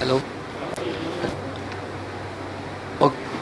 Hello. Okay.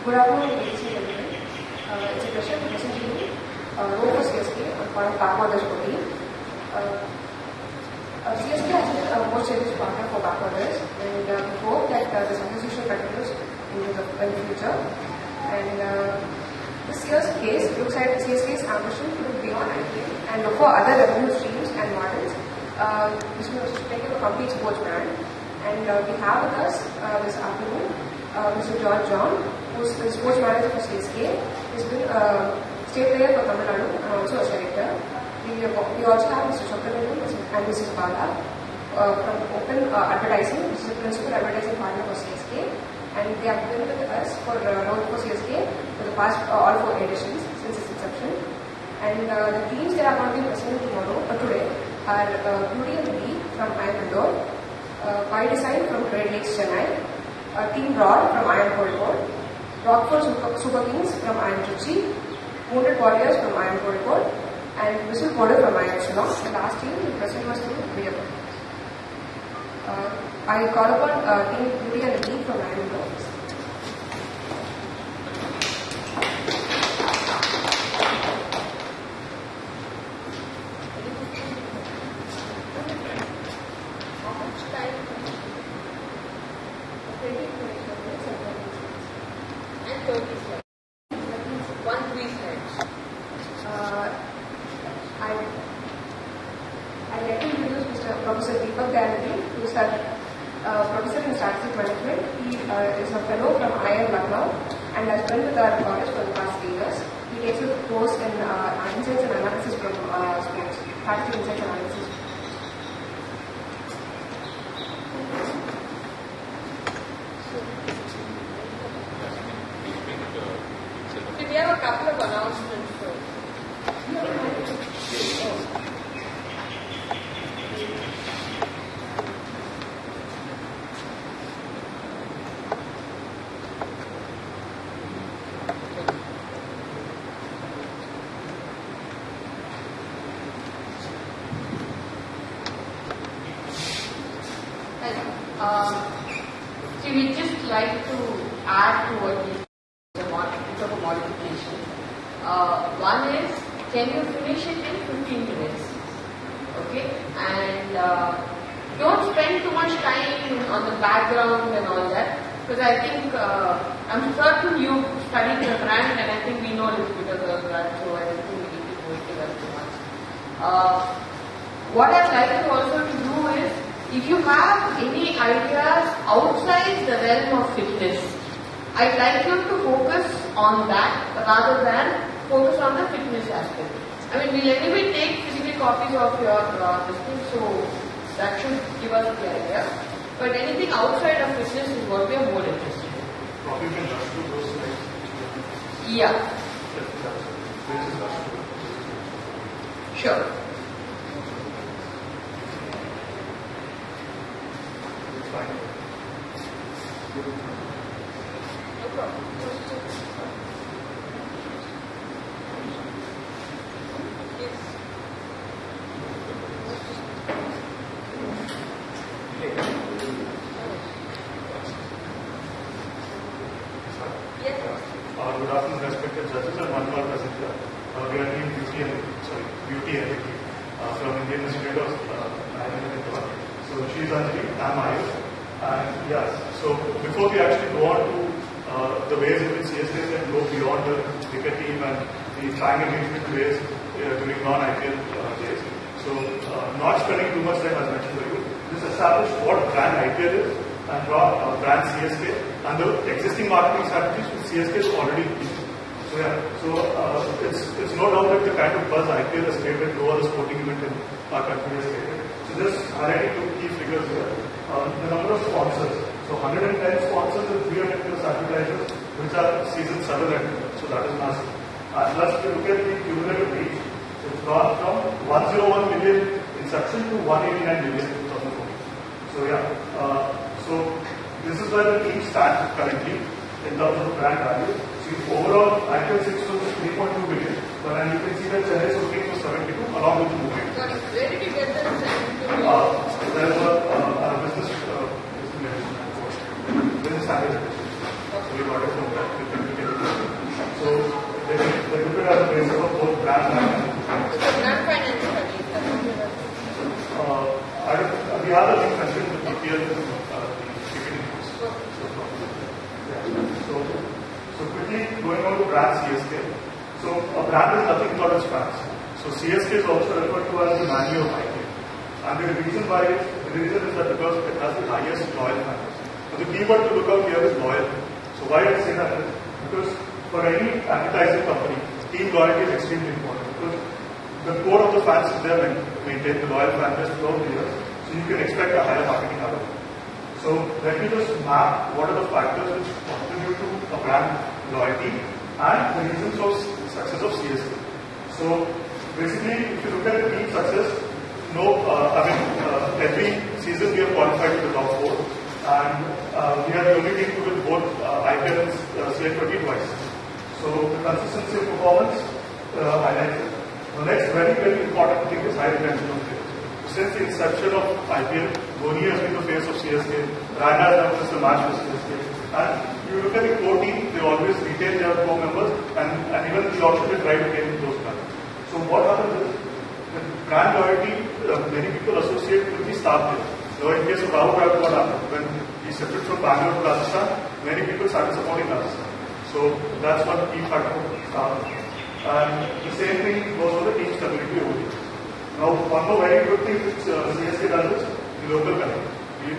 Good afternoon, ladies and gentlemen. It's a pleasure to present to you role for CSK on part of Backwaters protein. CSK has been a most serious partner for Backwaters, and we hope that this association continues in the future. And this year's case looks at CSK's ambition to look beyond IPL and look for other revenue streams and models. This will take up a complete sports brand. And we have with us this afternoon Mr. George John, who's the sports manager for CSK. He's been a state player for Tamil Nadu and also a selector. We also have Mr. Chokkalalu and Mrs. Bala from Open Advertising, which is the principal advertising partner for CSK. And they have been with us for role for CSK for the past all 4 editions since its inception. And the teams that are going to be presenting today are Beauty and the Bee from Iron Indore, By Design from Great Lakes Chennai, Team Rod from Iron Kozhikode, Rockford Super Kings from Iron Trichy, Wounded Warriors from Iron Kozhikode, and Whistle Border from Iron Shillong. The last team the present was Team Beer. I call upon Team Beauty and the Bee from Iron Indore. I'd like to introduce Mr. Professor Deepak Ganapati, who is a professor in statistics management. He is a fellow from IIM Lucknow and has been with our college for the past 3 years. He takes a course in insights and analysis from sports, statistics insights and analysis. We have a couple of announcements. So we just like to add to what we said, a modification. One is, can you finish it in 15 minutes? Okay, and don't spend too much time on the background and all that, because I think I'm certain you studied the brand, and I think we know a little bit about the brand, so I don't think we need to go into that too much. What I'd like to also to do is, if you have any ideas outside the realm of fitness, I'd like you to focus on that rather than focus on the fitness aspect. I mean, we'll anyway take physical copies of your listing, so that should give us the idea. But anything outside of fitness is what we are more interested in. Probably you can rush to those slides. Yeah. Sure. No problem. Yes. Yes. Good afternoon, respected judges and one more present here. We are Team Beauty and from Indian Institute of Management. So she is Anjali, I am Ayush. And yes, so before we actually go on to the ways in which CSK can go beyond the cricket team and the fan engagement ways during non-IPL days. So not spending too much time as mentioned by you, just establish what brand IPL is and brand CSK and the existing marketing strategies which CSK is already using. So yeah, it's no doubt that the kind of buzz IPL has created, no other sporting event in our country has created. So just highlighting 2 key figures here. The number of sponsors. So 110 sponsors and 300 plus advertisers, which are season 7 and so that is massive. Plus, if you look at the cumulative reach, it's gone from 101 million inception to 189 million in 2014. So yeah, so this is where the team stands currently in terms of brand value. So overall, IPL 6 was 3.2 billion, but and you can see that Chennai Super Kings was 72 along with the movie. Sorry, where did you get that 72 million? There was a business business analyst. So we got it from that. the brand CSK. So a brand is nothing without its fans. So CSK is also referred to as the Manu of IPL. And the reason is that because it has the highest loyal fans. So the keyword to look out here is loyal. So why I say that is because for any advertising company, team loyalty is extremely important. Because the core of the fans is there maintain the loyal fan base throughout the years. So you can expect a higher marketing ROI. So let me just map what are the factors which contribute to a brand loyalty and the reasons of success of CSK. So basically, if you look at the team success, every season we have qualified to the top 4, and we are the only team to win both IPL and CL20 twice. So the consistency of performance highlights it. The next very, very important thing is high retention of players. Since the inception of IPL, Dhoni has been the face of CSK, Raina has never missed a match with CSK. And you look at the core team, they always retain their core members, and even the option they try to gain those guys. So what happens is, the brand loyalty, many people associate with the star players. So in case of Rahul Dravid, what happened? When he shifted from Bangalore to Rajasthan, many people started supporting Rajasthan. So that's one key factor of star players. And the same thing goes for the team stability over here. Now, one more very good thing which CSK does is the local connect.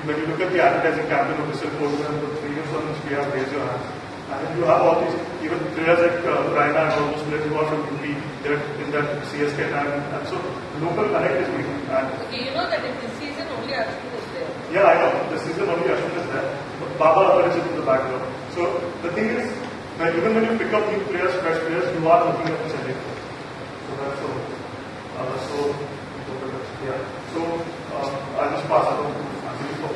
When you look at the advertising campaign of this report, the previous one which we have raised your hands, and then you have all these, even players like Raina and all those players who are from UP, they're in that CSK time, and so local connect is big. And okay, you know that in this season only Ashwin is there. yeah, I know. This season only Ashwin is there. But Baba is in the background. So the thing is, even when you pick up new players, fresh players, you are looking at the Chennai. So that's so. I'll just pass it on to Anjali for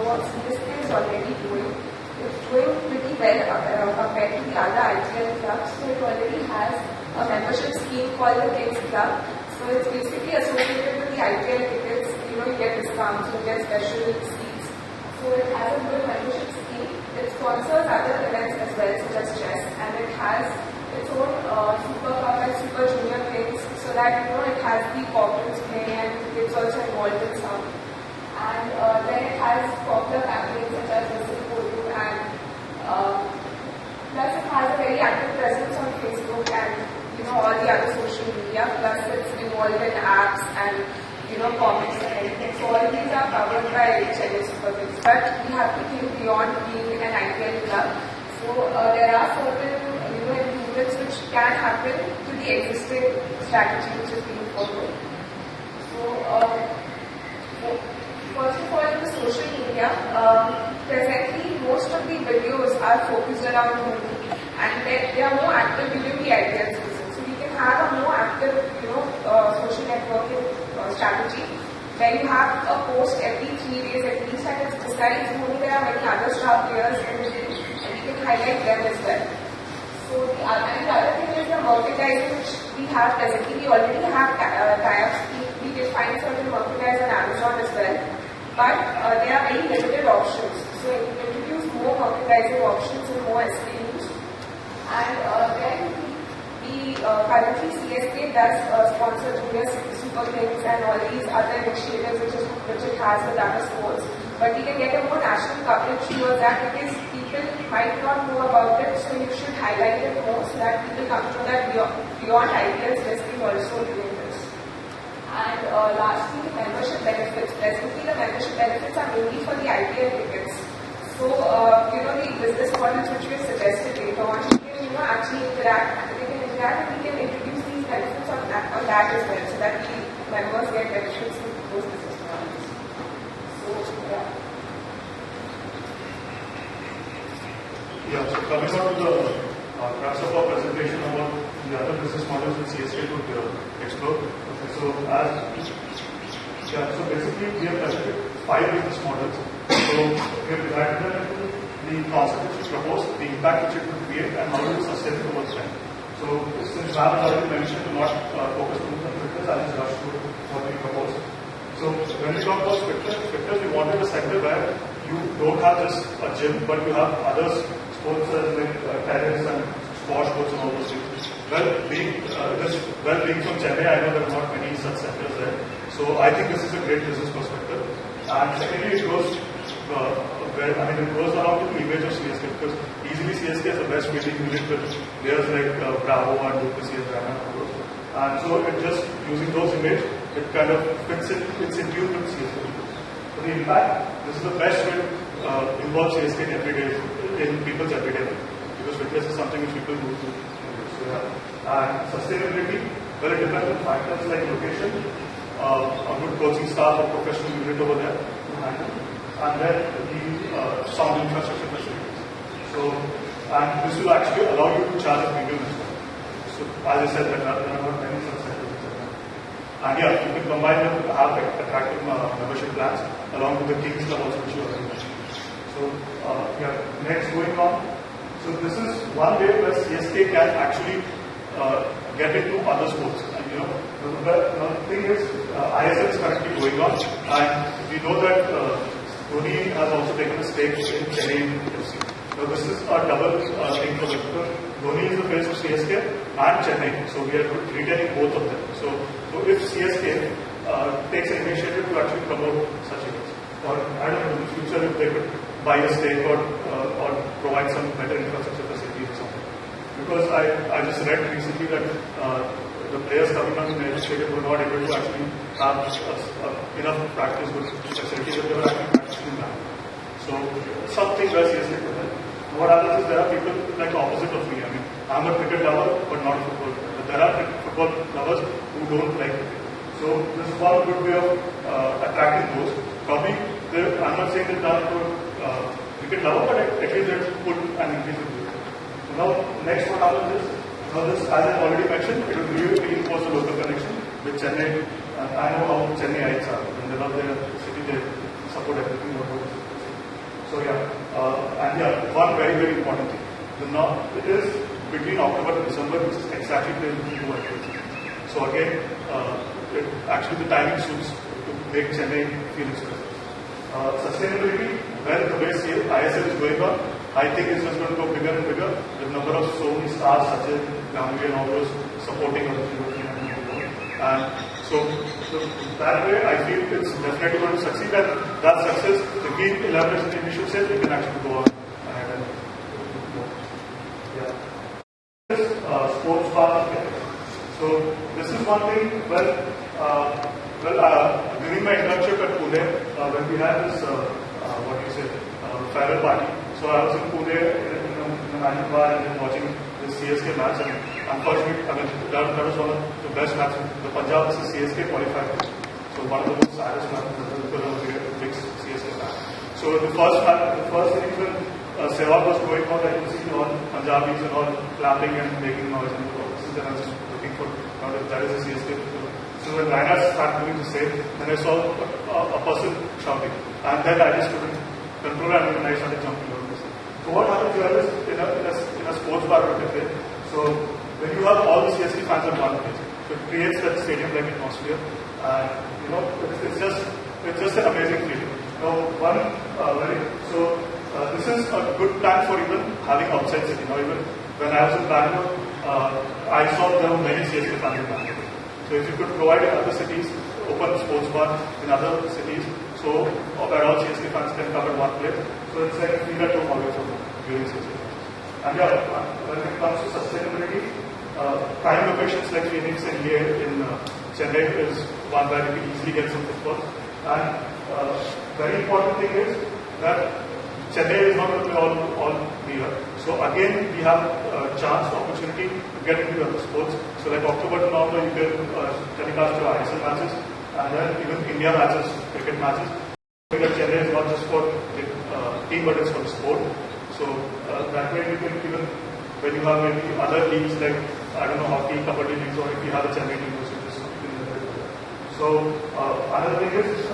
what CSK is already doing, it's doing pretty well compared to the other IPL clubs. So it already has a membership scheme called the Kings Club. So it's basically associated with the IPL tickets. You get discounts, you get special seats. So it has a good membership scheme. It sponsors other events as well, such as chess, and it has its own Super Cup and Super Junior things, so that it has the corporates playing and it's also involved in some. And then it has popular campaigns such as Whistle for You, and plus it has a very active presence on Facebook and all the other social media. Plus it's involved in apps and comics and everything. So all these are covered by Chennai Super Kings. But we have to think beyond being an IPL club. So there are certain improvements which can happen to the existing strategy which is being followed. So first of all, in the social media, presently most of the videos are focused around Dhoni, and there are more active during the IPL season. So we can have a more active, social networking strategy where you have a post every 3 days at least, and it's besides Dhoni, there are many other star players in the team, and we can highlight them as well. So the other thing is the merchandising which we have presently. We already have tie-ups. We can find certain merchandise on Amazon as well. But there are very limited options. So we introduce more merchandising options and more SKUs. And then currently CSK does sponsor Junior Super Kings and all these other initiatives which it has with other sports. But we can get a more national coverage towards that because people might not know about it, so you should highlight it more so that people come to know that beyond IPLs, wrestling also doing this. And lastly, the membership benefits. Presently, the membership benefits are mainly for the IPL tickets. So, the business models which we have suggested later on, we can, actually interact. We can interact and we can introduce these benefits on that as well, so that the members get benefits with those business models. So, yeah. Yeah, so coming on to the crux of our presentation about the other business models that CSK could explore. Okay, so basically we have presented 5 business models. So we have divided them into the concept which is proposed, the impact which it would create, and how it is sustained over time. So since Ram has already mentioned to not focus too much on fitness, I'll just rush to what we propose. So when we talk about fitness, we wanted a center where you don't have just a gym, but you have other sports like tennis and squash courts and all those things. Being from Chennai, I know there are not many such centers there. So I think this is a great business perspective. And secondly, it goes it goes along with the image of CSK because easily CSK is the best fielding unit with players like Bravo and Duplessis and Rana. And so it just using those images, it kind of fits in tune with CSK. So the impact, this is the best way to involve CSK in everyday, in people's everyday life. Because fitness is something which people do. So yeah. And sustainability, well, it depends on factors like location, a good coaching staff or professional unit over there to handle, and then the sound infrastructure facilities. So, and this will actually allow you to charge a premium as well. So, as I said, there are not many such sectors. And yeah, you can combine them to have attractive membership plans along with the Kings Club also, which you already mentioned. So, yeah, next going on. So, this is one way where CSK can actually get into other sports. And the thing is, ISL is currently going on, and we know that Dhoni has also taken a stake in Chennai FC. So this is a double thing for them because Dhoni is the face of CSK and Chennai, so we are retaining both of them. So if CSK takes an initiative to actually promote such events, or I don't know, in the future if they could buy a stake or provide some better infrastructure facilities or something. Because I just read recently that the players coming on in the stadium were not able to actually have enough practice with facilities that they were actually practicing now. So something where CSK could help. What happens is there are people like opposite of me. I mean, I'm a cricket lover but not a football player. But there are football lovers who don't like cricket. So this is one good way of attracting those. Probably, I'm not saying that they're not cricket lover, but at least they put an increase in cricket. So now, next what happens is, this, as I already mentioned, it will really reinforce the local connection with Chennai. I know how Chennaiites are. When they love their city, they support everything about it. So yeah, and yeah, one very, very important thing. It is between October and December, which is exactly when we do it. So again, actually the timing suits to make Chennai feel its presence. Sustainability, well, the way ISL is going on, I think it's just going to go bigger and bigger. The number of so many stars, such as Gambia and all those supporting us. And so that way, I feel it's definitely going to succeed. And that success, if we elaborate in the initial stage, we can actually go on ahead and go. Yeah. This sports bar. So this is one thing. During my internship at Pune, when we had this, farewell party. So I was in Pune in a magic bar and then watching the CSK match. And unfortunately, that was one of the best matches. The Punjab versus CSK qualified. So one of the most saddest matches because of the big CSK match. So the first innings when Sehwag was going on, I could see all Punjabis and all clapping and making noise. And then I was just looking for that is a CSK. So when Raina started doing the same, then I saw a person shouting. And then I just couldn't control it and I started jumping over. So what happens here is in a sports bar or cafe, so when you have all the CSK fans at one place, so it creates that stadium-like atmosphere, and it's just an amazing feeling. This is a good plan for even having outside city. Even when I was in Bangalore, I saw there were many CSK fans in Bangalore. So if you could provide in other cities, open sports bar in other cities, so where all CSK fans can come at one place. So it's like feel at home away from during CSK. And yeah, when it comes to sustainability, prime locations like Phoenix and Yale in Chennai is one where you can easily get some football. And very important thing is that Chennai is not going to be all clear. So again, we have a chance, opportunity to get into other sports. So like October to November, you can telecast your ISL matches and then even India matches, cricket matches. Because Chennai is not just for the team, but it's for the sport. So that way you can even, when you have maybe other leagues like, I don't know, hockey, kabaddi leagues, or if you have a Chennai team, also just so another thing is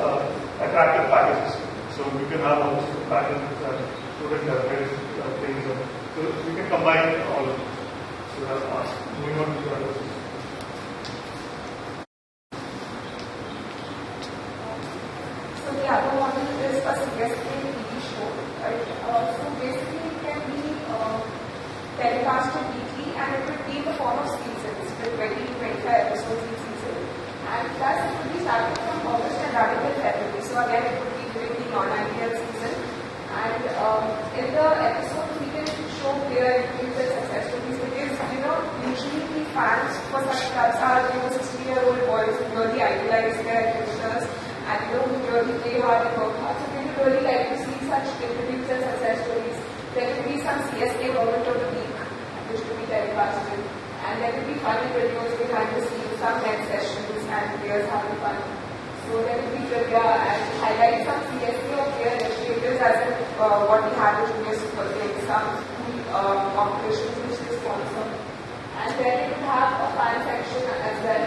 attractive packages. So you can have all those packages and student various things. So you can combine all of them. So that's moving on to the other things. So the other model is a suggested TV show, right? So basically it can be telecasted weekly and it will be in the form of seasons with 20-25 episodes each season. And plus it will be starting from August and running till February. So again it would be during the non-IPL season. hard and work hard. So we would really like to see such interviews and success stories. There could be some CSK moment of the week, which could be telecasted. And there could be funny videos behind the scenes, some net sessions and players having fun. So there could be trivia and highlight some CSK or player initiatives as in what we have with Junior Super League, some competitions which they sponsor. And then we would have a fan section as well.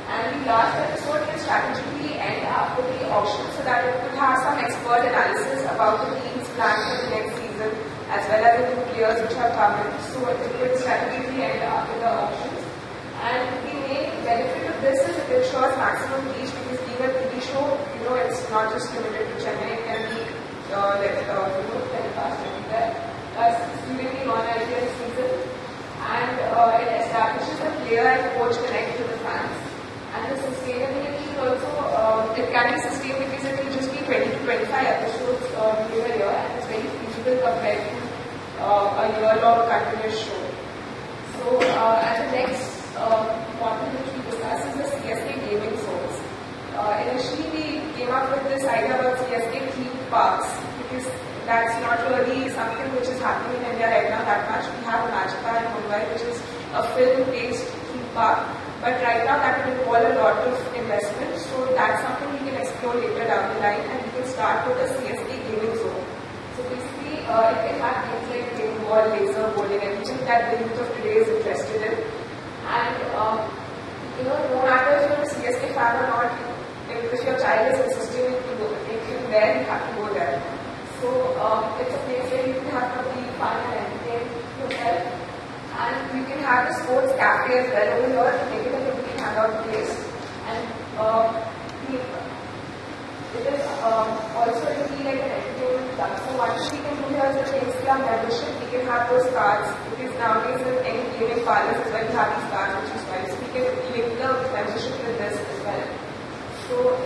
And the last episode will strategically end after the auction so that it could have some expert analysis about the team's plan for the next season as well as the new players which have come in. So it will strategically end after the auctions. And the main benefit of this is it ensures maximum reach because being a TV show, it's not just limited to Chennai, it can be telecast everywhere. Plus, it's during the non-IPL season and it establishes the player and coach connect to the fans. And the sustainability is also, it can be sustained because it will just be 20 to 25 episodes during a year and it's very feasible compared to a year-long continuous show. So, as the next model which we discuss is the CSK gaming zones. Initially, we came up with this idea about CSK theme parks because that's not really something which is happening in India right now that much. We have Magica in Mumbai, which is a film-based theme park. But right now that will involve a lot of investment, so that's something we can explore later down the line and we can start with a CSK gaming zone. So basically, it can have things like game ball, laser, bowling, everything that the youth of today is interested in. And, no matter if you're a CSK fan or not, if your child is insisting to go, take him there, you have to go there. So it's a place where you can have complete fun and entertain yourself. And you can have a sports cafe as well over here, make it a complete hangout place. And it is also to be like an entertainment club. So what we can do here is the Kings Club membership. We can have those cards because nowadays in any gaming parlors as well, you have these cards which is nice. We can link the membership with this as well. So,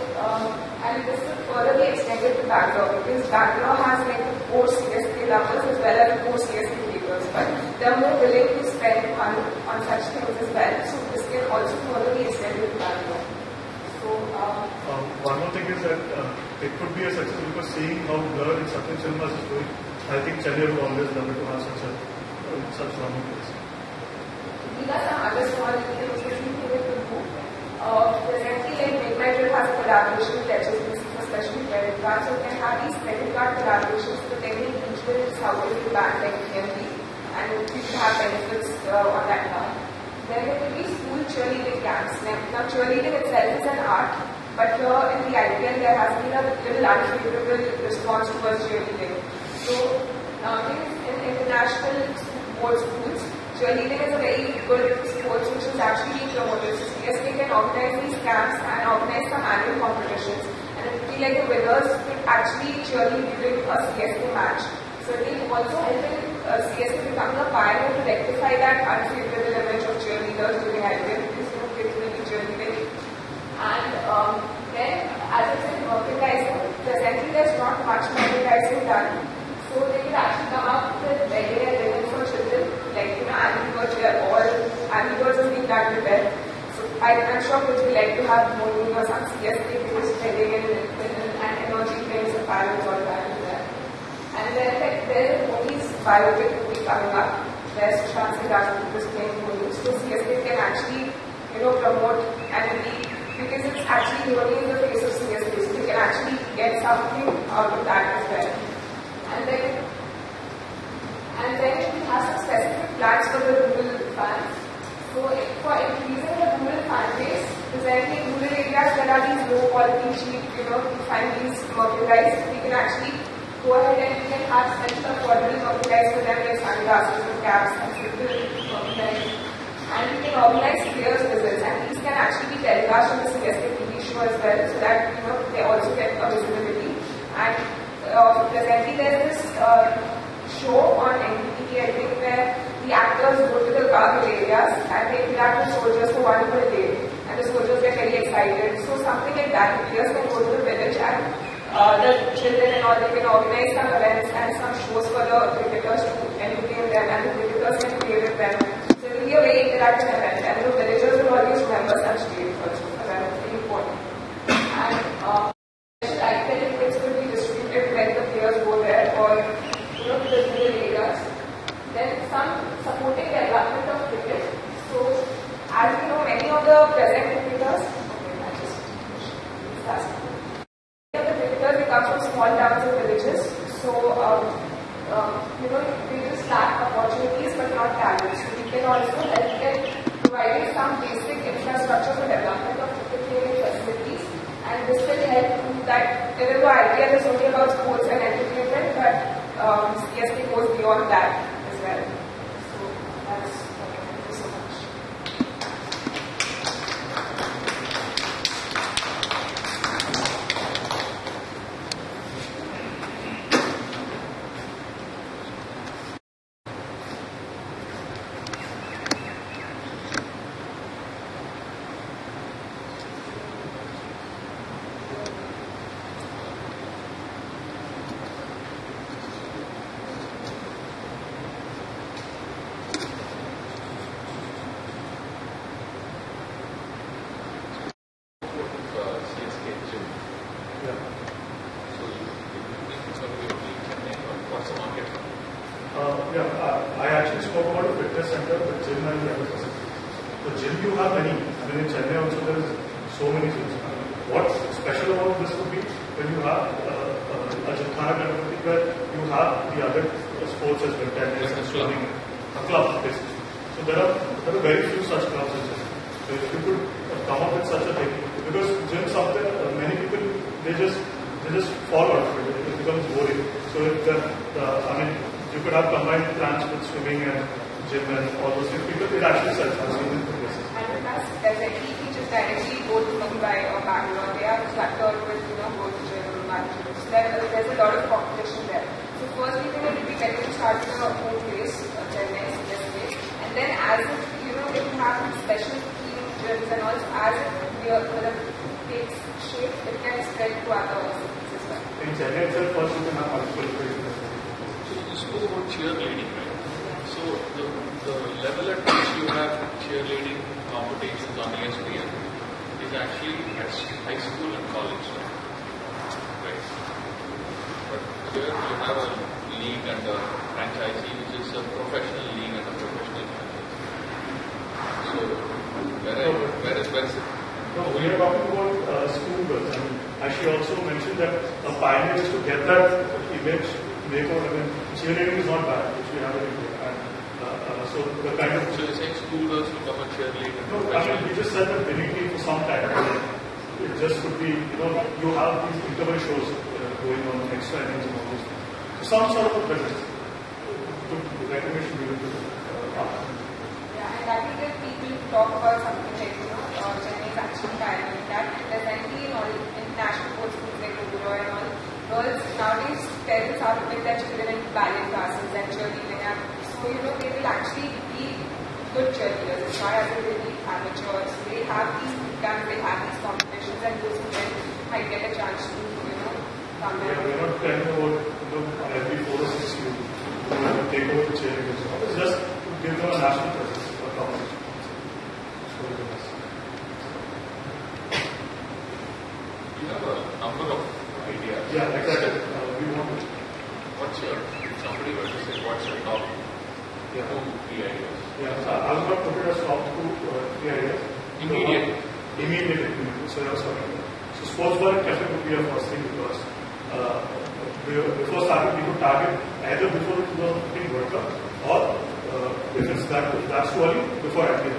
and this will further be extended to Bangalore because Bangalore has like the 4 CSK lovers as well as the 4 CSK players, but they are more willing to spend money on such things as well. So this can also further be extended to Bangalore. So, one more thing is that it could be a success because seeing how Blur in Satyam Cinemas is doing, I think Chennai will always love it to have such wonderful place. these are some other small details which we can do. Presently, like Midnight Trip has a collaboration with HSBC for special credit cards. So we can have these credit card collaborations with any regional South Indian bank like PNB and we should have benefits on that card. Then there will be school cheerleading camps. Now cheerleading itself is an art, but here in the IPL there has been a little unfavorable response towards cheerleading. So nowadays in international sports schools, cheerleading is a very good sport which is actually being promoted. So CSK can organize these camps and organize some annual competitions. And it would be like the winners could actually cheerlead during a CSK match. So it will also help in CSK becoming a pioneer to rectify that unfavorable image of cheerleaders during IPL because kids will be cheerleading. And then, as I said, merchandising. Presently, there's not much merchandising done. So they could actually come up with wedding and ribbons for children, like Angry Birds, all Angry Birds is being done with them. So I'm sure kids will like to have more or some CSK based wedding and ribbon and energy drinks, apparel, all that as well. And then there's a Modi's biopic movie coming up, where Sushant Singh Rajput is playing Modi. So CSK can actually, promote and be, because it's actually Modi in the face of CSK, so they can actually get something out of that as well. And then we have some specific plans for the rural fans. So for increasing the rural fan base, presently in rural areas there are these low quality, cheap, we find these merchandise. We can actually go ahead and we can have special affordable merchandise for them like sunglasses and caps and simple merchandise. And we can organize players visits and these can actually be telecast on the CSK TV show as well so that they also get a visibility. And presently there is this show on NDTV, I think, where the actors go to the Kargil areas and they interact with soldiers for one whole day. And the soldiers get very excited. So something like that, the players can go to the village and the children and all, they can organize some events and some shows for the cricketers to entertain them and the cricketers can play with them. So it will be a very interactive event and the villagers will always remember such days also. So that is very important. And special IPL tickets will or the rural areas. Then some supporting development of cricket. So as we know, many of the present cricketers, many of the cricketers they come from small towns and villages. So they just lack opportunities but not talent. So we can also help them providing some basic infrastructure for development of cricket training facilities, and this will help prove that even though IPL is only about sports and entertainment, but CSK goes beyond that as well. So that's thank you so much. I actually spoke about a fitness center, the gym and the other facilities. The gym you have many. I mean, in Chennai also there is so many gyms. What's special about this would be when you have a gymkhana kind of thing where you have the other sports as well, tennis and swimming, a club basically. So there are very few such clubs in Chennai. So if you could come up with such a thing, because gym something many people they just fall out of it. It becomes boring. So if you could have combined plans with swimming and gym and all those things. Because it actually sells. I've seen it in places. And plus, there's actually teachers directly go to Mumbai or Bangalore. They are cluttered with go to gym or Bangalore. So there's a lot of competition there. So first we think it would be better to start with our own place, Chennai, CSK, and then as if if you have special team gyms and also as it takes shape, it can spread to other cities as well. In Chennai itself, first you can have multiple places. You spoke about cheerleading, right? So the level at which you have cheerleading competitions on ESPN is actually at high school and college, right? But here you have a league and a franchisee, which is a professional league and a professional franchise. So where is it? No, we are talking about school girls. I mean, as she also mentioned that a pioneer is to get that image. Cheerleading is not bad, which we have in India. And so the kind of... So you're saying school girls will come and cheerlead? No, we just said that we need for some time. It just could be, you have these interval shows going on, extra innings and all those things. So some sort of a presence. Recognition given to Yeah, and I think that people talk about something like, Chennai is actually pioneering that. There's actually international sports schools like Guru and all. Girls nowadays, parents are putting their children in ballet classes and cheerleading, and so they will actually be good cheerleaders. It's not as if they be amateurs. They have these camps, they have these competitions, and those students might get a chance to come in. Yeah, we're not telling about every 4 or 6 years to take over the cheerleading. It's just to give them a national presence for competition. You have a number of ideas. Yeah, exactly. We want to. Somebody was to say, what's your top 2, 3 ideas? Yeah, so I was not put it as top 2, 3 ideas. Immediate. So I was talking about. So sports bar and cafe would be a first thing because before starting, we could target either before the 2015 World Cup or if that's too early, before IPL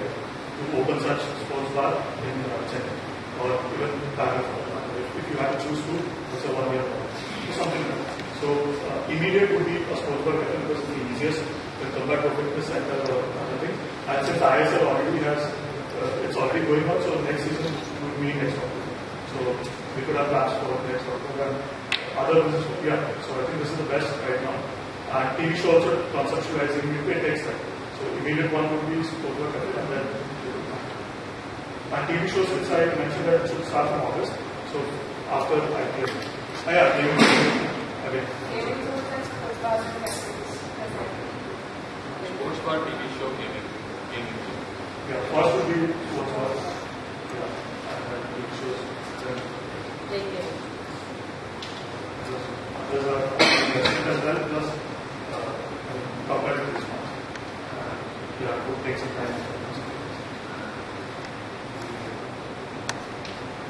to open such sports bar in Chennai or even Bangalore. If you have to choose two, it's a 1 year something like that. So immediate would be a sports bar cafe because it's the easiest to come back to a fitness center or other things. And since ISL already has, it's already going on, so next season would be next October. So we could have plans for next October and other business. Yeah, so I think this is the best right now. And TV show also conceptualizing it takes time. So immediate one would be sports bar cafe and then TV shows, since I mentioned that it should start from August. So after IPL. Gaming again. Gaming zones and sports bars and festivals. Sports bar, TV show, gaming zone. Yeah, first would be sports bar. Yeah, and then TV shows. Then others are as well.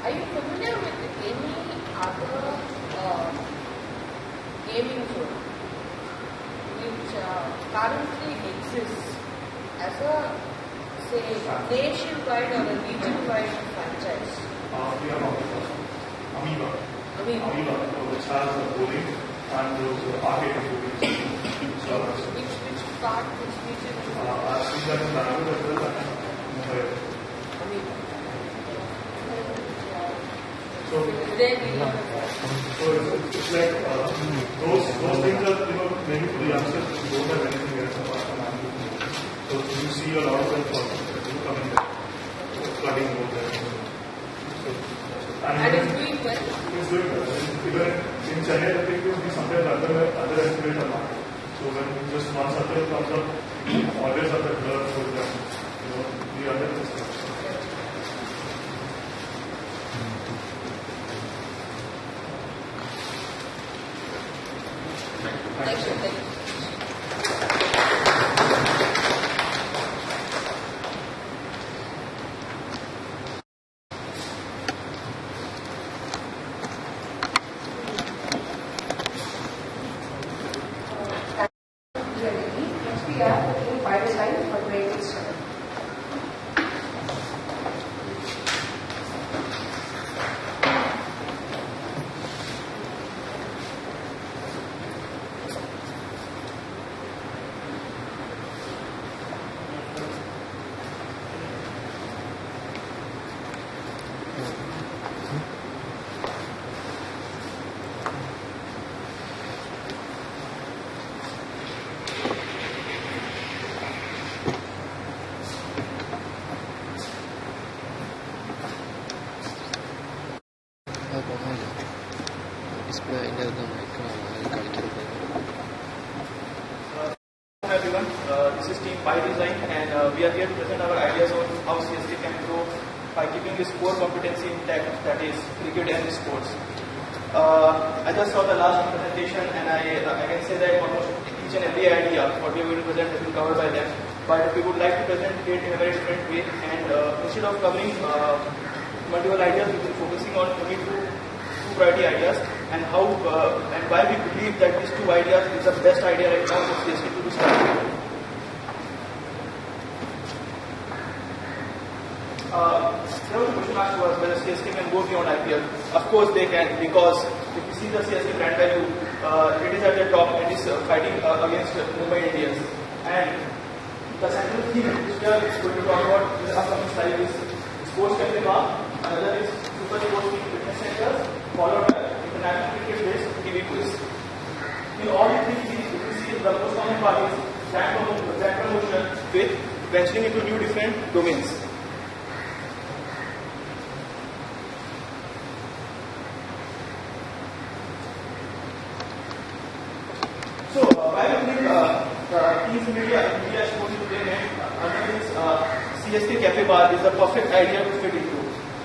Are you familiar with any other gaming zone which currently exists as a, say, nationwide or a region-wide franchise? We have Amoeba, which has bowling and those arcade activities. So, Which part, which region? I've seen that in Bangalore as well and Mumbai. Amoeba. So, Then we have it's like those things are, maybe for the youngsters who don't have anything else apart from animals. So you see a lot of them coming there, flooding over there. So, and it's doing well. It's doing well. Even in Chennai, I think it will be somewhere underestimated a lot. So when just one satellite comes up, you always have that blur for them. The underestimate. Thank you. Next we have the team by design for grade 7. Display in the everyone, this is Team by Design and we are here to present our ideas on how CSK can grow by keeping this core competency intact, that is cricket and sports. I just saw the last presentation and I can say that almost each and every idea what we are going to present has been covered by them, but we would like to present it in a very different way and instead of covering multiple ideas, we will be focusing on only two priority ideas and how and why we believe that these two ideas is the best idea right now for CSK to do starting. There was a question asked to us whether CSK can go beyond IPL. Of course they can, because if you see the CSK brand value, it is at the top. It is fighting against Mumbai Indians. And the central theme which we are going to talk about in the upcoming slide is sports cafe bar, another is super sports team fitness centers, followed by international cricket-based TV quiz. In all three things, you will see the most common part is brand promotion with venturing into new different domains. So, why do you think teams media is supposed to play under this CSK Cafe Bar is the perfect idea to fit into?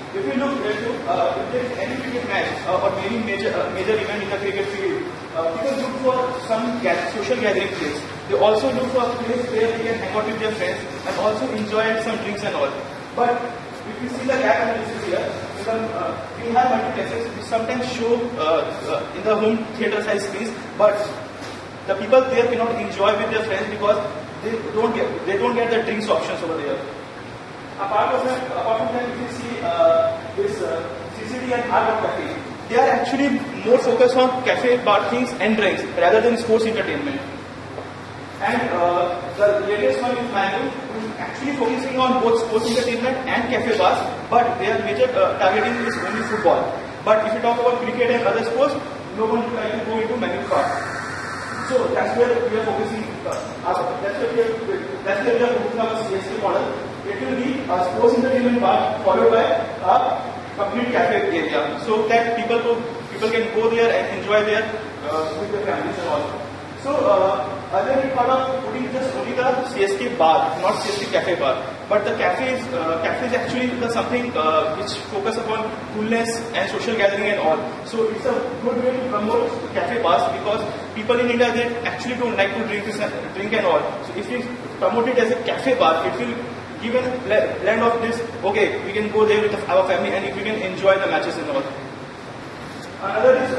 If you look into if there is any cricket match or any major event in the cricket field, people look for some social gathering place. They also look for a place where they can hang out with their friends and also enjoy some drinks and all. But if you see the gap analysis here, we have multiplexes which sometimes show in the home theatre size screens, but the people there cannot enjoy with their friends because they don't get the drinks options over there. Apart from that, if you see this CCD and Hard Rock Cafe, they are actually more focused on cafe bar things and drinks rather than sports entertainment. And the latest one is Mango, who is actually focusing on both sports entertainment and cafe bars, but their major targeting is only football. But if you talk about cricket and other sports, no one would like to go into menu bar. So that's where we are focusing. That's where we are focusing our CSK model. It will be a sports entertainment part followed by a complete cafe area, so that people can go there and enjoy there with their families and all. So other we thought of putting just only the CSK bar, not CSK cafe bar, but the cafe is actually something which focus upon coolness and social gathering and all. So it's a good way to promote cafe bars because people in India, they actually don't like to drink and all. So if we promote it as a cafe bar, it will give a blend of this. Okay, we can go there with our family and we can enjoy the matches and all. Another is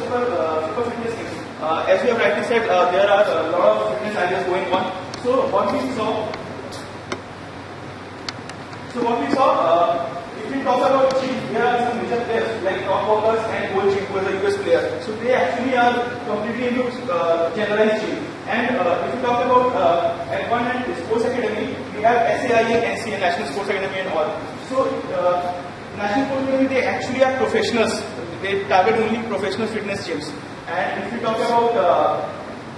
super fitness things. As we have rightly said, there are a lot of fitness ideas going on. So what we saw, if we talk about gym, there are some major players like Top Walkers and Gold Gym, who is a US player. So they actually are completely into generalized gym. And if we talk about at one end sports academy, we have SAI and NCA, National Sports Academy and all. So National Sports Academy, they actually are professionals. They target only professional fitness gyms. And if we talk about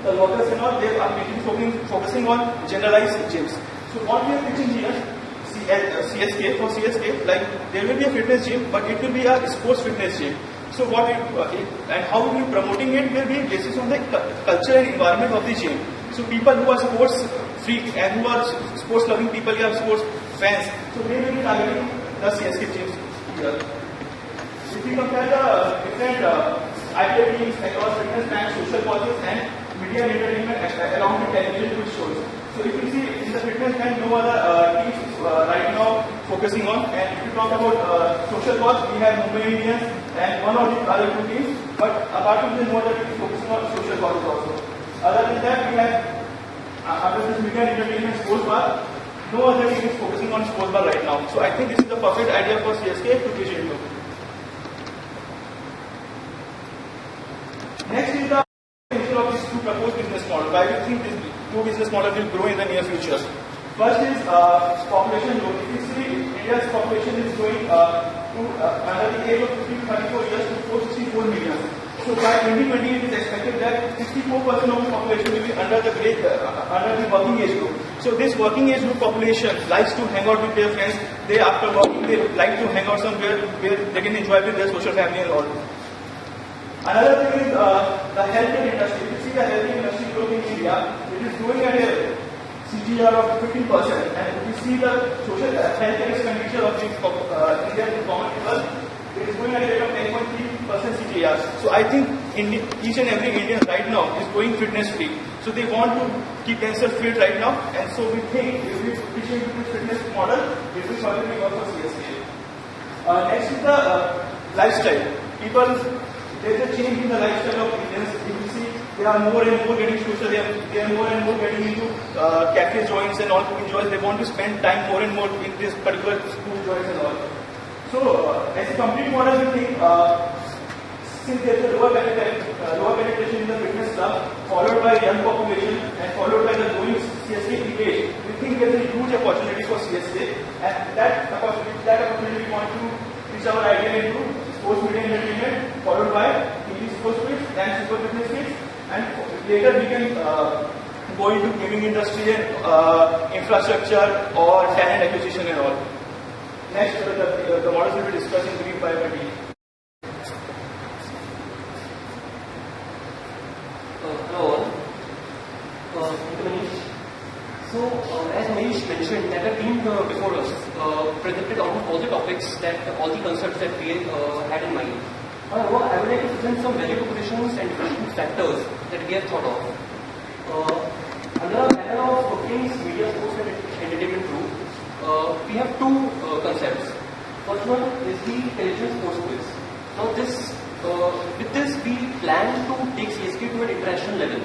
the workers and all, they are mainly focusing on generalized gyms. So what we are pitching here, CSK, for CSK, like there will be a fitness gym, but it will be a sports fitness gym. So what and how we will be promoting it will be based on the culture and environment of the gym. So people who are sports freak and who are sports loving people, who are sports fans, so they will be targeting the CSK gyms here. If we compare the different IPL teams across fitness banks, social causes and media and entertainment along with television quiz shows. So if you see in the fitness band, no other teams right now focusing on. And if you talk about social cause, we have Mumbai Indians and one of the other two teams. But apart from this, no other teams focusing on social causes also. Other than that, we have under this media and entertainment sports bar, no other team is focusing on sports bar right now. So I think this is the perfect idea for CSK to pitch into. Next is the nature of these two proposed business models. Why do you think these two business models will grow in the near future? First is population growth. If you see, India's population is growing under the age of 15 to 34 years to 464 million. So by 2020, it is expected that 64% of the population will be under the working age group. So this working age group population likes to hang out with their friends. They after working, they like to hang out somewhere where they can enjoy with their social family and all. Another thing is the healthcare industry. If you see the healthcare industry growth in India, it is growing at a CGR of 15%. And if you see the social healthcare expenditure of the Indian common people, it is growing at a rate of 10.3% CGR. So I think each and every Indian right now is going fitness free. So they want to keep themselves fit right now. And so we think if we switch into this fitness model, it will certainly work for CSK. Next is the lifestyle. There is a change in the lifestyle of Indians. If you see, they are more and more getting social, they are more and more getting into cafe joints and all to enjoy. They want to spend time more and more in this particular food joints and all. So, as a complete model, we think, since there is a lower penetration in the fitness club, followed by young population and followed by the growing CSK age, we think there is a huge opportunity for CSK, and that opportunity we want to pitch our idea into sports media entertainment, followed by TV sports quiz and super fitness quiz, and later we can go into gaming industry and infrastructure or talent acquisition and all. Next, the models will be discussed in brief by my team. Hello all. Manish. So, as Manish mentioned, that the team before us presented almost all the topics all the concepts that we had in mind. However, I would like to present some value propositions and different factors that we have thought of. Under a banner of King's Media Sports and Entertainment Group, we have two concepts. First one is the television sports quiz. Now, with this, we plan to take CSK to an international level.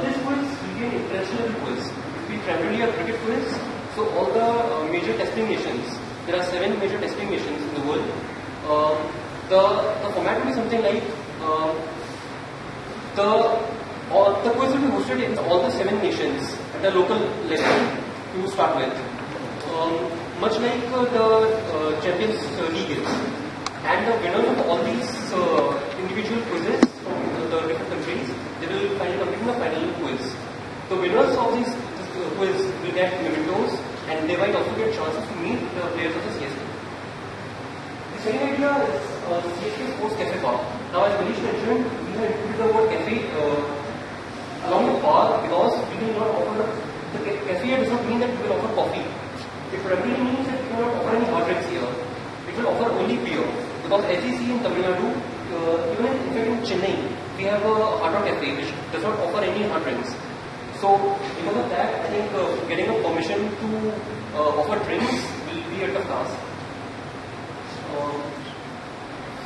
This quiz will be an international level quiz. It will be primarily a cricket quiz. So, all the major testing nations, there are 7 major testing nations in the world. The format will be something like the quiz will be hosted in all the 7 nations at a local level to start with. Much like the Champions League is. And the winners of all these individual quizzes from the different countries, they will finally compete in the final quiz. The winners of this quiz will get mementos and they might also get chances to meet the players of the CSK. The second idea is CSK Sports Cafe Bar. Now, as Manish mentioned, we have included the word cafe along the bar because we will not offer the cafe does not mean that we will offer coffee. It primarily means that we will not offer any hot drinks here. It will offer only beer. Because as you see in Tamil Nadu, even in fact in Chennai, we have a hard rock cafe which does not offer any hard drinks. So because of that, I think getting a permission to offer trainings will be a tough task.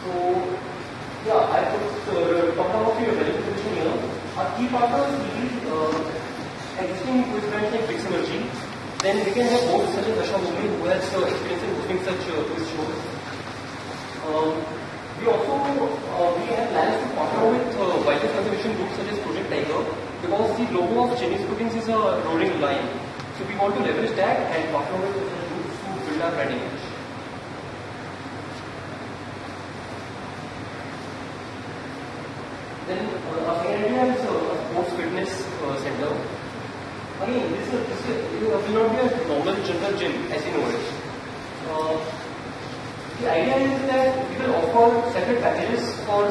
So yeah, I could talk about your value proposition here. Our key partners will be existing quiz brands like Fix Energy. Then we can have hosts such as Asha Mumbai, who has experience in hosting such quiz shows. We also we have plans to partner with wildlife conservation groups such as Project Tiger, because the logo of Chinese cookings is a roaring lion. So we want to leverage that and partner with such groups to build our brand image. Then our second idea is a sports fitness center. Again, this will not be a normal general gym as you know it. The idea is that we will offer separate packages for,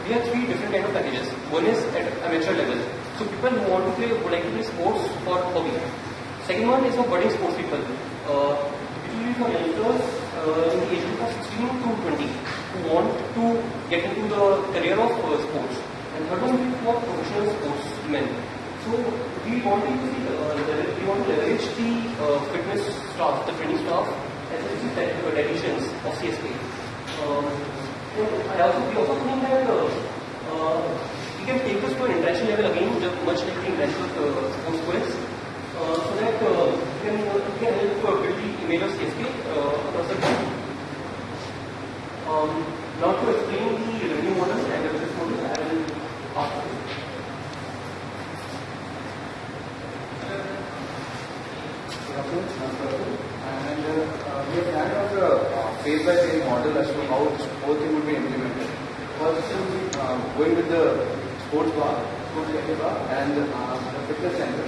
we have three different kind of packages. One is at amateur level. So people who want to play, would like to play sports for hobby. Second one is for budding sports people. It will be for youngsters in the age group of 16 to 20 who want to get into the career of sports. And third one will be for professional sportsmen. So we want to use we want to leverage the fitness staff, the training staff, as well as the dietitians of CSK. We also think that we can take this to an international level again, much like the international sports quiz, so that we can help build the image of CSK across the globe. Now to explain the revenue model and the business model, I will ask you. And we have planned out a phase-by-phase model as to how this whole thing would be implemented. First, we will be going with the sports bar, sports cafe bar, and the fitness center.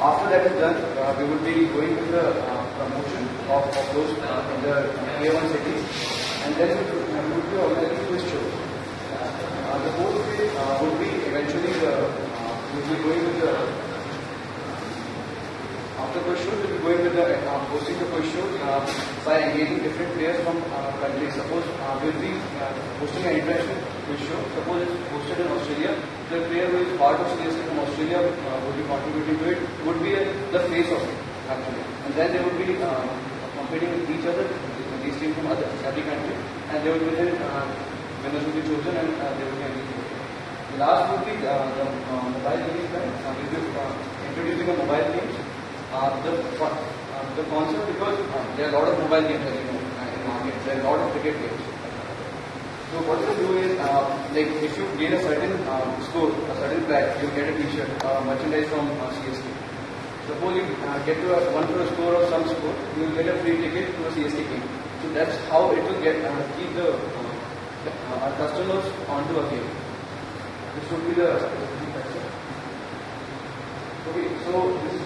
After that is done, we will be going with the promotion of those in the tier 1 cities, and then we would be organizing quiz shows. The fourth phase would be eventually we will be going with the after quiz shows, we will be going with the hosting the quiz shows by engaging different players from countries. Suppose we will be hosting an international quiz show. Suppose it's hosted in Australia. The player who is part of CSK from Australia would be contributing to it, would be the face of it actually. And then they would be competing with each other, these teams from every country, and they would be then winners will be chosen and they will be engaged. The last would be the mobile games. We will be introducing a mobile games. The concept, because there are a lot of mobile games as you know in the market, there are a lot of cricket games. So what we do is, like if you gain a certain score, a certain prize, you get a t-shirt, merchandise from CSK. Suppose you get to a score of some score, you will get a free ticket to a CSK game. So that's how it will get keep the our customers onto a game. This would be the okay, so this,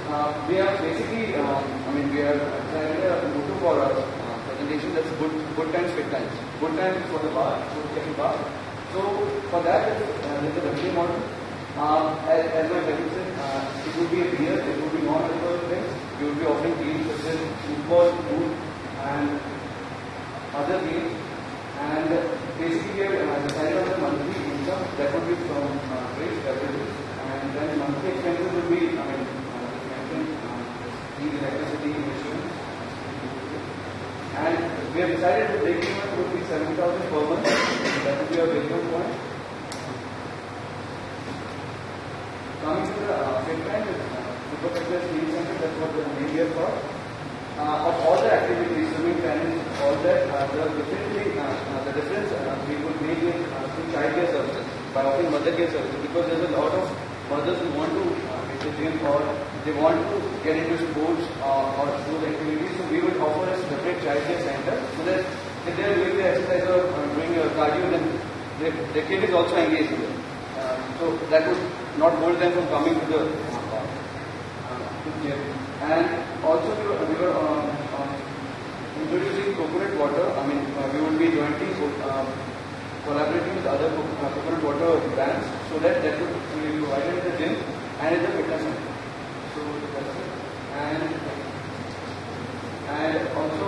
we are basically, we are trying a motto for our presentation, that's good times, fit times. Good times for the bar, good cafe bar. So for that, there's a revenue model. As my colleague said, it would be a beer, it would be non-alcoholic drinks. We would be offering games such as football, food, and other games. And basically, we have decided on the monthly income that would be from rates, beverages. And then monthly expenses will be, electricity, insurance. And we have decided the break even would be 70,000 per month. That would be our break-even point. Coming to the fit time, super fitness meal center, that's what the name here for. Of all the activities, swimming, tennis, all that, the difference we would make is through child care services, by offering mother care services, because there's a lot of mothers who want to get the gym or they want to get into sports or those activities. So we would offer a separate child care center so that if they are doing the exercise or doing cardio, then their kid is also engaged with it. So that would not hold them from coming to the gym. And also we were introducing coconut water. We would be jointly collaborating with other coconut water brands so that would be provided in the gym and in the fitness center. So that's it. And also,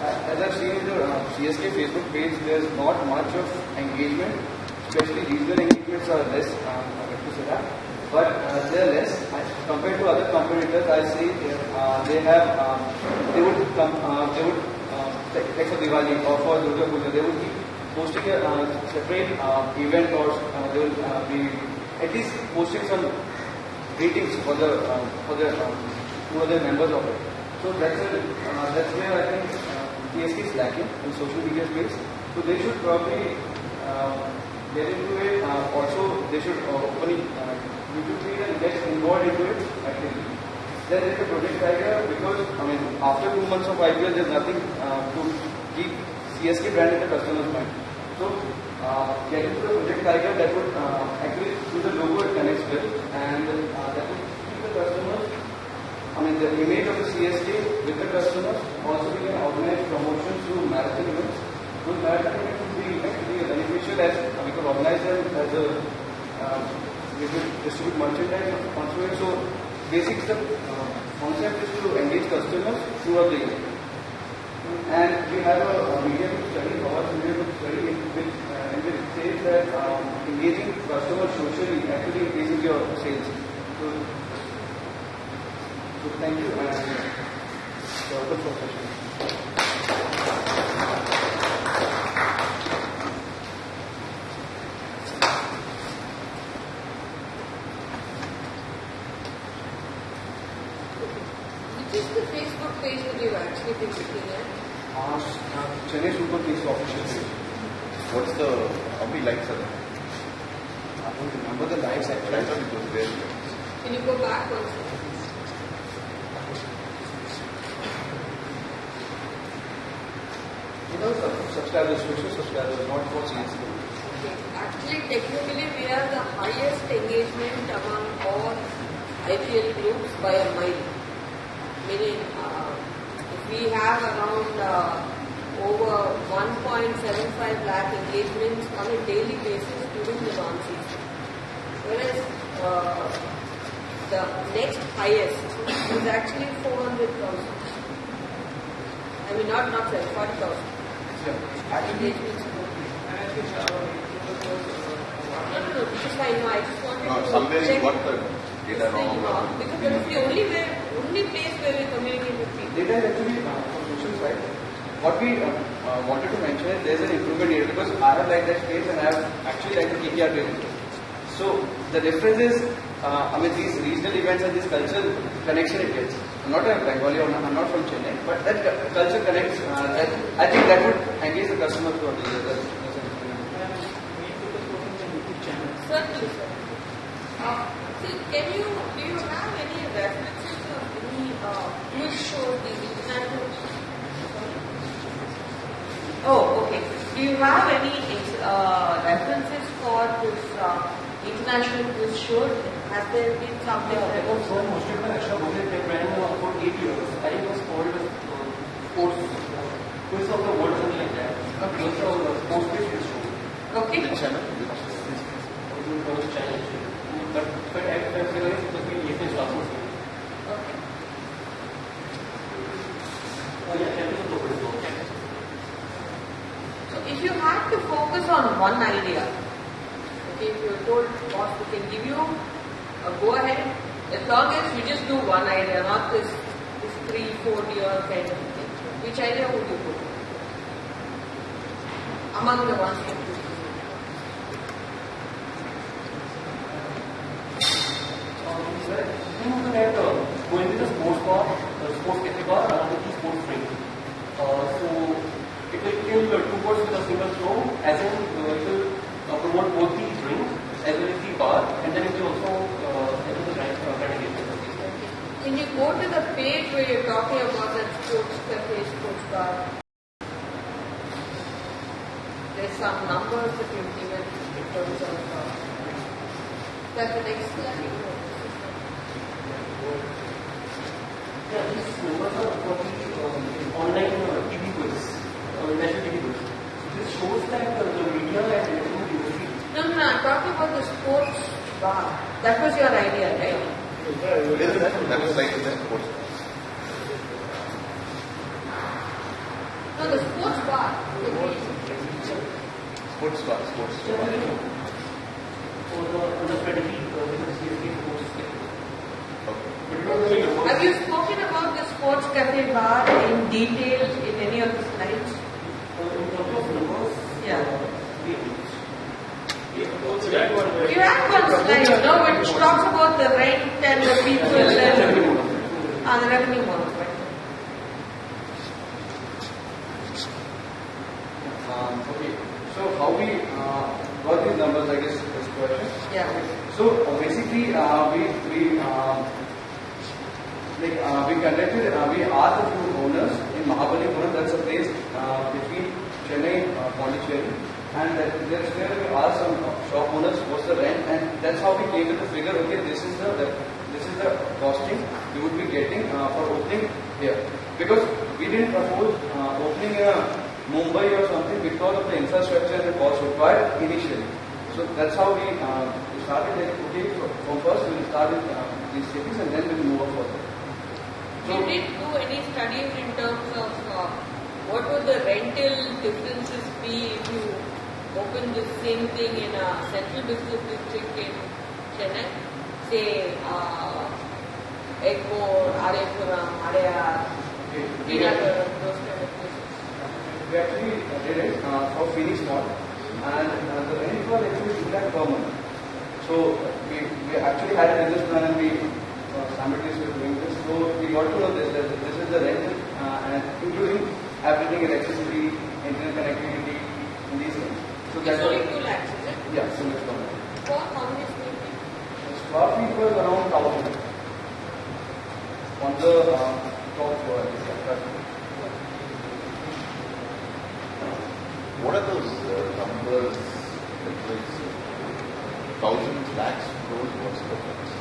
as I've seen in the CSK Facebook page, there's not much of engagement especially regional engagements are less, I have to say that. But they are less compared to other competitors. I say they have, they would come, like for Diwali or for Durga Puja, they would be posting a separate event, or they will be at least posting some greetings for who are the members of it. So that's where I think TSK is lacking in social media space. So they should probably get into it. Also, they should open YouTube page and get involved into it actively. Then there's a Project Tiger, because I mean after 2 months of IPL, there's nothing to keep CSK brand in the customer's mind. So get into the Project Tiger, that would actually through the logo it connects well, and that would keep the customers. I mean the image of the CSK with the customers. Also, we can organize promotions through marathon events. Those marathon events would be actually beneficial, as we could organize them as a we could distribute merchandise or sponsor it. So basics, the concept is to engage customers throughout the year. And we have a media group study, our media group study, in which it says that engaging customers socially actually increases your sales. So thank you, and open for questions. Which is the Facebook page that you've actually been looking at? Chennai Super Kings official page. What's the, how many likes are there? I don't remember the likes actually. I thought it was there. Can you go back also? Subscribers, social subscribers, not for CSK. Okay. Actually, technically, we have the highest engagement among all IPL groups by a mile. Meaning, if we have around over 1.75 lakh engagements on a daily basis during the non-season. Whereas the next highest is actually 400,000. I mean, not 40,000. Engagements. No, which is fine. No, I just wanted No, to somewhere you check. got the data wrong. Because that is the only place where we communicate with people. Data is actually from social side. What we wanted to mention is there's an improvement here, because I have liked that space and I have actually liked the KKR page. So the difference is, I mean, these regional events and this cultural connection it gets. I'm not a Bengali or I'm not from Chennai, but that culture connects. I think that would engage the customer throughout the year. Certainly, sir. So, do you have any references of any quiz shows, the international? Oh, okay. Do you have any references for this international quiz show? Has there been something? There was one hosted by Aksha Bhole. They ran for 8 years. I think it was called Sports Quiz of the World, something like that. Okay. It was a sports quiz show. Okay. Which channel? But I realized it was being used classes. Okay. So if you had to focus on one idea, okay, if you're told boss we can give you a go ahead, as long as you just do one idea, not this 3-4 year kind of thing, which idea would you put among the ones that you Going with the sports bar, sports cafe bar, along with the sports drink. So it will kill two birds with a single stone, as in it will promote both the drink as well as the bar, and then it will also help the brand engagement. Can you go to the page where you're talking about that sports cafe, sports bar? There's some numbers that you've given in terms of that's the next slide. Yeah, these numbers are for the online TV quiz, national TV quiz. This shows that the media and entertainment industry. No, I'm talking about the sports bar. That was your idea, right? That is like the sports. No, the sports bar. Sports bar. strategy with the CSK sports cafe. Have you spoken about the sports cafe bar in detail in any of the slides? In terms of numbers, Yeah. Yeah. You have one slide, no, which talks about the rent and the people and the revenue model, right? Okay. So how we got these numbers, I guess, is the question. Yeah. So basically, we conducted, we asked a few owners in Mahabalipuram, that's a place between Chennai, Pondicherry, and that's where we asked some shop owners what's the rent, and that's how we came to the figure. Okay, this is the costing you would be getting for opening here, because we didn't propose opening a Mumbai or something because of the infrastructure and the cost required initially. So that's how we started. Like, okay, so from first we will start with these cities and then we will move on further. You didn't do any studies in terms of what would the rental differences be if you open the same thing in a central business district in Chennai, say Egmore, Arepuram, Adyar, Vinagaram, those kind of places. We actually did it for Phoenix Mall, and the rent was actually 2 lakh per month. So we actually had a business plan and we simultaneously were doing this. So we got to know this, that this is the rent and including everything, electricity, internet connectivity, and these things. So It's only 2 lakhs, is it? Yeah, so much per month. For how many square feet? The square feet was around 1,000 on the top floor. I guess, yeah. What are those numbers? Like, thousands, lakhs, crores, what's the difference?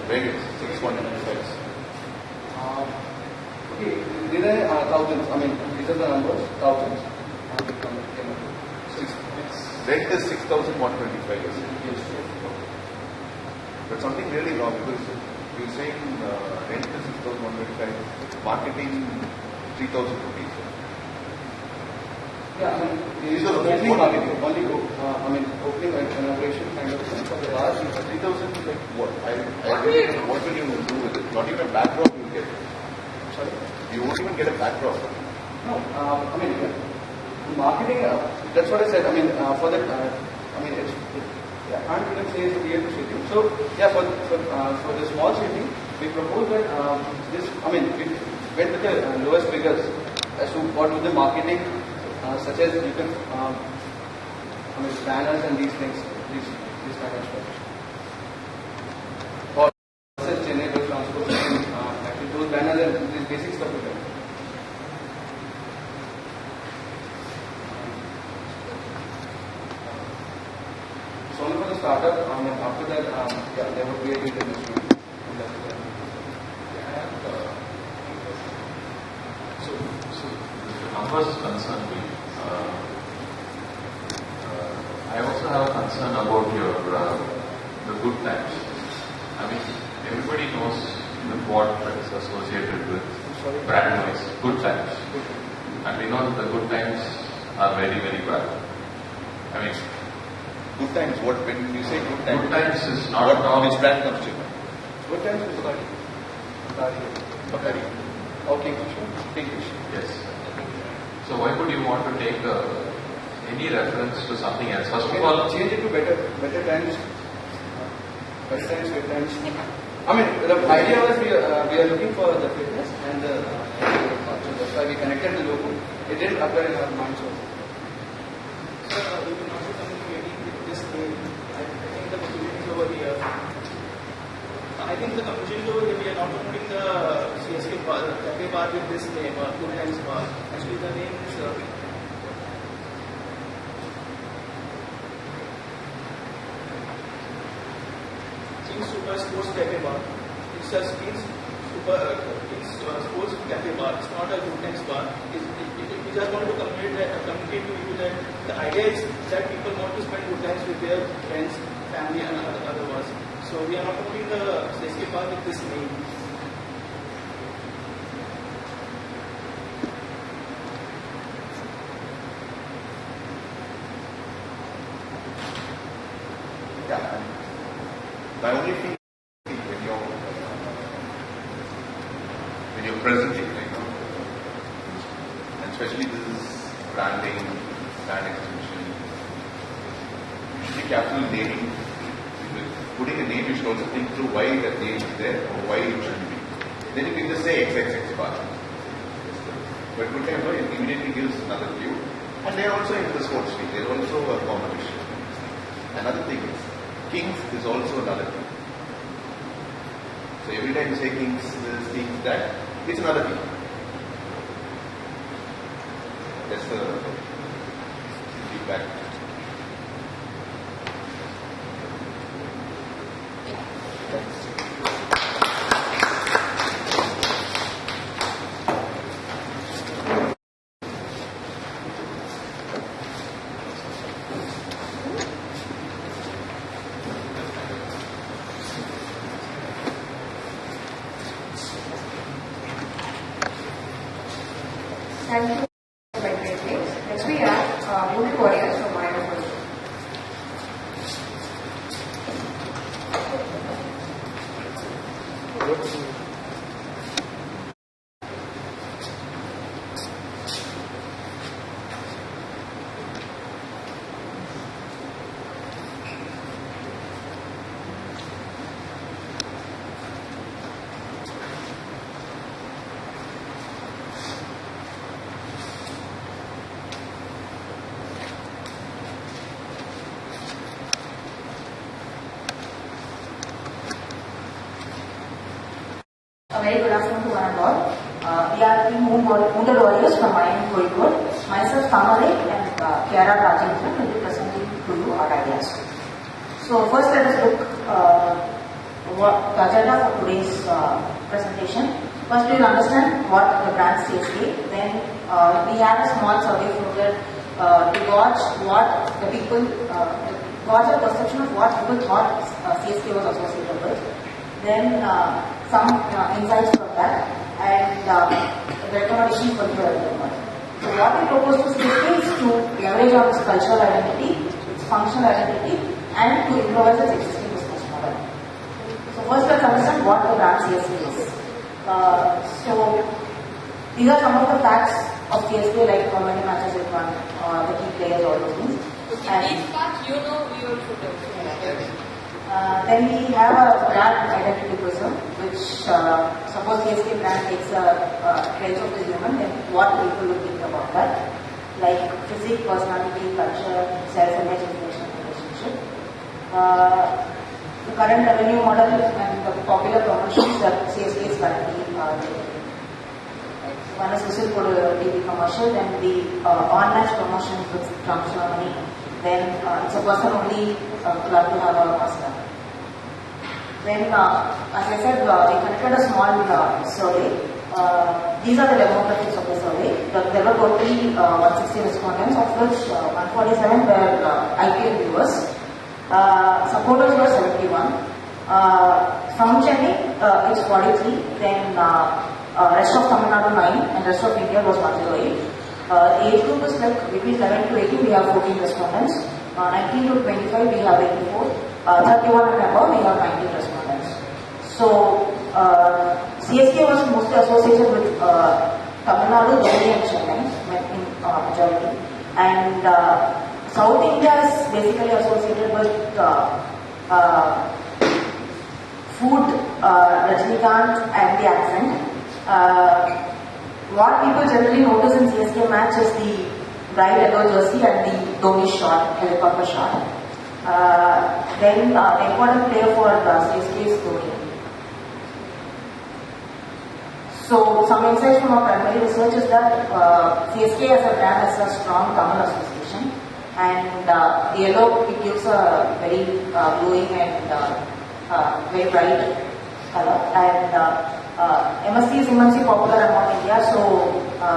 Various, 6.6. Okay, these are thousands. I mean, these are the numbers, thousands. Rent is 6,125. Yes. But something really wrong, because you're saying rent is 6,125, marketing 3,000 rupees. Yeah, I mean, These are the opening what? marketing, only opening and inauguration kind of thing for the last 3,000, like what? What will you do? What will you do with it? Not even a backdrop you will get. sorry. You won't even get a backdrop. No, I mean, marketing, that's what I said. I mean, for that, I mean, I can't even say it's a tier 2 city. So, yeah, for the small city, we proposed that this, I mean, we went with the lowest figures as to what would the marketing, such as you can, I mean, banners and these things, these kind of stuff. Or such as Chennai bus transportation, actually those banners and these basic stuff we done. So only for the startup, and after that, yeah, there would be a big investment. So the numbers is concerned with, I also have a concern about your the good times. I mean, everybody knows what is associated with brand wise good times, and we know that the good times are very very bad. I mean, Good times, what, when you say good times? good times is not What, at all. which brand comes to you? What time is it? Bakari. Okay, Kingfisher. Yes. So why would you want to take any reference to something else? First of all, Change it to better times. Better times, good times. I mean, the idea was we are looking for the fitness and the so that's why we connected the logo. It didn't occur in our minds also. We will not be communicating with this name. I think the confusion is over here. I think the confusion is over here. We are not promoting the CSK bar, the cafe bar with this name, Good Times Bar. Actually, the name is King's Super Sports Cafe Bar. It's just King's Sports Cafe Bar. It's not a Good Times Bar. We just want to communicate to you that the idea is that people want to spend good times with their friends, family, and other ones. So we are not promoting the CSK Bar with this name. My only thing when you're presenting, right now, and especially this is branding, brand extension, you should be careful in naming. With putting a name, you should also think through why that name is there or why it should be. Then you can just say XXX bar. But good time, it immediately gives another view. And they are also into the sports field. They are also a competition. Another thing is, Kings is also another thing. So every time you say Kings this, Kings that, it's another thing. That's the feedback. Thank you. Next we have Backwaters from Backwaters. A very good afternoon to one and all. We are the Wounded Warriors from Mayan Kozhikode. Myself, Tamare, and Kiara Rajendran will be presenting to you our ideas. So first let us look what the agenda for today's presentation. First we will understand what the brand CSK. Then we have a small survey program to gauge what the people, gauge a perception of what people thought CSK was associated with. Then some insights from that and recommendation for the development. So what we propose to CSK is to leverage on its cultural identity, its functional identity, and to improvise its existing business model. So first let's understand what the brand CSK is. So these are some of the facts of CSK, like how many matches it won, the key players, all those things. These facts you know we also do. Then we have a brand identity prism, which suppose CSK brand takes a traits of the human, then what people will think about that, like physique, personality, culture, self-image, information, relationship. The current revenue model and the popular promotions that CSK is currently taking. One is Whistle for a TV commercial, then the online promotion with Trump Germany. Then it's a person-only club to have a master. Then, as I said, we conducted a small survey. These are the demographics of the survey. There were totally 160 respondents, of which 147 were IPL viewers. Supporters were 71. From Chennai, it's 43. Then rest of Tamil Nadu 9, and rest of India was 108. Age group is like between 11 to 18, we have 14 respondents. 19 to 25, we have 84. 31 and above, we have 19 respondents. So, CSK was mostly associated with Tamil Nadu, Delhi, and Chennai in majority. And South India is basically associated with food, Rajnikant, and the accent. What people generally notice in CSK match is the bright yellow jersey and the Dhoni shot, helicopter shot. Then the important player for CSK is Dhoni. So some insights from our primary research is that CSK as a brand has a strong Tamil association, and the yellow, it gives a very glowing and very bright color. And MSC is immensely popular among India, so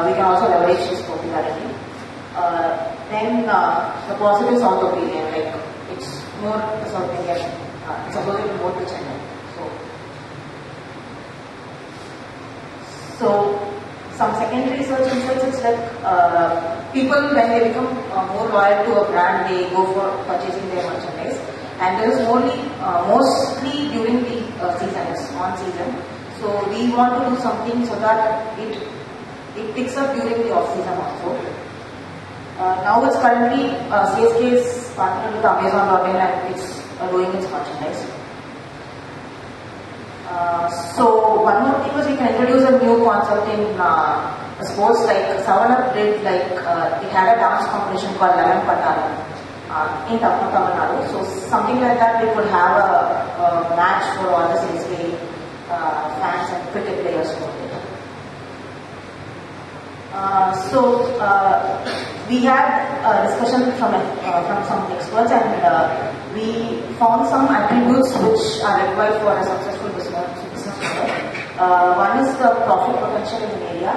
we can also leverage this popularity. Then the positive South opinion, like it's more South Indian, it's associated more to Chennai. So some secondary research insights, it's like people, when they become more loyal to a brand, they go for purchasing their merchandise. and there is mostly during the seasons, on season. So we want to do something so that it picks up during the off season also. Now it's currently CSK is partnered with Amazon.in and it's doing its merchandise. So one more thing was we can introduce a new concept in sports, like 7-Up did, like it had a dance competition called Lemon Pataram in Tamil Nadu. So something like that, we could have a match for all the CSK fans and cricket players for it. We had a discussion from some experts, and we found some attributes which are required for a successful business model. One is the profit potential in the area,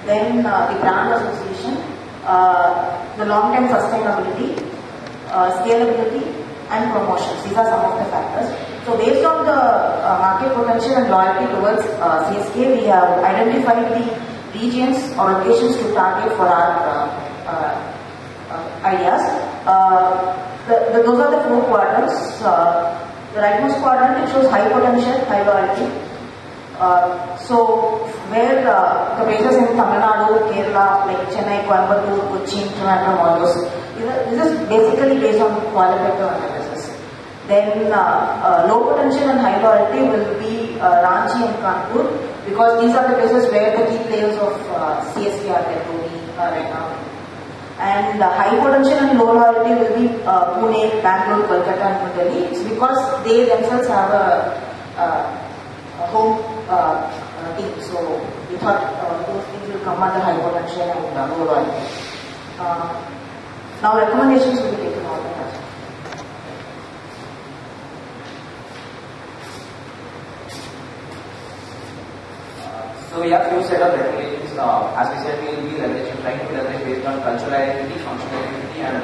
then the brand association, the long-term sustainability, scalability, and promotions. These are some of the factors. So based on the market potential and loyalty towards CSK, we have identified the regions or locations to target for our ideas. Those are the 4 quadrants. The rightmost quadrant, it shows high potential, high loyalty. So where the places in Tamil Nadu, Kerala, like Chennai, Coimbatore, Kochi, Trivandrum, all those. This is basically based on qualitative analysis. Then low potential and high loyalty will be Ranchi and Kanpur, because these are the places where the key players of CSK are there right now. And high potential and low loyalty will be Pune, Bangalore, Kolkata and New Delhi. It's because they themselves have a home team. So we thought those things will come under high potential and low loyalty. Now recommendations will be taken on that. So we have few set of recommendations. As we said, we will be leveraging, trying to leverage based on cultural identity, functional identity, and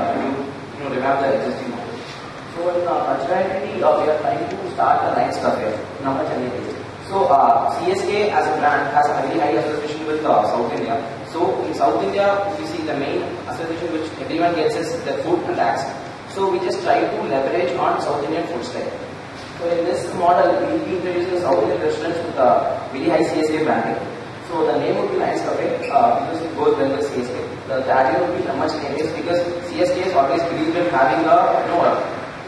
revamp the existing model. So in cultural identity, we are trying to start the Lions Cafe in our Chennai based. So CSK as a brand has a very high association with South India. So in South India, if you see, the main association which everyone gets is the food and tax. So we just try to leverage on South Indian food style. So in this model, we will be introducing South Indian restaurants with very high CSK branding. So the name would be Lions Cafe because it goes well with CSK. The tagline would be much name-based because CSK has always believed in having a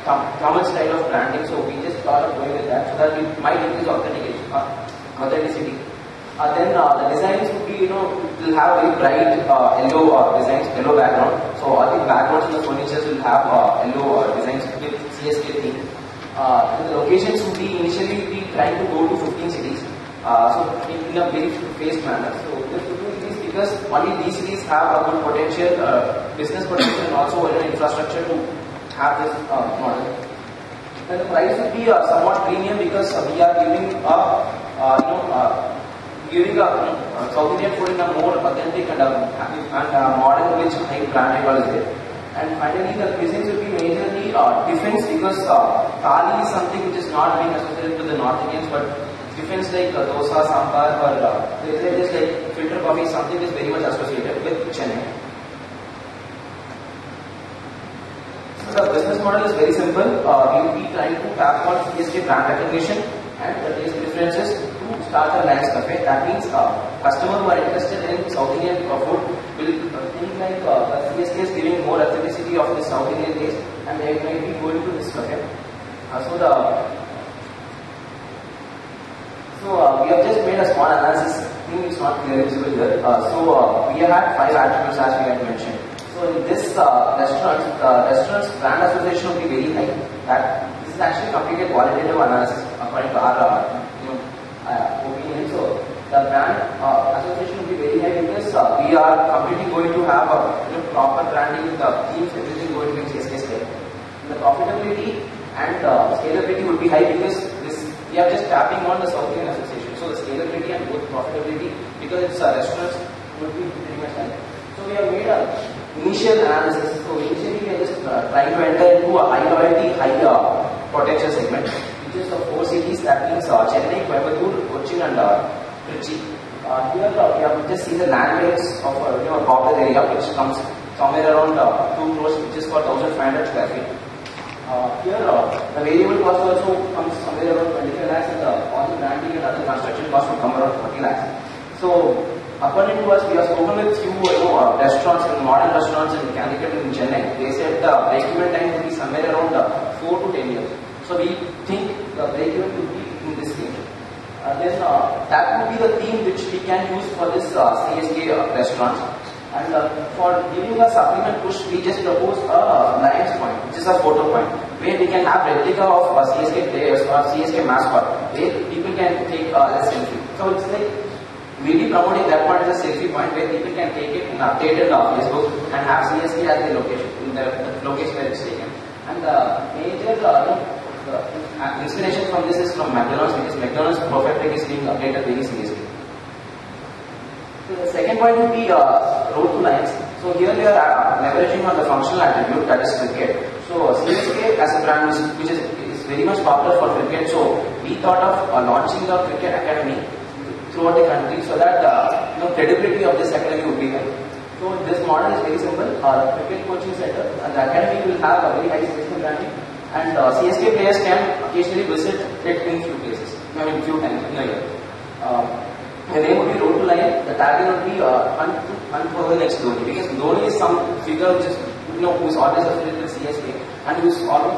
common style of branding. So we just thought of going with that so that we might increase authenticity. Then the designs would be, will have very bright yellow designs, yellow background. So all the backgrounds in the furniture will have yellow designs with CSK theme. And the locations would be initially be trying to go to 15 cities. So in a very phased manner. So this would be because only these cities have a good potential, business potential, and also infrastructure to have this model. And the price would be somewhat premium because we are giving South Indian food in a more authentic and modern, which high brand is there. And finally, the cuisines will be majorly defense because thali is something which is not being associated with the North Indians, but defense like dosa, sambar, or just like filter coffee is something which is very much associated with Chennai. So the business model is very simple. We will be trying to tap on CSK brand recognition and the taste preferences to start a Lions Cafe. That means customers who are interested in South Indian food will think like CSK is giving more authenticity of the South Indian taste, and they might be going to this cafe. We have just made a small analysis. I think it's not clearly visible here. We have had 5 attributes as we had mentioned. So in this restaurant's brand association will be very high. This is actually completed qualitative analysis according to our opinion. So the brand association will be very high because we are completely going to have a proper branding with the themes, everything going to be CSK style. The profitability and scalability would be high because we are just tapping on the South Indian association. So the scalability and both profitability, because it's restaurants, would be pretty much high. So we have made a initial analysis. So initially we are just trying to enter into a high loyalty, high potential segment, which is the 4 cities. That means Chennai, Coimbatore, Kochi, and Trichy. Here we have just seen the land rates of a popular area, which comes somewhere around 2 crores, which is for 1,500 square feet. Here, the variable cost also comes somewhere around 25 lakhs, and all the branding and other construction costs will come around 40 lakhs. So, according to us, we have spoken with few restaurants and modern restaurants in Calicut and in Chennai. They said the break-even time will be somewhere around 4 to 10 years. So, we think the break-even will be in this range. Then that would be the theme which we can use for this CSK restaurants. And for giving a supplement push, we just propose a Lions point, which is a photo point, where we can have replica of CSK players or CSK mascot, where people can take a selfie. So it's like we'll be promoting that point as a selfie point, where people can take it and update it on Facebook and have CSK as the location, in the location where it's taken. And the major the inspiration from this is from McDonald's, because McDonald's perfect pick is being updated very seriously. So the second point would be road to Lions. So here we are leveraging on the functional attribute, that is cricket. So CSK as a brand which is very much popular for cricket. So we thought of launching the cricket academy throughout the country, so that credibility of this academy would be high. So this model is very simple. Cricket coaching center, and the academy will have a very high CSK branding, and CSK players can occasionally visit it in few places. I mean few times in a year. The name would be Road to Lion. The tagline would be Hunt for the next Dhoni, because Dhoni is some figure which is who is always affiliated with CSK and who is always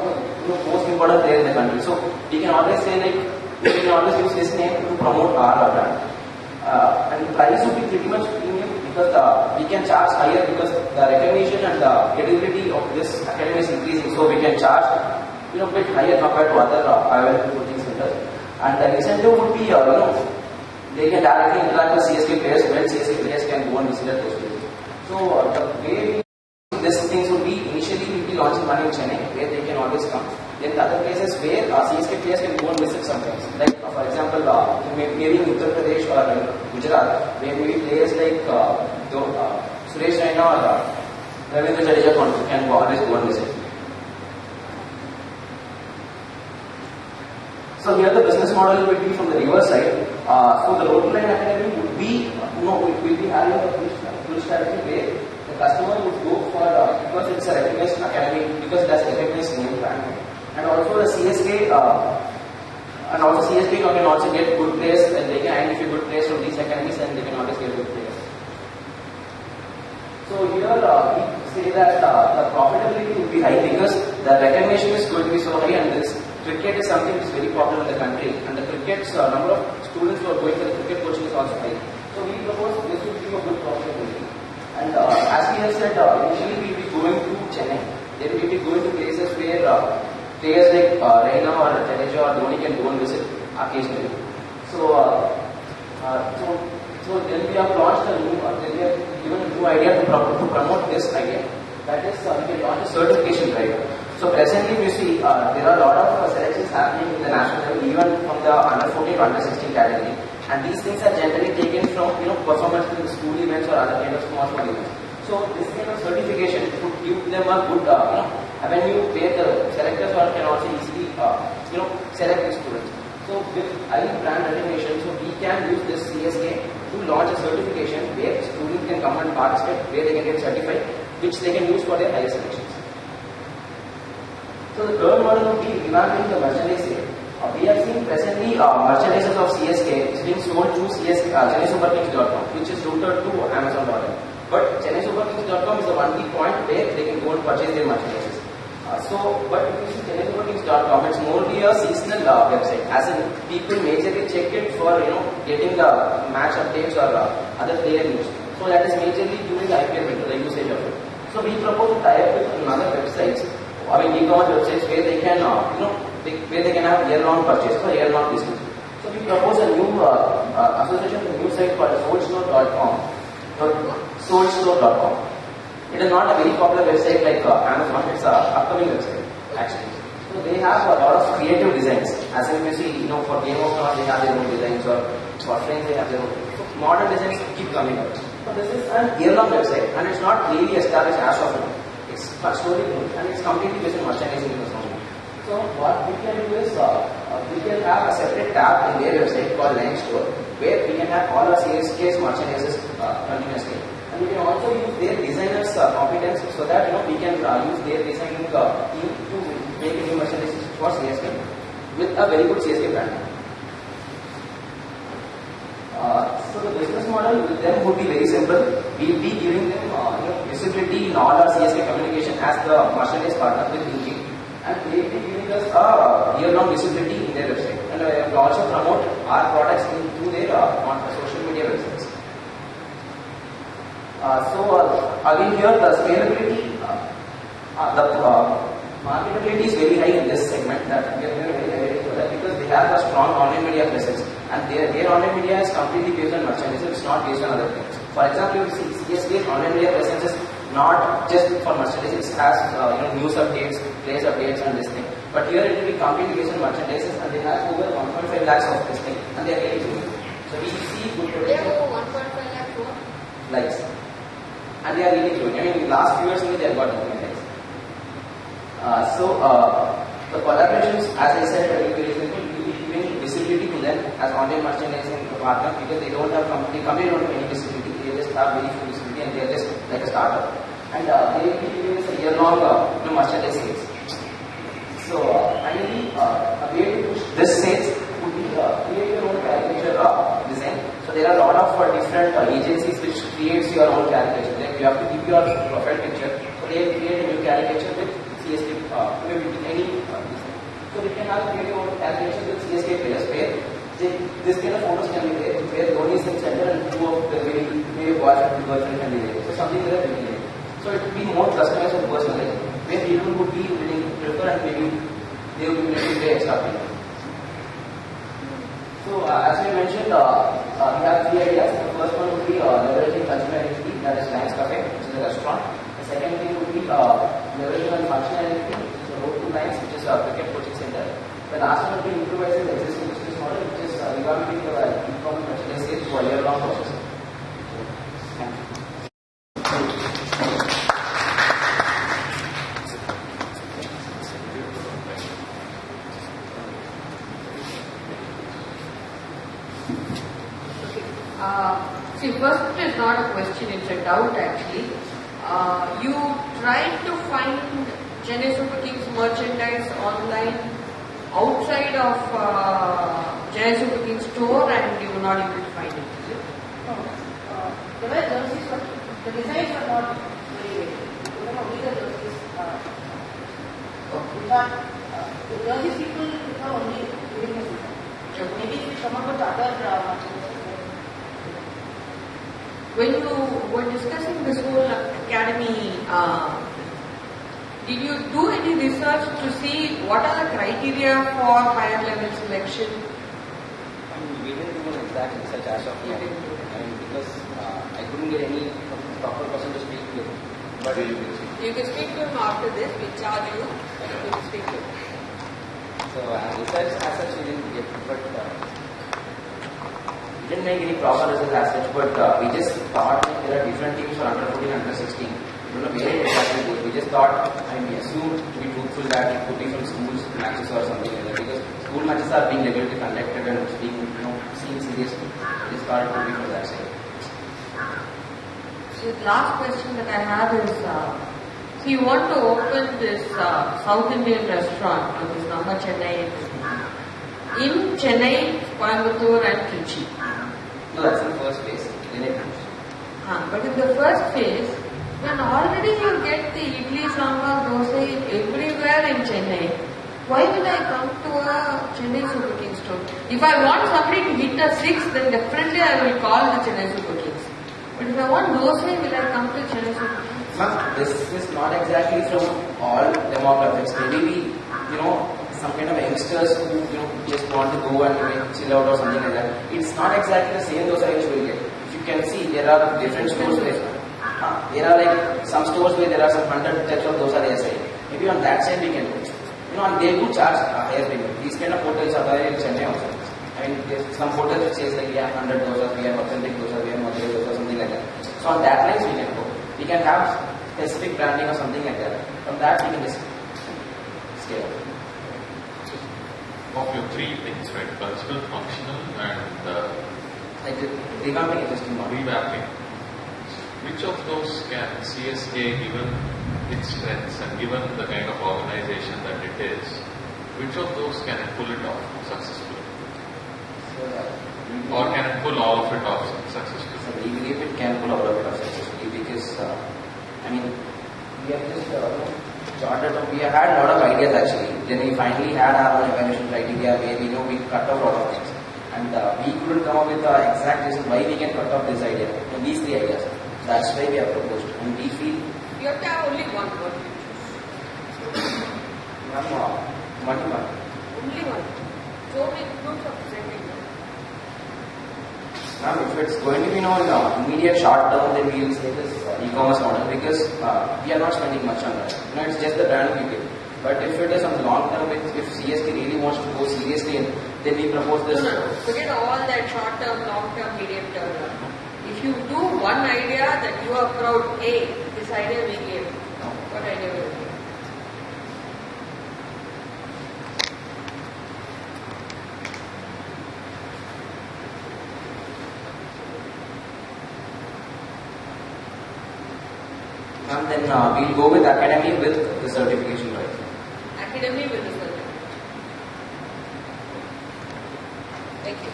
the most important player in the country. So we can always say we can always use his name to promote our brand. And the price would be pretty much premium, because we can charge higher, because the recognition and the credibility of this academy is increasing. So we can charge bit higher compared to other IOL coaching centers. And the incentive would be they can directly interact with CSK players, when CSK players can go and visit those places. So the way these things would be, initially we will be launching one in Chennai, where they can always come. Then the other places where CSK players can go and visit sometimes. Like for example, maybe in Uttar Pradesh or Gujarat, where maybe players like Suresh Raina or Ravindra Jadeja can always go and visit. So here the business model will be from the reverse side. So the Road to Lion Academy would be, will be having a full strategy where the customer would go for, because it's a recognized academy, because it has a recognized name brand. And also the CSK, can also get good players, and they can identify good players from these academies, and they can always get good players. So here we say that the profitability will be high, because the recognition is going to be so high, and this cricket is something which is very popular in the country, and the cricket's number of students who are going for the cricket coaching is also high. So we propose this will give a good profitability. And as we have said, initially we will be going to Chennai. Then we will be going to places where players like Raina or Jadeja or Dhoni can go and visit occasionally. So then we have launched then we have given a new idea to promote this idea. That is, we can launch a certification drive. So presently you see there are a lot of selections happening in the national level, even from the under 14 to under 16 category, and these things are generally taken from performance in school events or other kind of small events. So this kind of certification would give them a good avenue where the selectors can also easily select the students. So with high brand recognition, so we can use this CSK to launch a certification where students can come and participate, where they can get certified, which they can use for their higher selections. So the third model would be revamping the merchandise sale. We have seen presently merchandises of CSK is being sold through ChennaiSuperKings.com, which is routed to Amazon.in. But ChennaiSuperKings.com is the only point where they can go and purchase their merchandises. But if you see ChennaiSuperKings.com, it's morely a seasonal website. As in, people majorly check it for getting the match updates or other player news. So that is majorly during the IPL winter, the usage of it. So we propose to tie up with another websites, e-commerce websites, where they can where they can have year-long purchase or year-long business. So we propose a new association with a new site called soldstore.com. It is not a very popular website like Amazon. It's an upcoming website actually. So they have a lot of creative designs. As you can see, for Game of Thrones they have their own designs, or for Friends they have their own. So modern designs keep coming up. So this is an year-long website, and it's not really established as of now. It's slowly growing, and it's completely based on merchandising business only. So what we can do is we can have a separate tab in their website called Line Store, where we can have all our CSK's merchandises continuously, and we can also use their designers' competence, so that we can use their designing team to make it a very good CSK brand. So the business model with them would be very simple. We'll be giving them visibility in all our CSK communication as the merchandise partner with linking, and they will be giving us a year-long visibility in their website. And we also promote our products through their on social media websites. Again here the scalability, the marketability is very high in this segment. That we are very highlighting for that because they have a strong online media presence, and their online media is completely based on merchandise. It's not based on other things. For example, you see CSK's online media presence is not just for merchandise. It has news updates, players updates, and this thing. But here it will be completely based on merchandise, and they have over 1.5 lakhs of this thing, and they are really doing it. So we see good potential. They have over 1.5 lakh likes, and they are really growing. I mean, last few years only they have got likes. The collaborations, as I said, will be giving visibility to them as online merchandising partner because they don't have company don't have any visibility. They just have very few visibility, and they are just like a startup. And they will be giving us a year-long merchandise sales. So finally, a way to push this sales would be create your own caricature design. So there are a lot of different agencies which creates your own caricature. Like you have to give your profile picture. So they create a new caricature with CSK, maybe with any design. So we can have create your own caricature with CSK players where this kind of photos can be there, where Dhoni is in center and two of the maybe boyfriend and girlfriend can be there. So something like that we can. So it would be more customized and personalized, where people would be willing to prefer and maybe they would be willing to pay extra payment. So as we mentioned, we have three ideas. The first one would be leveraging functionality, that is Lions Cafe, which is a restaurant. The second thing would be leveraging on functionality, which is the road to Lions, which is a cricket coaching center. The last one would be improvising the existing business model, which is revamping the e-commerce merchandise sales for a year-long process. Thank you. See, first it is not a question, it's a doubt actually. You tried to find Chennai Super Kings merchandise online outside of Chennai Super Kings store and you were not able to find it, is it? No. There were jerseys, but the designs were not very big. There were only the jerseys. In fact, the jerseys people were only during the season. So maybe if you come up with other when you were discussing this whole academy, did you do any research to see what are the criteria for higher level selection? We didn't do an exact research as of now. Because I couldn't get any proper person to speak to. But you can speak to him after this. We charge you. You can speak to him. So research as such we didn't get, but we didn't make any proper research as such. But we just thought there are different teams for under 14, under 16. We don't know where it exactly goes. We just thought, we assumed to be truthful that it could be from schools matches or something like that, because school matches are being regularly conducted and it's being seen seriously. We just thought it could be from that side. So the last question that I have is, so you want to open this South Indian restaurant on this number Chennai in Chennai, Coimbatore and Trichy. No, that's in the first phase. But in the first phase, when already you get the idli, sambar, dosa everywhere in Chennai, why will I come to a Chennai Super Kings store? If I want somebody to hit a 6, then definitely I will call the Chennai Super Kings. But if I want dosa, will I come to Chennai Super Kings? This is not exactly from all demographics. Maybe some kind of youngsters who just want to go and chill out or something like that. It's not exactly the same dosa which we get. If you can see, there are different stores where there are like some stores where there are some 100 types of dosa they are selling. Maybe on that side we can go. And they do charge higher payment. These kind of hotels are there in Chennai also. I mean, there's some hotels which says like we have 100 dosas, we have authentic dosa, we have Madurai dosa, something like that. So on that lines we can go. We can have specific branding or something like that. From that we can just scale up. Of your three things, right? Cultural, functional, and like revamping existing model. Revamping. Which of those can CSK, given its strengths and given the kind of organization that it is, which of those can it pull it off successfully? Or can it pull all of it off successfully? So we believe it can pull all of it off successfully because, we have just charted up, we have had a lot of ideas actually. Then we finally had our own evaluation criteria where we know we cut off a lot of things. And we couldn't come up with the exact reason why we can cut off this idea. And these three ideas. That's why we have proposed. And we feel You have to have only one word. multi-one. Only one. So many groups are presenting. Ma'am, if it's going to be immediate short term, then we will say this e-commerce model because we are not spending much on that. It's just the brand we give. But if it is on the long term, if CSK really wants to go seriously in, then we propose this. No. Forget all that short term, long term, medium term. If you do one idea that you are proud, hey, this idea we gave. What idea we gave? And then we'll go with academy with the certification, right? Academy with the certificate. Thank you.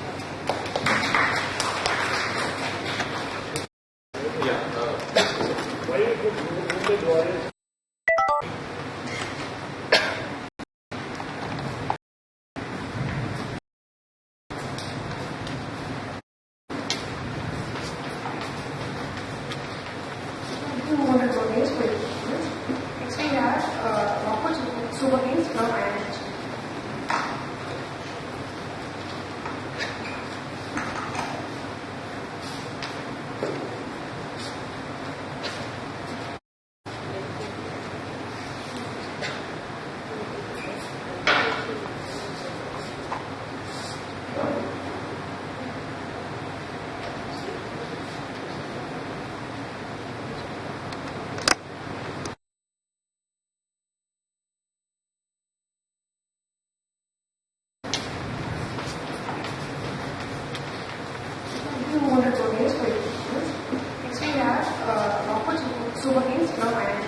Next we have super games from INH. Next we have super games from INH.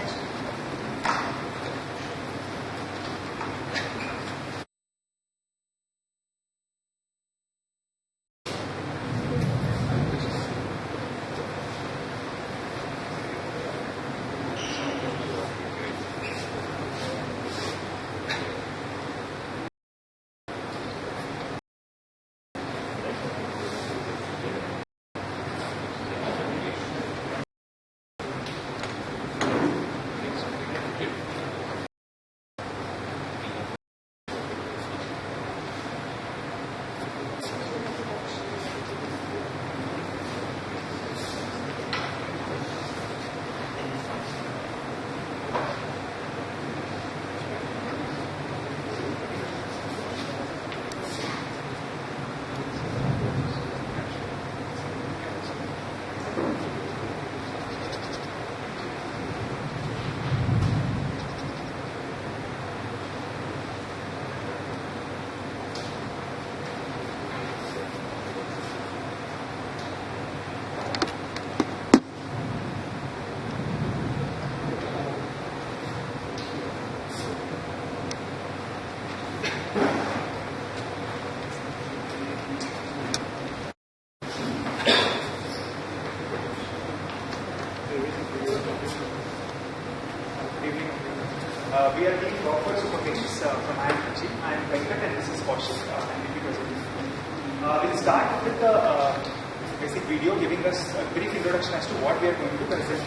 We are doing Backwaters super games from IMG. I am Venkat and this is Kaushik. I will be presenting. We'll start with the basic video giving us a brief introduction as to what we are going to present.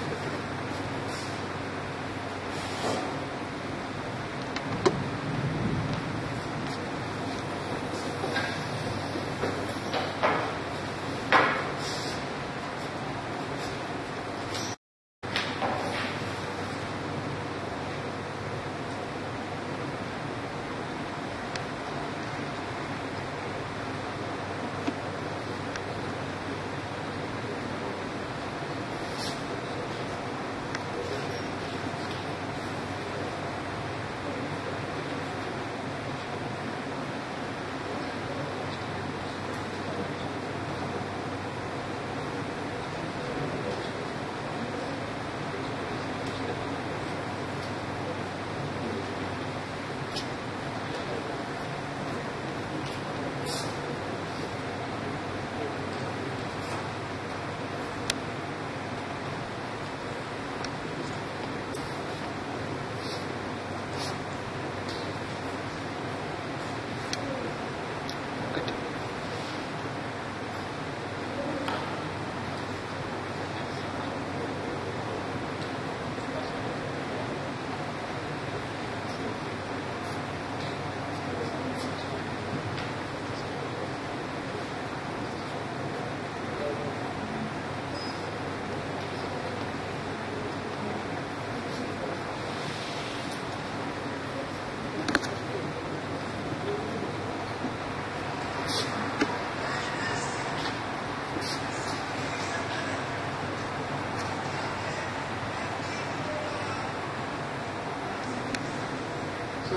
So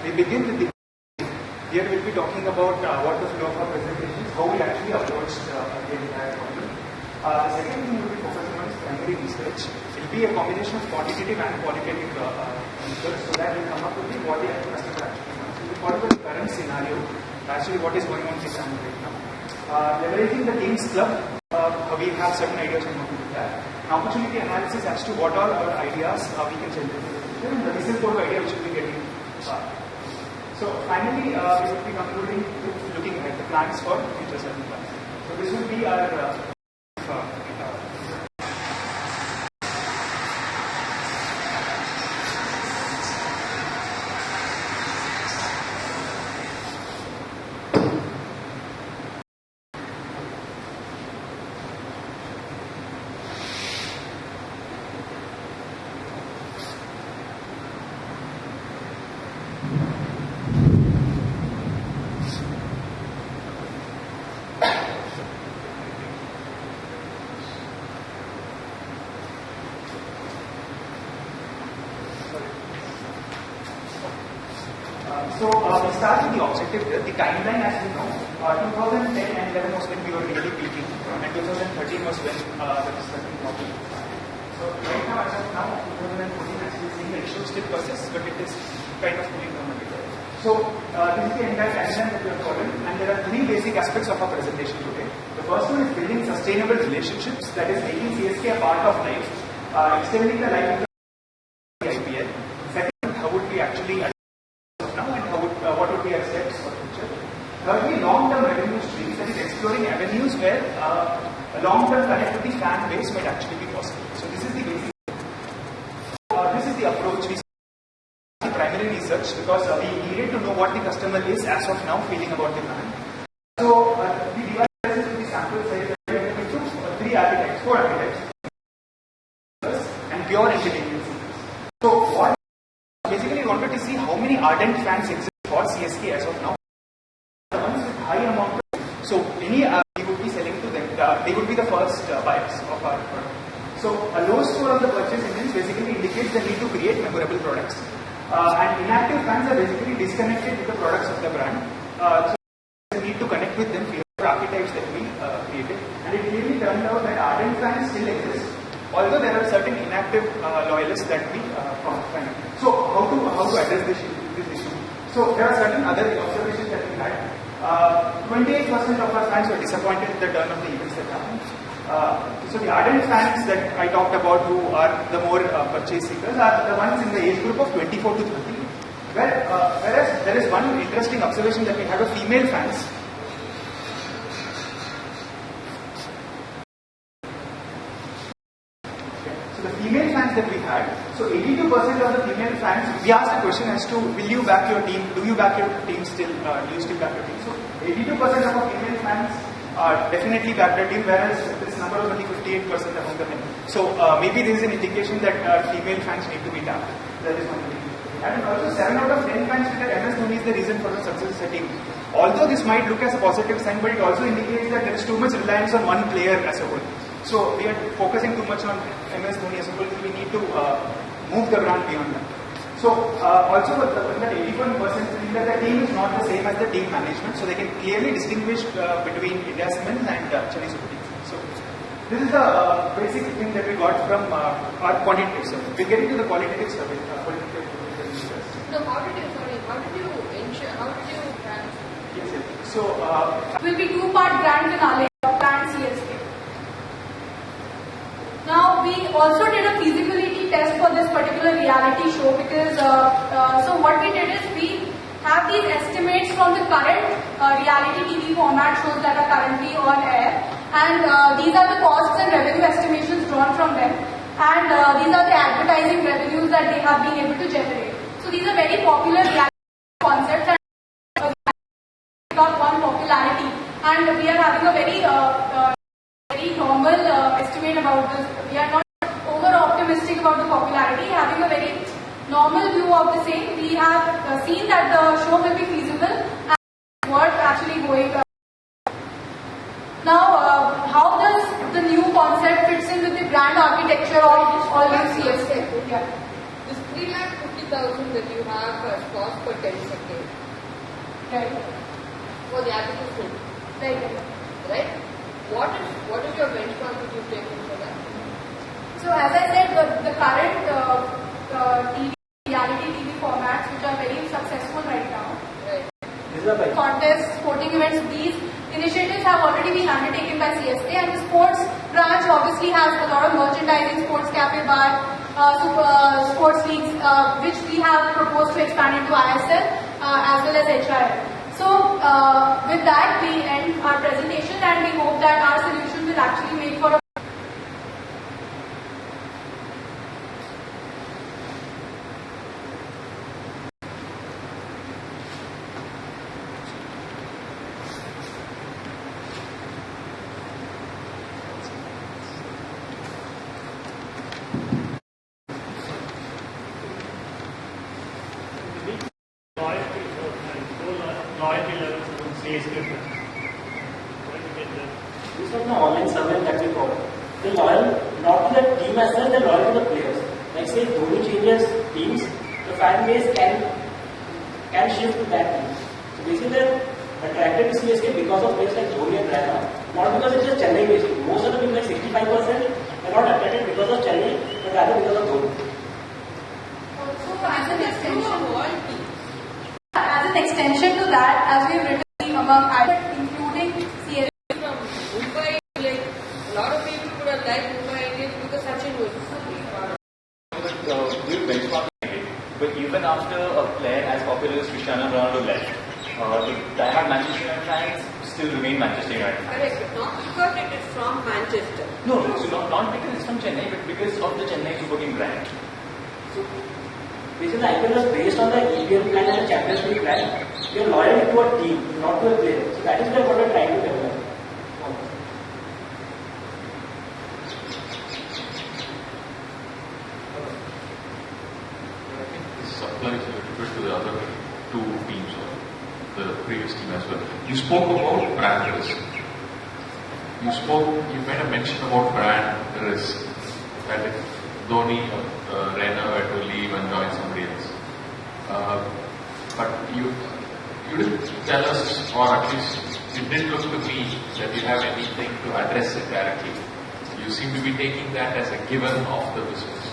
we begin with the. Here we'll be talking about what the flow of our presentation is, how we actually approached the entire problem. The second thing we'll be focusing on is primary research. It will be a combination of quantitative and qualitative research, so that we come up with what the customer actually wants. So we follow the current scenario, actually what is going on in the channel right now. Leveraging the teams club, we have certain ideas on how to do that. An opportunity analysis as to what are our ideas we can generate in the future, and the whistleblower idea which will be getting started. So finally, we will be concluding with looking at the plans for future certain plans. So this will be our we start with the objective. The timeline, as you know, 2010 and 11 was when we were really peaking, and 2013 was when the certain problem. So right now, as of now, 2014 actually seeing the issue still persists, but it is kind of moving on a bit. So this is the entire timeline that we are following, and there are three basic aspects of our presentation today. The first one is building sustainable relationships, that is making CSK a part of life, extending the life of the IPL. Second, how would we actually now and what would be our steps for the future. Thirdly, long-term revenue streams, that is exploring avenues where a long-term connect with the fan base might actually be possible. So this is the basic. This is the approach we the primary research, because we needed to know what the customer is as of now feeling about the brand. So we divided this into the sample size into four architects, and pure entertainment seekers. So what basically wanted to see how many ardent fans exist for CSK as of now. The ones with high amount of, so any we would be selling to them, they would be the first buyers of our product. So a low score on the purchase engines basically indicates the need to create memorable products. And inactive fans are basically disconnected with the products of the brand. So the need to connect with them via the archetypes that we created. And it clearly turned out that ardent fans still exist, although there are certain inactive loyalists that we find. So how to address this issue? So there are certain other observations that we had. 28% of our fans were disappointed at the turn of the events that happened. So the ardent fans that I talked about, who are the more purchase seekers, are the ones in the age group of 24 to 30. Whereas there is one interesting observation that we had of female fans. The female fans that we had, so 82% of the female fans, we asked a question as to, will you back your team, do you back your team still, do you still back your team? So 82% of our female fans definitely back their team, whereas this number was only 58% among the men. So maybe this is an indication that female fans need to be tapped. That is one thing. And also 7 out of 10 fans feel that MS Dhoni is the reason for the success of the team. Although this might look as a positive sign, but it also indicates that there is too much reliance on one player as a whole. So we are focusing too much on MS Dhoni as a whole. We need to move the brand beyond that. So also that 81% feel that the team is not the same as the team management. So they can clearly distinguish between India Cements and Chennai Super Kings. So this is the basic thing that we got from our quantitative survey. We're getting to the qualitative survey. So how did you ensure? How did you brand? Yes. So it will be two-part grand finale of brand CSK. Now, we also did a feasibility test for this particular reality show because, so what we did is we have these estimates from the current reality TV format shows that are currently on air, and these are the costs and revenue estimations drawn from them, and these are the advertising revenues that they have been able to generate. So these are very popular reality concepts and got one popularity, and we are having a very normal estimate about this. We are not over-optimistic about the popularity, having a very normal view of the same. We have seen that the show will be feasible and worth actually going. Now, how does the new concept fits in with the brand architecture of all these CSK? This 3,50,000 60,000 that you have as cost per 10 seconds. Right. For the application. Right. Right? What is your benchmark that you've taken for that? So as I said, the current reality TV formats which are very successful right now, contests, sporting events, these initiatives have already been undertaken by CSK, and the sports branch obviously has a lot of merchandising, sports cafe bar, sports leagues, which we have proposed to expand into ISL as well as HIL. So with that we end our presentation, and we hope that our solution will actually make for a loyalty levels on CSK fans. This was an online survey that we got. They're loyal not to the team as such, they're loyal to the players. Like say Dhoni changes teams, the fan base can shift to that team. So basically they're attracted to CSK because of players like Dhoni and Raina. Not because it's just Chennai basically. Most of the people, like 65%, are not attracted because of Chennai, but rather because of Dhoni. Also as an extension to that, as we've written among including CSK. From Mumbai, like a lot of people would have liked Mumbai Indians because Sachin was we'll benchmark it, but even after a player as popular as Cristiano Ronaldo left, the diehard Manchester United fans still remain Manchester United fans. correct, not because it is from Manchester. No, so not because it's from Chennai, but because of the Chennai Super King brand. So basically the IPL was based on the EPL plan and the Champions League plan. We are loyal to a team, not to a player. So that is what we are trying to develop. This applies a little bit to the other two teams or the previous team as well. You spoke about brand risk. You made a mention about brand risk. That if Dhoni or Raina were to leave and join somebody else. But you didn't tell us, or at least it didn't look to me that you have anything to address it directly. You seem to be taking that as a given of the business.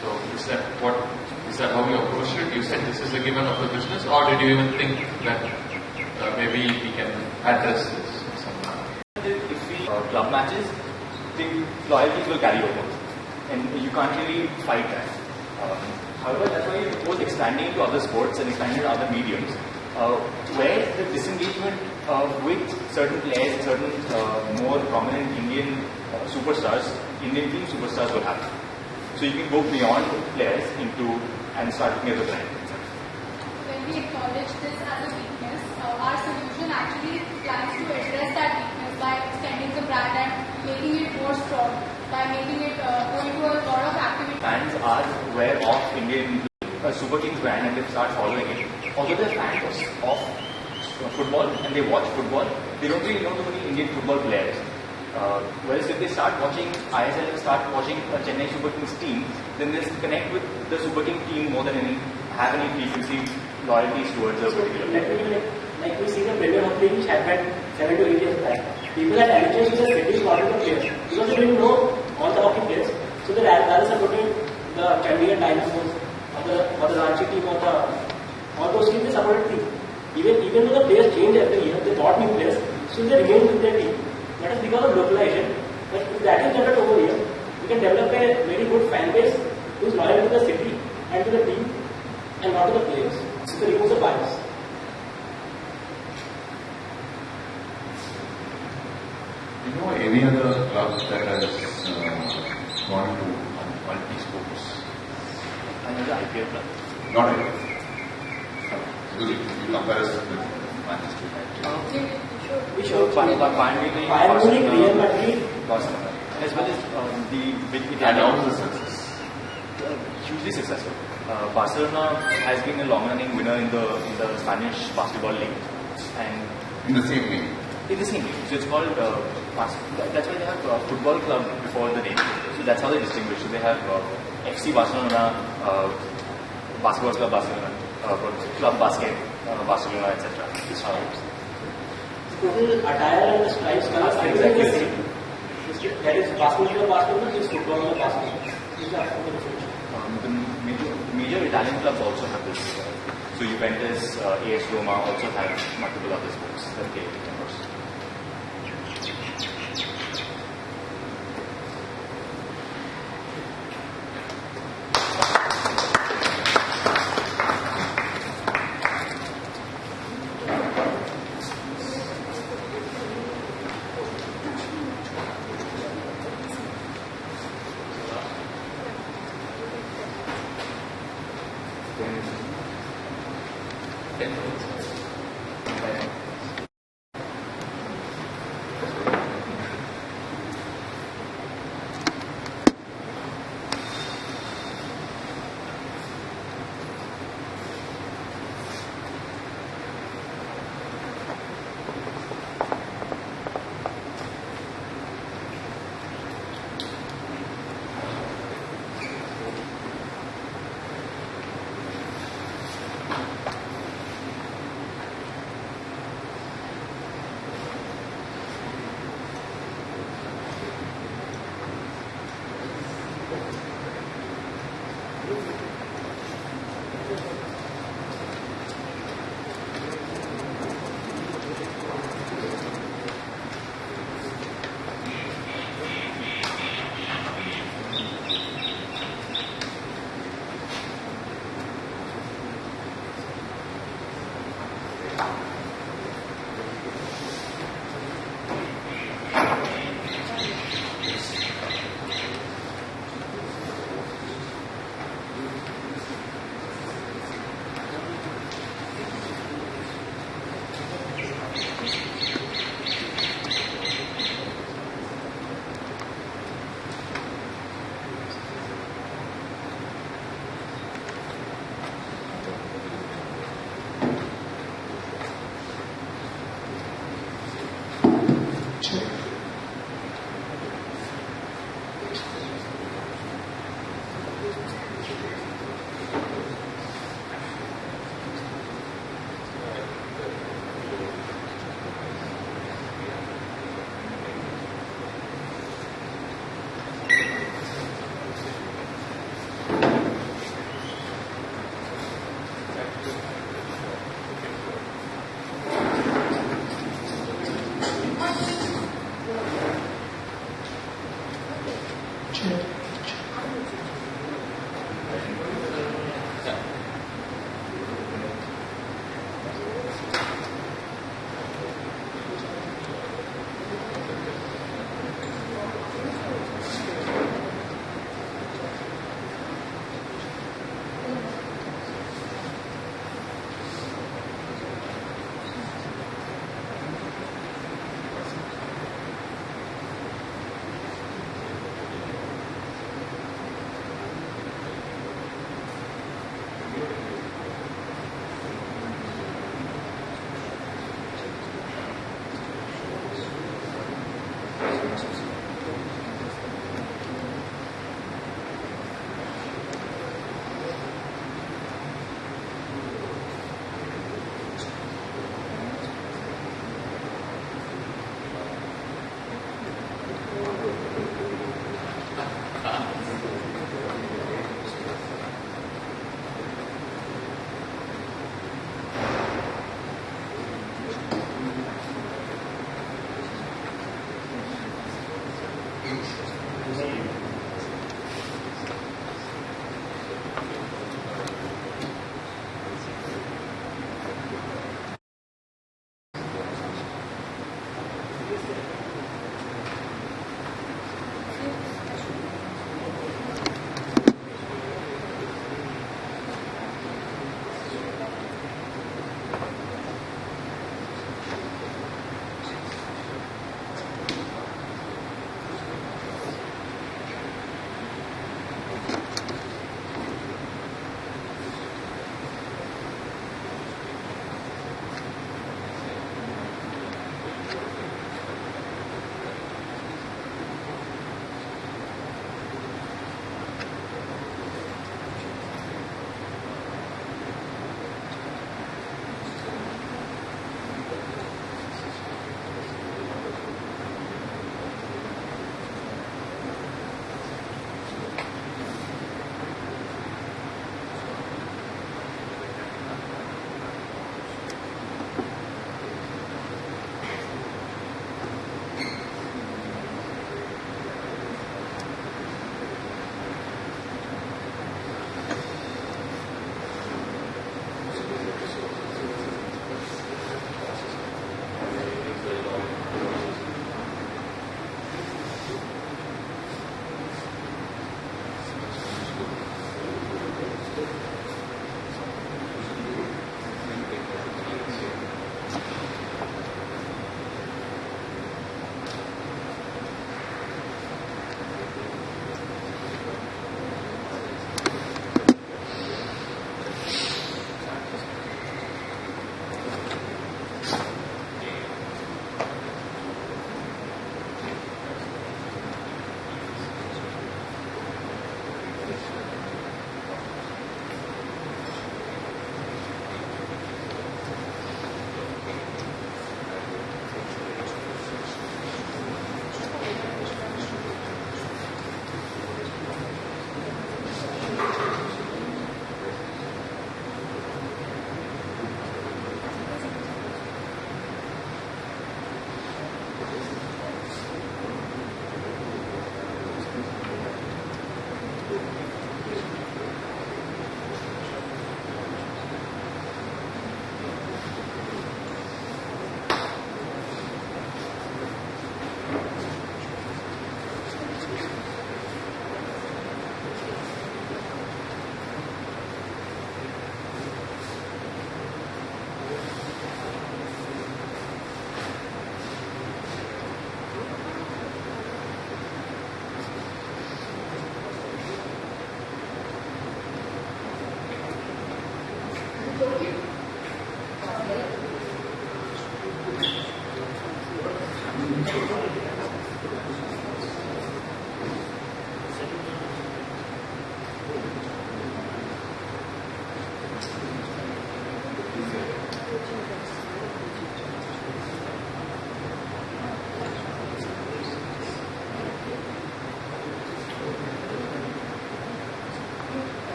So is that how you approached it? You said this is a given of the business, or did you even think that maybe we can address this in some manner? If we club matches, the loyalties will carry over, and you can't really fight that. However, that's why we propose expanding to other sports and expanding to other mediums, where the disengagement with certain players, certain more prominent Indian superstars, Indian team superstars will happen. So you can go beyond players and start looking at the brand. When we acknowledge this as a weakness, our solution actually plans to address that weakness by extending the brand and making it more strong, by making it go into a lot of activity. Fans are aware of Indian Super Kings brand and they start following it. Although they're fans of football and they watch football, they don't really know too many Indian football players. Whereas if they start watching ISL and start watching a Chennai Super Kings team, then they connect with the Super King team more than have any frequency loyalties towards a particular player. Like we see the Premier Hockey which happened 7 to 8 years back. People had allegiance to the city's not the players because they didn't know all the hockey players. So they rather supported the Chandigarh Dynamos or the Ranchi team or all those teams they supported team. Even though the players change every year, they bought new players, still they remain with their team. That is because of localization. But if that is developed over here, we can develop a very good fan base who is loyal to the city and to the team and not to the players. So it removes the bias. You know any other club that has gone to multi-sports? Another IPL club? Not IPL. Because if you compare us with Manchester United. We should Bayern Munich, Real Madrid, Barcelona, as well as the big And how was the success? Hugely successful. Barcelona has been a long-running winner in the Spanish basketball league, and in the same league. In the same league, so it's called. That's why they have football club before the name. So that's how they distinguish. So they have FC Barcelona, Basketball Club Barcelona, Club Basket Barcelona, etc. This is how it is. Total attire and the stripes colors are exactly the same. That is Basketball Club Barcelona, this Football Club Barcelona. These are the difference. The major Italian clubs also have this. So Juventus, AS Roma also have multiple other sports that they members.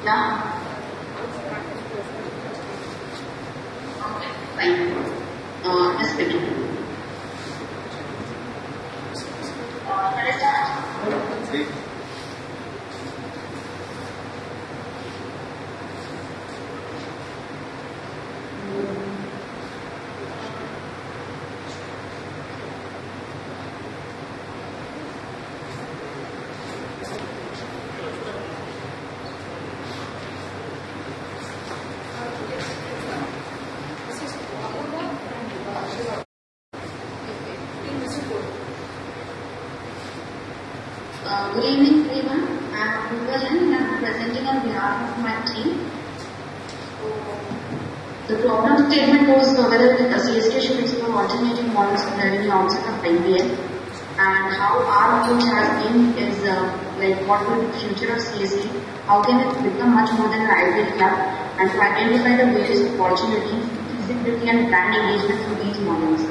Yeah. Fine. Just begin. Let us start. Good evening, everyone. I am Google and I am presenting on behalf of my team. The problem statement was whether the CSK should explore alternative models of revenue outside of IBM, and how our approach has been is like what will be the future of CSK, how can it become much more than an ideal club, and to identify the various opportunities, feasibility and brand engagement through these models.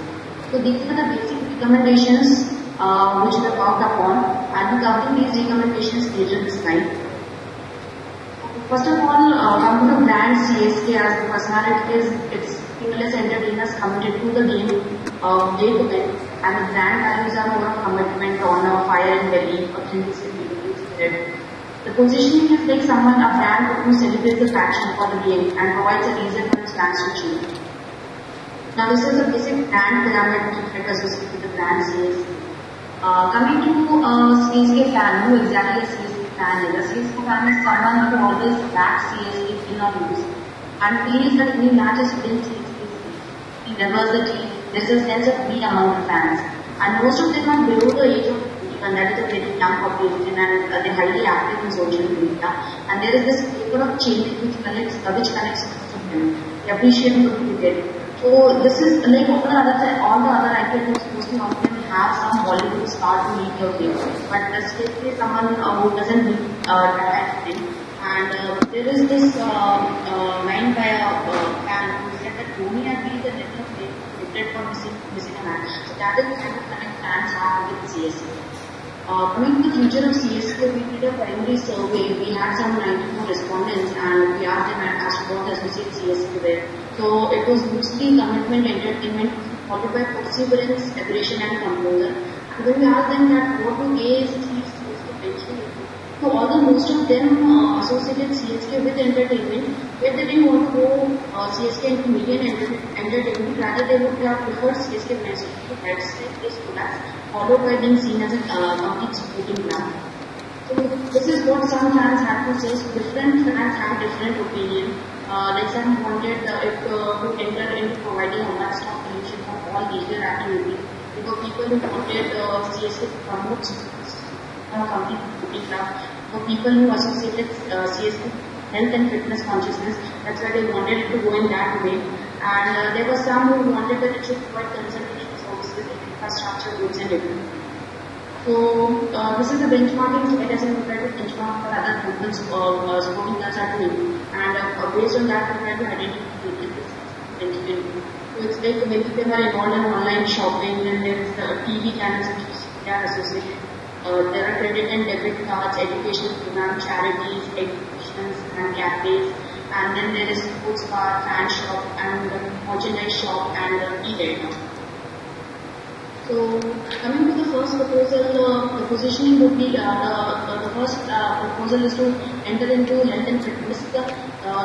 So these are the basic recommendations which we have talked upon. I will cover these recommendations later in the slide. First of all, come to the brand CSK as the personality is its fearless entertainers committed to the game day to day, and the brand values are more of commitment, honor, fire and belly, authenticity, spirit. The positioning is like someone, a brand who celebrates the passion for the game and provides a reason for its fans to cheer. Now this is the basic brand pyramid associated with the brand CSK. Coming to CSK fan, who exactly a CSK fan is? A CSK fan is someone who always backs CSK in or lose and believes that any match is within CSK's team. Diversity, there's a sense of we among the fans, and most of them are below the age of 21, that is a very young population, and they're highly active in social media. And there is this paper of change which connects most of them. They appreciate good cricket. So this is like all the other IPL teams mostly of them have some Bollywood star to lead your game, but especially someone who doesn't need that kind of thing. And there is this line by a fan who said that Dhoni has been the level of regret for missing a match. So that is the kind of connect fans have with CSK. Coming to the future of CSK, we did a primary survey. We had some 94 respondents and we asked them as to what associate CSK with. So it was mostly commitment, entertainment, followed by perseverance, aggression and composure. And when we asked them that what do they see CSK eventually, so although most of them associated CSK with entertainment, where they didn't want to go CSK into media and entertainment, rather they would have preferred CSK message to headset-based products, followed by being seen as a complete sporting brand. So this is what some fans have to say. So different fans have different opinion. Like some wanted it to enter into providing a one-stop solution for all leisure activities. Because people who wanted CSK to promote complete sporting club. For people who associated CSK health and fitness consciousness, that's why they wanted it to go in that way. And there were some who wanted that it should provide consultation services, infrastructure, goods and everything. So this is a benchmarking slide as I try to benchmark for other companies sporting clubs are doing, and based on that we try to identify benchmarking. So it's like many of them are involved in online shopping, and there is the TV channels which are associated. There are credit and debit cards, education programs, charities, exhibitions and cafes, and then there is sports bar, fan shop, and merchandise shop, and e-retail. So coming to the first proposal, the positioning would be the first proposal is to enter into health and fitness.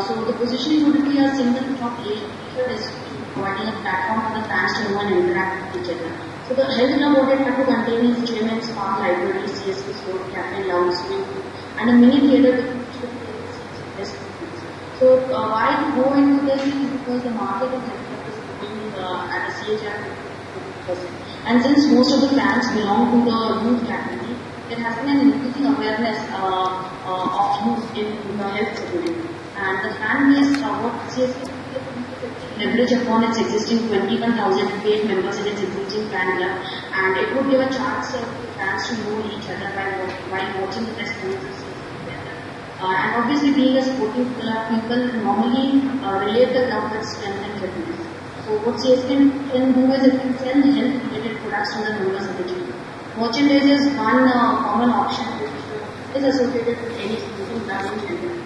So the positioning would be a single top leisure destination, providing a platform for the fans to know and interact with each other. So the health club would have to contain is gym and spa, library, CSK sport, cafe, lounge, swimming pool, and a mini theatre with best. So why go into this is because the market of health club is growing at a CHR 50%. And since most of the fans belong to the youth category, there has been an increasing awareness of youth in health security. And the fan base, what CSK leverage upon its existing 21,000 paid members in its existing fan club, and it would give a chance for fans to know each other while watching the best moments of season together. And obviously, being a sporting club, people normally relate the club with strength and fitness. So what CSK can do is it can sell health-related products to the members of the team. Merchandise is one common option which is associated with any sporting club in general.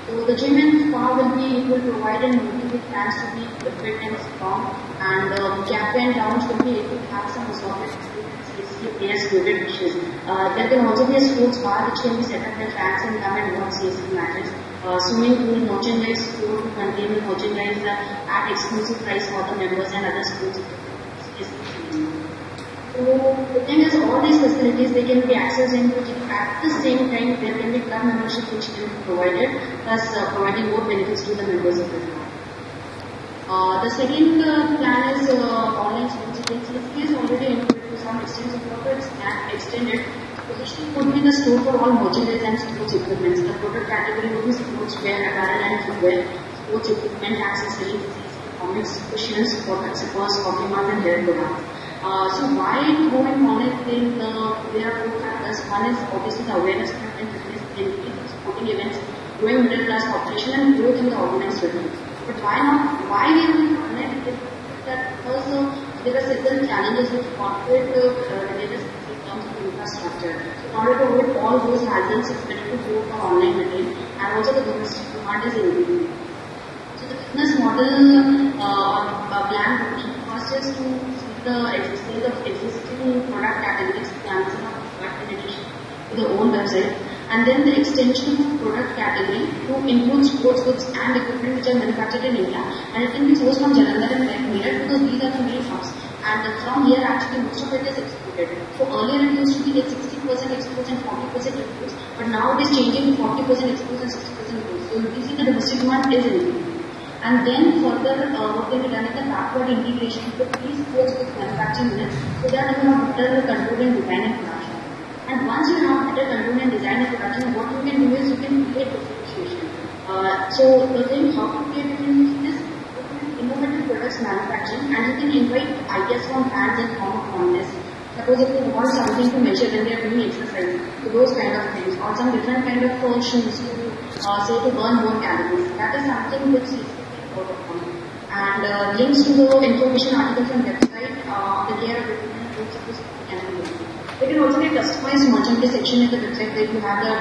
So the gym and spa will be, it will provide and motivate fans to be fit and strong, and cafe and lounge will be able to have some assorted CSK players' favorite dishes. There can also be a sports bar which can be set up where fans can come and watch CSK matches. Swimming pool, merchandise store to contain the merchandise at exclusive price for the members and other sports. So the thing is, all these facilities, they can be accessed in at the same time. There can be club membership which can be provided, thus providing more benefits to the members of the club. The second plan is online sports events. CSK is already included to some extent, so further extended. Positioning would be the store for all merchandise and sports equipment. The product category would be sports wear, apparel and footwear, sports equipment, accessories, comics, cushions, water slippers, coffee mug and hair products. So why go in online thing? There are two factors. One is obviously the awareness and fitness in sporting events, growing middle class population and growth in the organized rhythm. But why not? Why we are doing online? That because there are several challenges with corporate related in terms of infrastructure. So in order to avoid all those hazards, it's better to go for online retail, and also the domestic demand is increasing. So the business model plan would be first is to the existing product categories, enhancing of product penetration to their own website, and then the extension of product category to include sports goods and equipment which are manufactured in India, and it can be sourced from Jalandhar and Meerut because these are the main hubs. And from here, actually, most of it is exported. So earlier it used to be like 60% exports and 40% imports, but now it is changing to 40% exports and 60% imports. So you see the domestic demand is increasing. And then further, what can be done is the backward integration with these sports with manufacturing units, so that you have better control and design and production. And once you have better control and design and production, what you can do is you can create differentiation. So the thing, how to create differentiation is innovative products manufacturing, and you can invite ideas from fans in form of contests. Suppose if you want something to measure when they are doing exercise, so those kind of things, or some different kind of shoes to say to burn more calories. That is something which is and links to the information articles and website, the care of equipment groups of this can be done. There can also be customized merchandise section in the website where you have the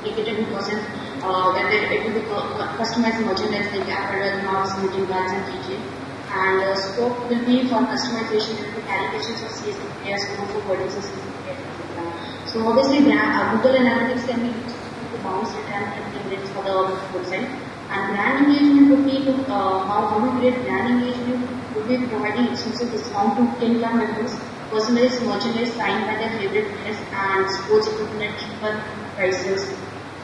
dedicated person where it will be customized merchandise like apparel, mugs, meeting bags and keychain. And scope will be for customization with the calibrations of CSK players, for wordings of CSK players, etc. So obviously Google Analytics can be used to bounce data and links for the website. And brand engagement would be to how we create brand engagement would be providing exclusive discount to 10 club members, personalized merchandise signed by their favorite players, and sports equipment at cheaper prices.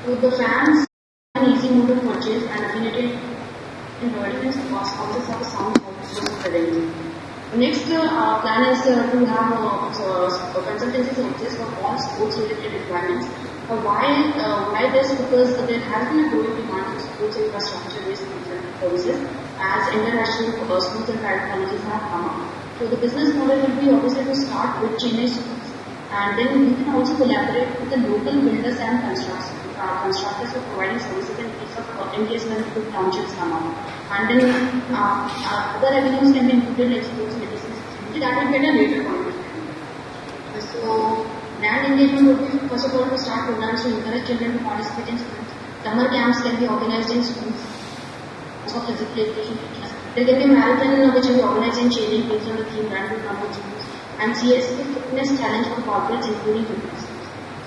So the fans an easy mode of purchase and affiliated advertisements also have a sound source of revenue. The next plan is to have consultancy services for all sports related requirements. Why this? Because there has been a growing demand for sports infrastructure-based services as international schools and private colleges have come up. So the business model will be obviously to start with Chennai schools, and then we can also collaborate with the local builders and constructors for providing services in case when the townships come up. And then other revenues can be included like sports medicine. That will get a later point. So brand engagement would be first of all to start programs to encourage children to participate in schools. Summer camps can be organized in schools. Also physical education teachers. There can be a marathon which will be organized in changing based on the theme run to promote schools. And CSK fitness challenge for corporates including fitness.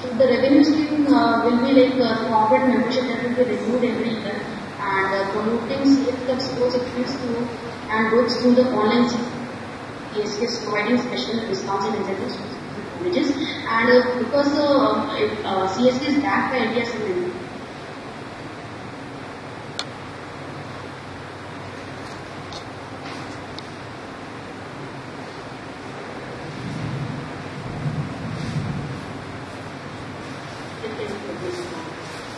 So the revenue stream will be like corporate membership that will be reviewed every year, and promoting CSK sports experience through and goods through the online CSK is providing special discounts and incentives to colleges, and because CSK is backed by India Cement.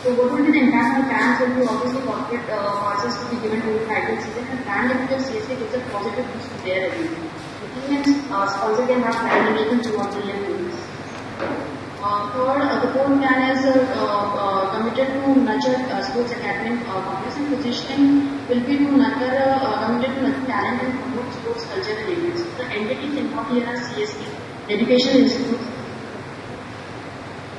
So what will be the impact on fans will be obviously corporate passes to be given during the IPL season, and brand image of CSK gives a positive boost to their revenue. The team and sponsor can have brand engagement throughout the year. Third, the fourth plan is committed to nurture sports academy companies, and positioning will be to nurture committed to nurture talent and promote sports culture in India. So the entities involved here are CSK, Education Institute,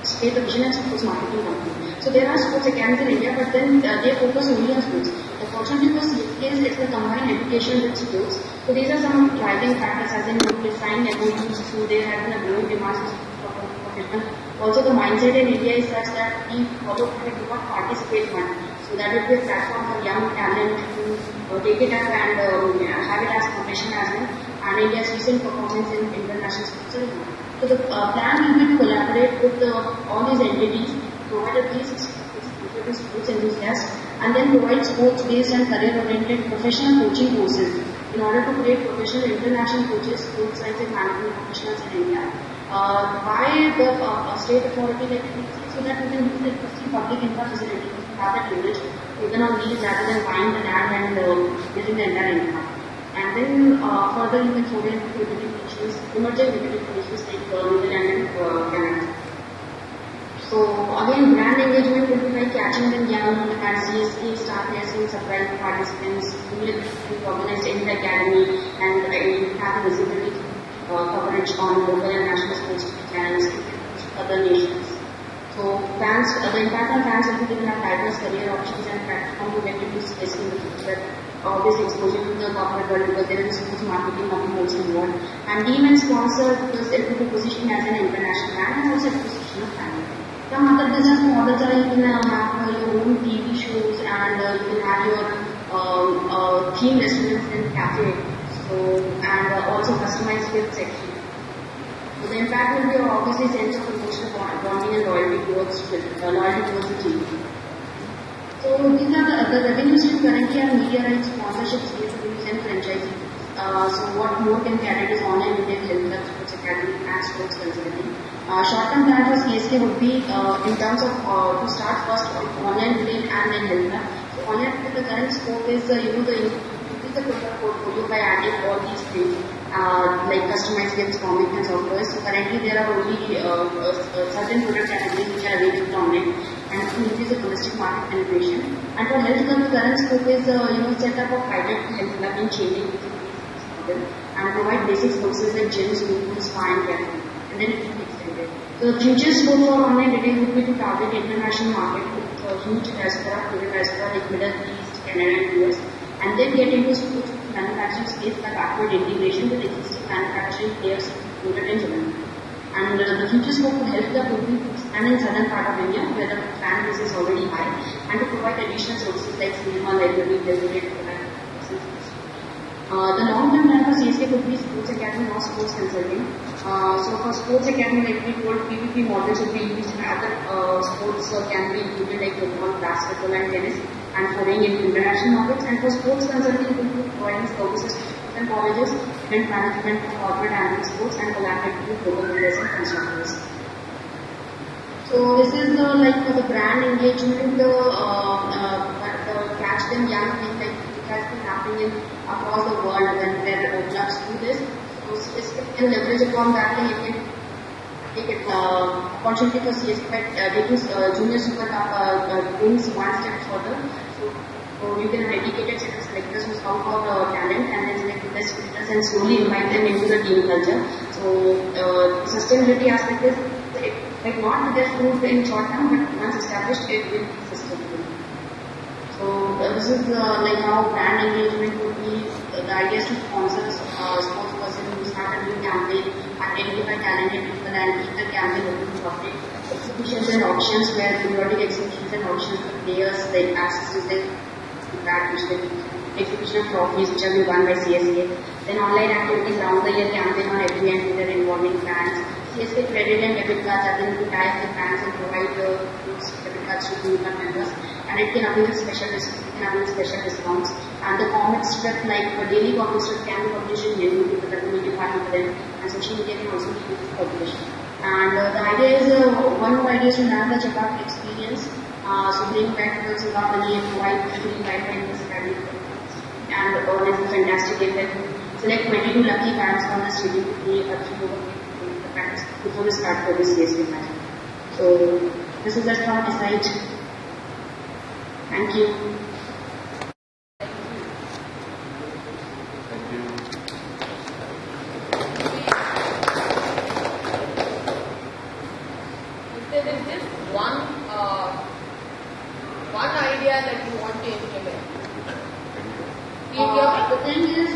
State Vision and Sports Marketing Company. So there are sports academies in India, but then they focus only on sports. The fortunate for CSK is the combined education with sports. So these are some driving factors as in design MOUs, so there has been a growing demand for professional. Also the mindset in India is such that we follow do not participate much. So that will be a platform for young talent to take it up and have it as profession as well. And India's recent performance in international sports. So the plan will be to collaborate with all these entities, provide a 360 sports enthusiasts, and then provide sports-based and career-oriented professional coaching courses in order to create professional international coaches, sports science and management professionals in India. By the state authority that we see, so that we can use the existing public infra facility to have that leverage taken on these rather than buying the land and getting the entire income. And then further you can throw in utility issues, emerging utility issues like New Zealand and Canada. So again, brand engagement will be like catching them young and CSK star players will surprise participants, we will organize in the academy and have visibility coverage on local and national sports channels to other nations. So fans, the impact on fans will be given a diverse career options and platform to get into CSK in the future. This exposure to the corporate world because there is sports marketing coming also involved. And team and sponsor because it will be positioned as an international brand and also a position of family. Some other business models are you can have your own TV shows and you can have your theme restaurants and cafe. So and also customized gift section. So the impact will be obviously sense of emotional bonding and loyalty towards the team. So these are the revenue stream currently are media rights, sponsorships, reviews and franchises. So what more can be added is online retail, health club, sports academy and sports consulting. Short-term plan for CSK would be in terms of to start first online retail and then health club. So online retail, the current scope is the total portfolio by adding all these things like customized gifts, comics and software. So currently there are only certain product categories which are available online and to increase the domestic market penetration. And for health club, the current scope is set up a private health club in changing and provide basic services like gyms, swimming pools, spa and cafe. And then it will be extended. So the future scope for online retail would be to target international market with a huge diaspora, like Middle East, Canada and US. And then get into sports manufacturing space by backward integration with existing manufacturing players included in Germany. And the future scope for health club would be to expand in southern part of India where the fan base is already high and to provide additional services like cinema, library, health the long-term plan for CSK could be sports academy or sports consulting. So for sports academy, like we told, PVP models would be used and other sports can be included like football, basketball and tennis and foraying in international markets. And for sports consulting, it will be providing services to different colleges, event management, corporate and sports and collaborating with global players and consultants. So this is like for the brand engagement, the catch them young thing like it has been happening across the world when there clubs do this. So if you can leverage upon that, then you can take it opportunity for CSK by taking Junior Super Cup going one step further. So you can have dedicated set of selectors who scout for talent and then select the best filters and slowly invite them into the team culture. So sustainability aspect is like not just proved in short term, but once established, it will be sustainable. So this is like how brand engagement would be. The idea is to sponsor a sports person who start a new campaign, identify talented people and keep the campaign open to public. Exhibitions and auctions where periodic exhibitions and auctions for players like access to that exhibition of trophies which have been won by CSK. Then online activities around the year campaign on every end that are involving fans. CSK credit and debit cards are going to tie with fans and provide those debit cards to new members. And it can avail special discounts. And the comic strip, like a daily comic strip, can be published in Hindi with the community partner for them, and social media can also be used to publish. And the idea is, one more idea is to have the checkout experience So being practicals is not really quite free right in this academic. And there's a fantastic game that select 22 lucky bands from the studio to play a 3 bands before we start for this CSK match. So this is just from my side. Thank you. If there is just one idea that you want to implement, the thing is,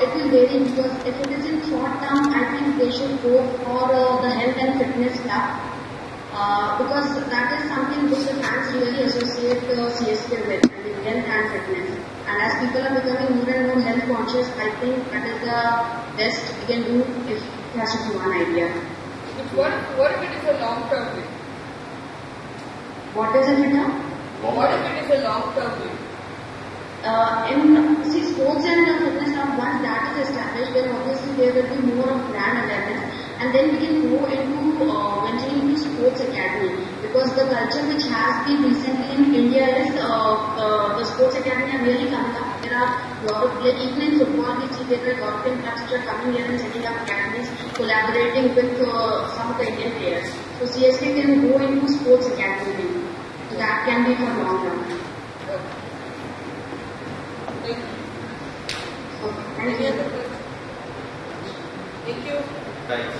it will vary because if it is in short term, I think they should go for the health and fitness stuff. Because that is something which the fans really associate CSK with, I mean, health and fitness. And as people are becoming more and more health conscious, I think that is the best we can do if it has to be one idea. What if it is a long-term win? What is it, Rita? What if it is a long-term win? Sports and fitness now, once that is established, then obviously there will be more of brand awareness, and then we can go into venturing into sports academy, because the culture which has been recently in India is the sports academy are really coming up. There are a lot of, like even in football, we see there are a lot of clubs which are coming here and setting up academies, collaborating with some of the Indian players. So CSK can go into sports academy. So that can be for long run. Thank you. Thank you. Thanks.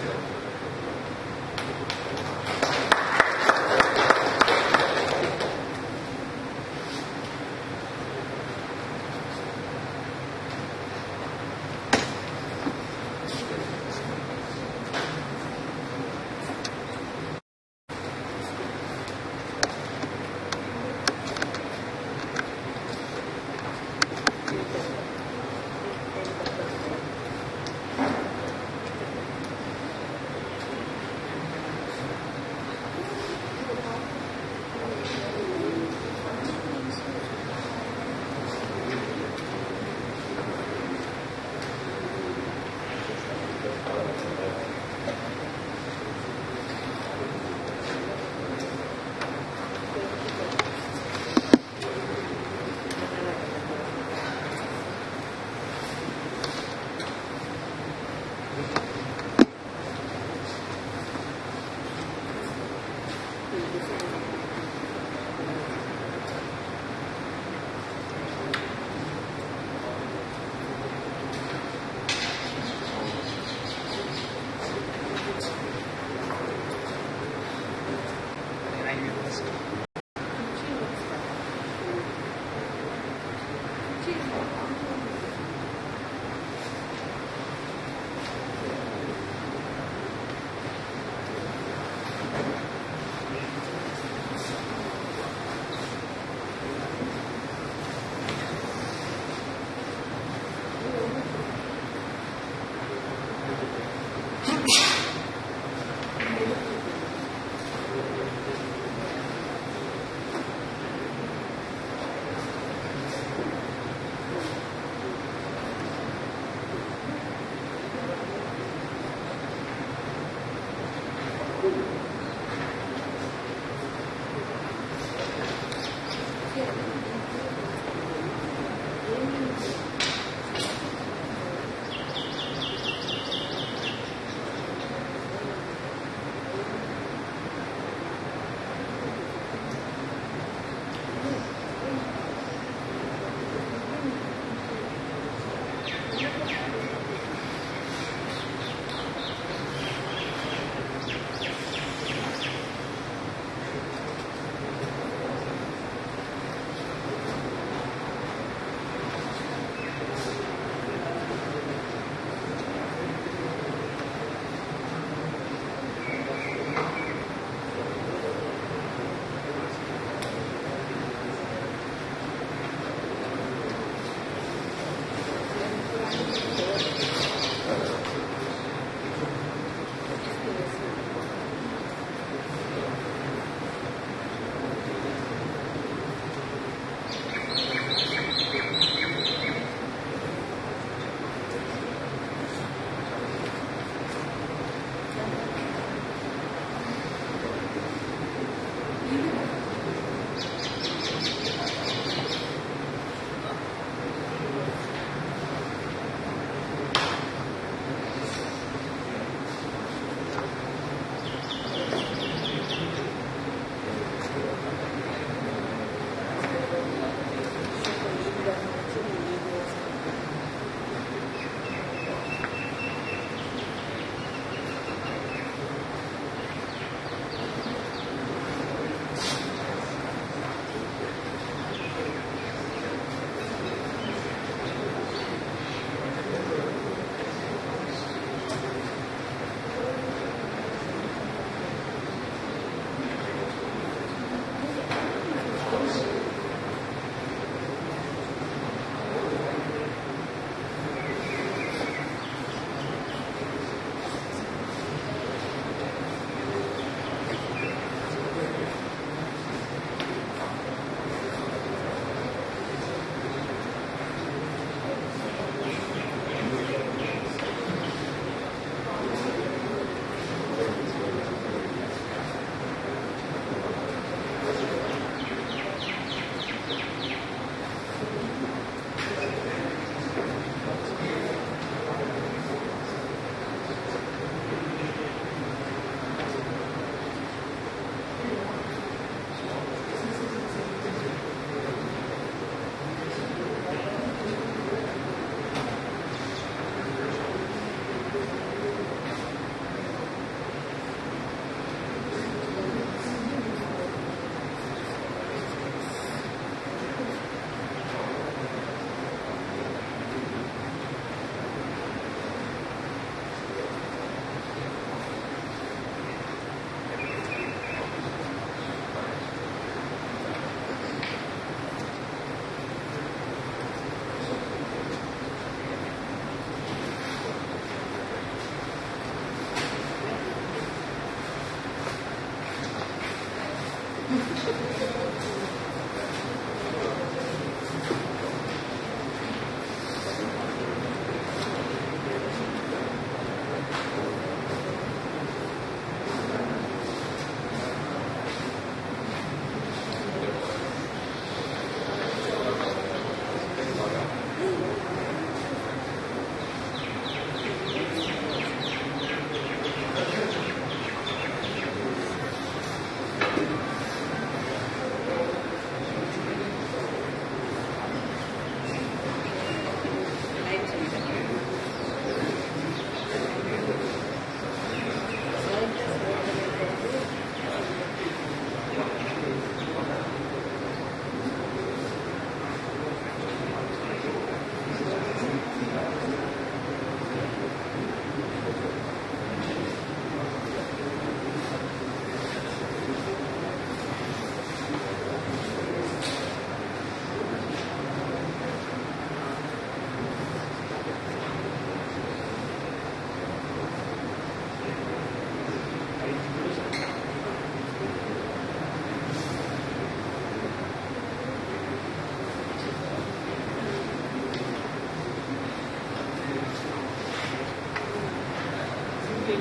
Good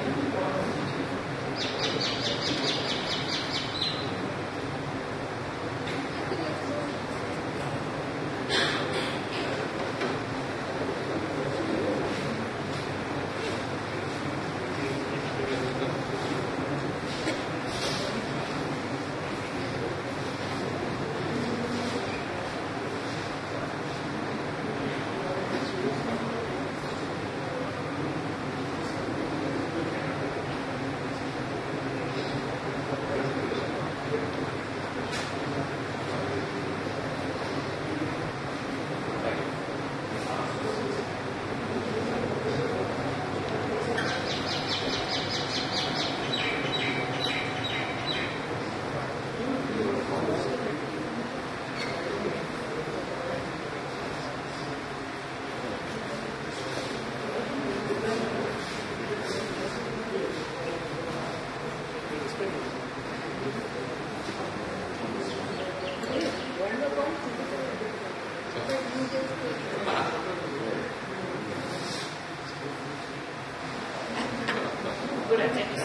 attempt.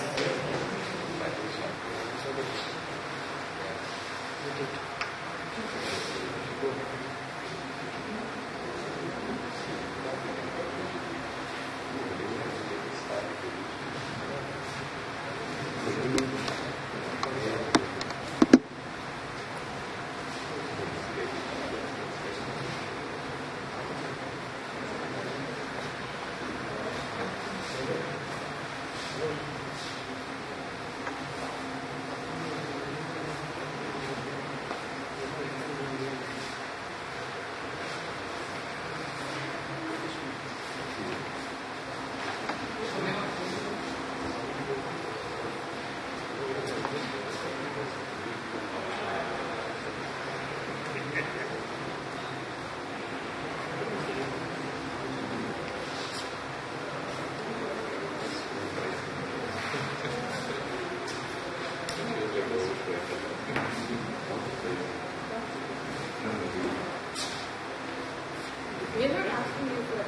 We're not asking you for that.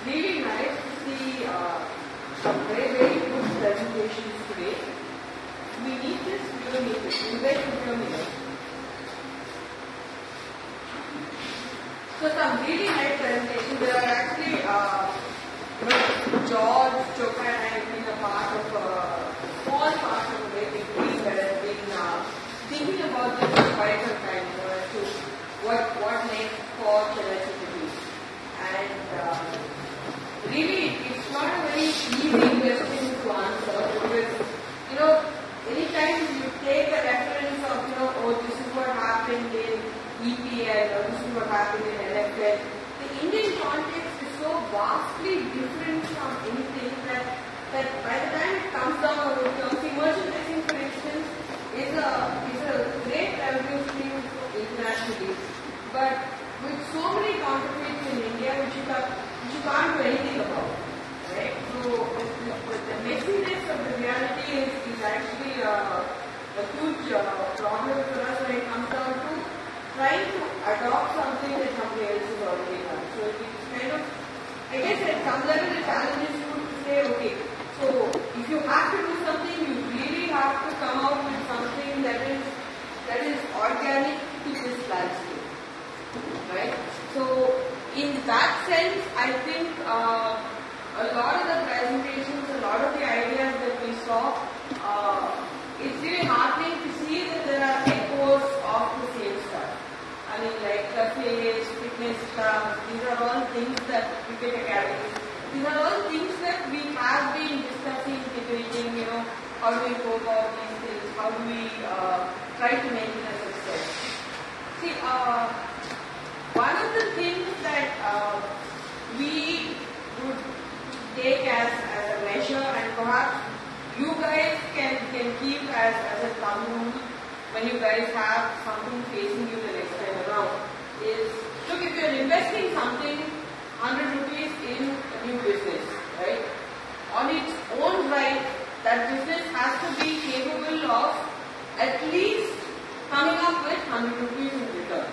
Really nice to see some very, very good presentations today. We need this, we don't need this. You guys don't need it. So some really nice presentations. There are actually, George, Chopra and I have been a part of a small part of a very big team that has been thinking about this for quite some time, as to what next for the rest of the team. And really, it's not a very easy question to answer because, anytime you take a reference of, oh, this is what happened in EPL or this is what happened in NFL, completely different from anything that by the time it comes down to see merchandising, for instance, is a great revenue stream internationally. But with so many counterfeits in India, which you can't do anything about, right? So the messiness of the reality is actually a huge problem for us when it comes down to trying to adopt something that somebody else has already done. So it's kind of, I guess at some level the challenge is to say, okay, so if you have to do something, you really have to come out with something that is organic to this landscape, right? So in that sense, I think a lot of the presentations, a lot of the ideas that we saw, it's really heartening to see that there are echoes of the same stuff. I mean, like cafes, fitness stuff, these are all things that cricket academies, these are all things that we have been discussing, debating, how do we go about these things, how do we try to make it a success. See, one of the things that we would take as a measure, and perhaps you guys can keep as a thumb rule when you guys have something facing you the next time around, is, look, if you're investing something, 100 rupees in a new business, right? On its own right, that business has to be capable of at least coming up with 100 rupees in return,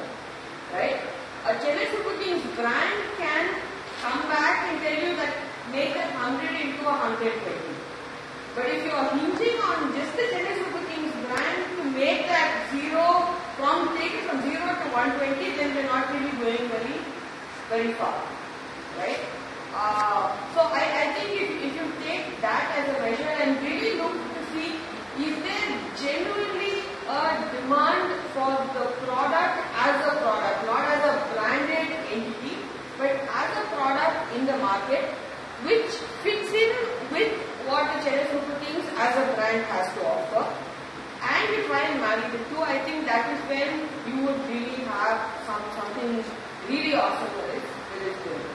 right? A Chennai Super Kings brand can come back and tell you that make that 100 into 120. But if you are hinging on just the Chennai Super Kings brand to make that take it from 0 to 120, then we're not really going very, very far, right? So I think if you take that as a measure and really look to see, is there genuinely a demand for the product as a product, not as a branded entity, but as a product in the market, which fits in with what the Chennai Super Kings as a brand has to offer, and you try and marry the two. I think that is when you would really have something really awesome with it doing.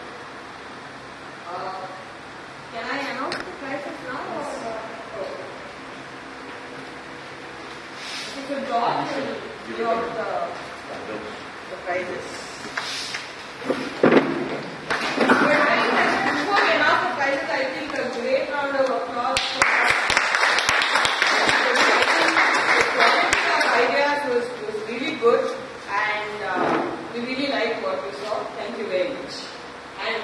Can I announce the prices now? If you draw the prices. Before we announce the prices, I think a great round of applause for that. Ideas was really good, and we really liked what we saw. Thank you very much. And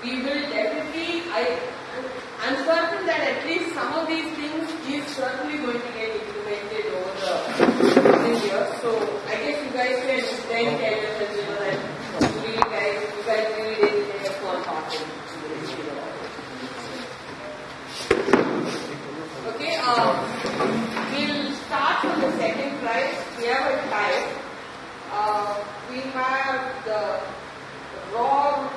we will definitely, I'm certain that at least some of these things is certainly going to get implemented over the coming years. So I guess you guys can then tell yourselves, that you guys really did take a small part in this. Okay, we'll start from the second prize. We have a tie. We have the raw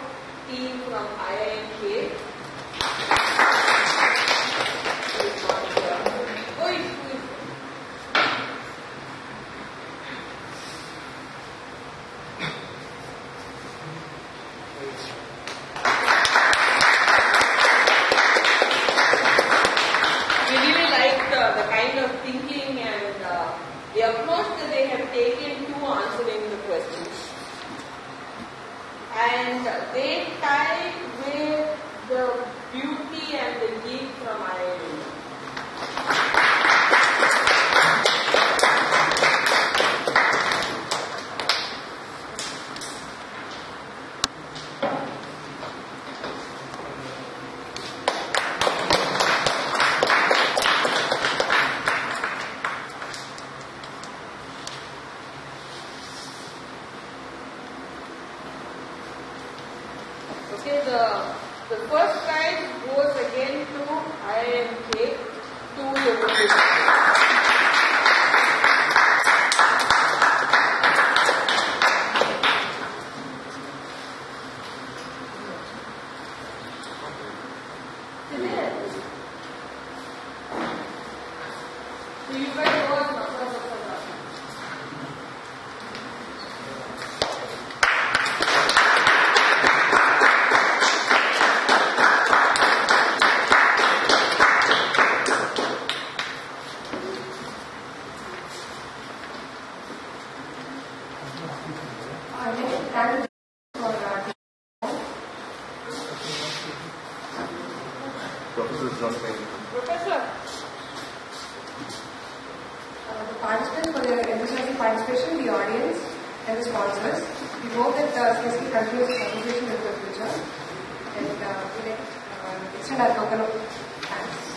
team from IIMK. We really like the kind of thinking and the approach that they have taken to answering the questions. And they tie with the beauty and the geek from IIM. Okay, the first prize goes again to IIMK, to the So you guys watch not fair. Professor. The participants for their enthusiastic participation, the audience and the sponsors. We hope that CSK continues its conversation into the future, and we extend our token of thanks.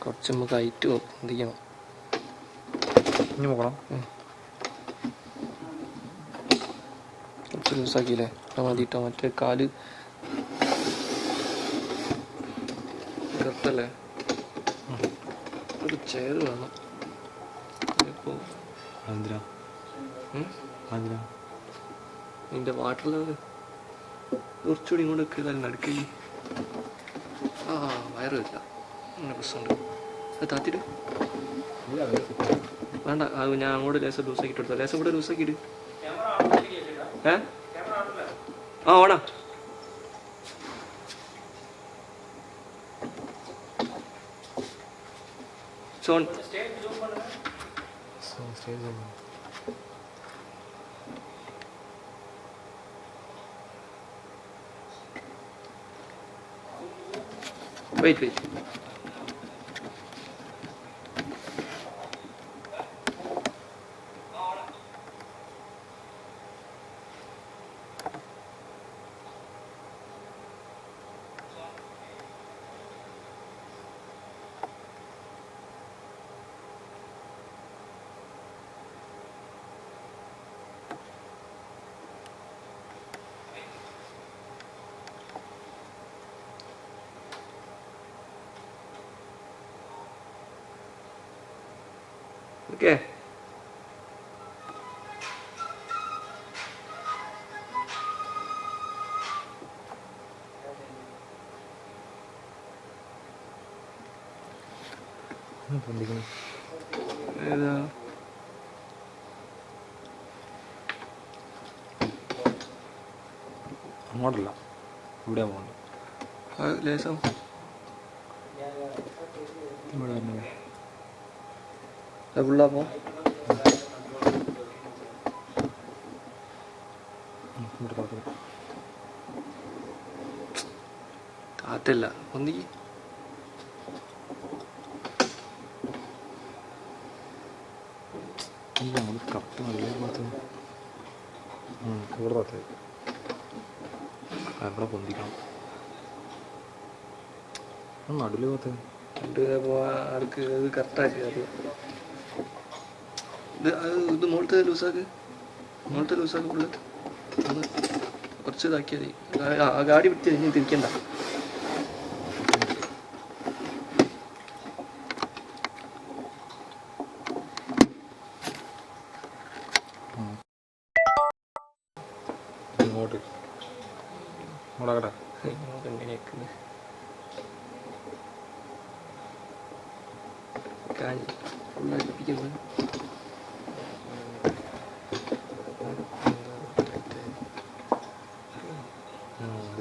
കുറച്ച് നമുക്ക് height എന്തിക്കണം ഇനി നോക്കണം. കുറച്ച് ലൂസാക്കിയില്ലേ മതിട്ടോ. മറ്റേ കാല് കറക്റ്റല്ലേ? ഒരു chair വേണം. ഇപ്പോൾ നിന്റെ വാട്ടർ ലെവൽ കുറച്ചുകൂടി ഇങ്ങോട്ട് വെക്കില്ല നടുക്കൈ. വയറില്ല, അങ്ങനെ പ്രശ്നമുണ്ട്. അത് താത്തിട്ട് വേണ്ട. അത് ഞാൻ അങ്ങോട്ട് ലേസം ലൂസാക്കിയിട്ട് എടുത്താൽ ലേസം കൂടെ ലൂസാക്കിയിട്ട് ഓടാ. Zone wait. Okay. ഏതാ അങ്ങോട്ടല്ല, ഇവിടെ പോകണ്ട. ലേസം ഇവിടെ തന്നെ ഫുള്ളാപ്പോ കാറ്റല്ല ഒന്നിക്ക് അങ്ങോട്ട് കറക്റ്റ് നല്ല ഭാഗത്ത് ഇവിടെ ഭാഗത്ത് അവിടെ പൊന്തിക്കണം. നടുവിൽ ഭാഗത്ത് ആൾക്ക് അത് കറക്റ്റാക്കി. ഇത് മുകളിലത്തെ ലൂസാക്ക് ഫുള്ള് ഒന്ന് കുറച്ച് ഇതാക്കിയാൽ മതി. ആ ഗാഡി പിടിച്ച് ഇനി തിരിക്കണ്ട. ഇങ്ങോട്ട് മുളകട്ടെ എങ്ങനെയൊക്കെ കാഞ്ഞ് ഫുള്ളടിപ്പിക്കുന്നത്.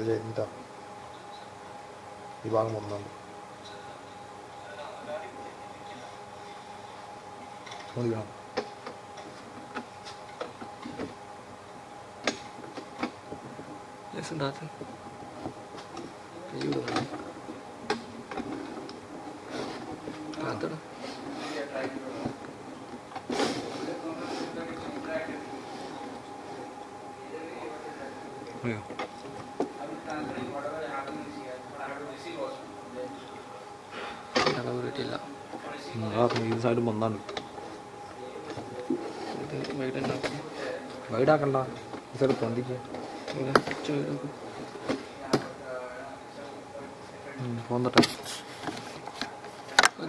ഇത് എന്താ ഈ ഭാഗം ഒന്നുണ്ട് നോക്കണം. എന്താ കാത്തട കിട്ടില്ല. ഈ സൈഡ് വന്നാണ് വൈഡാക്കണ്ട. ഈ സൈഡ് പൊന്തിക്ക് പോന്നട്ടെ.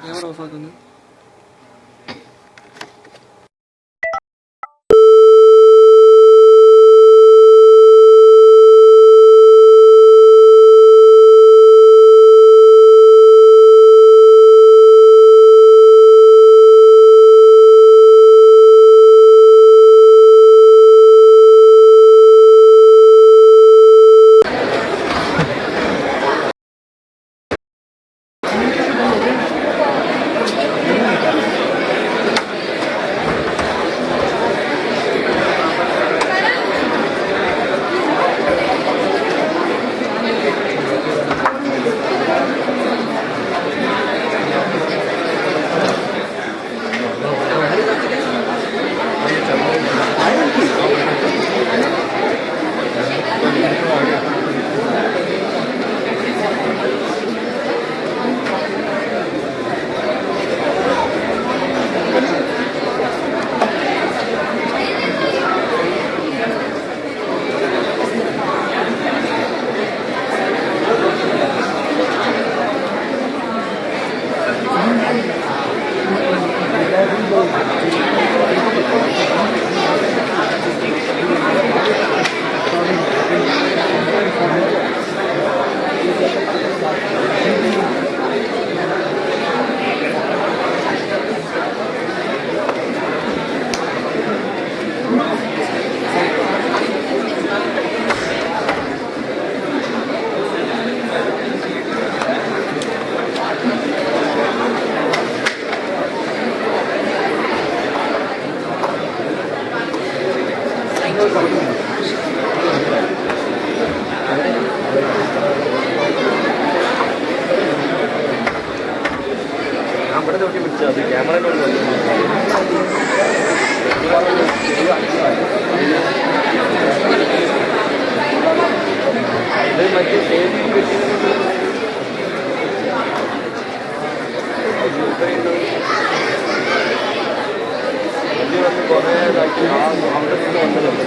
ക്യാമറ ഓഫാക്കുന്നു. അത് ക്യാമറ ഇത് മറ്റേ സേഫ്റ്റി വന്ന് കുറേ ഇതാക്കി അവിടെ നിന്ന് വന്നതല്ലേ.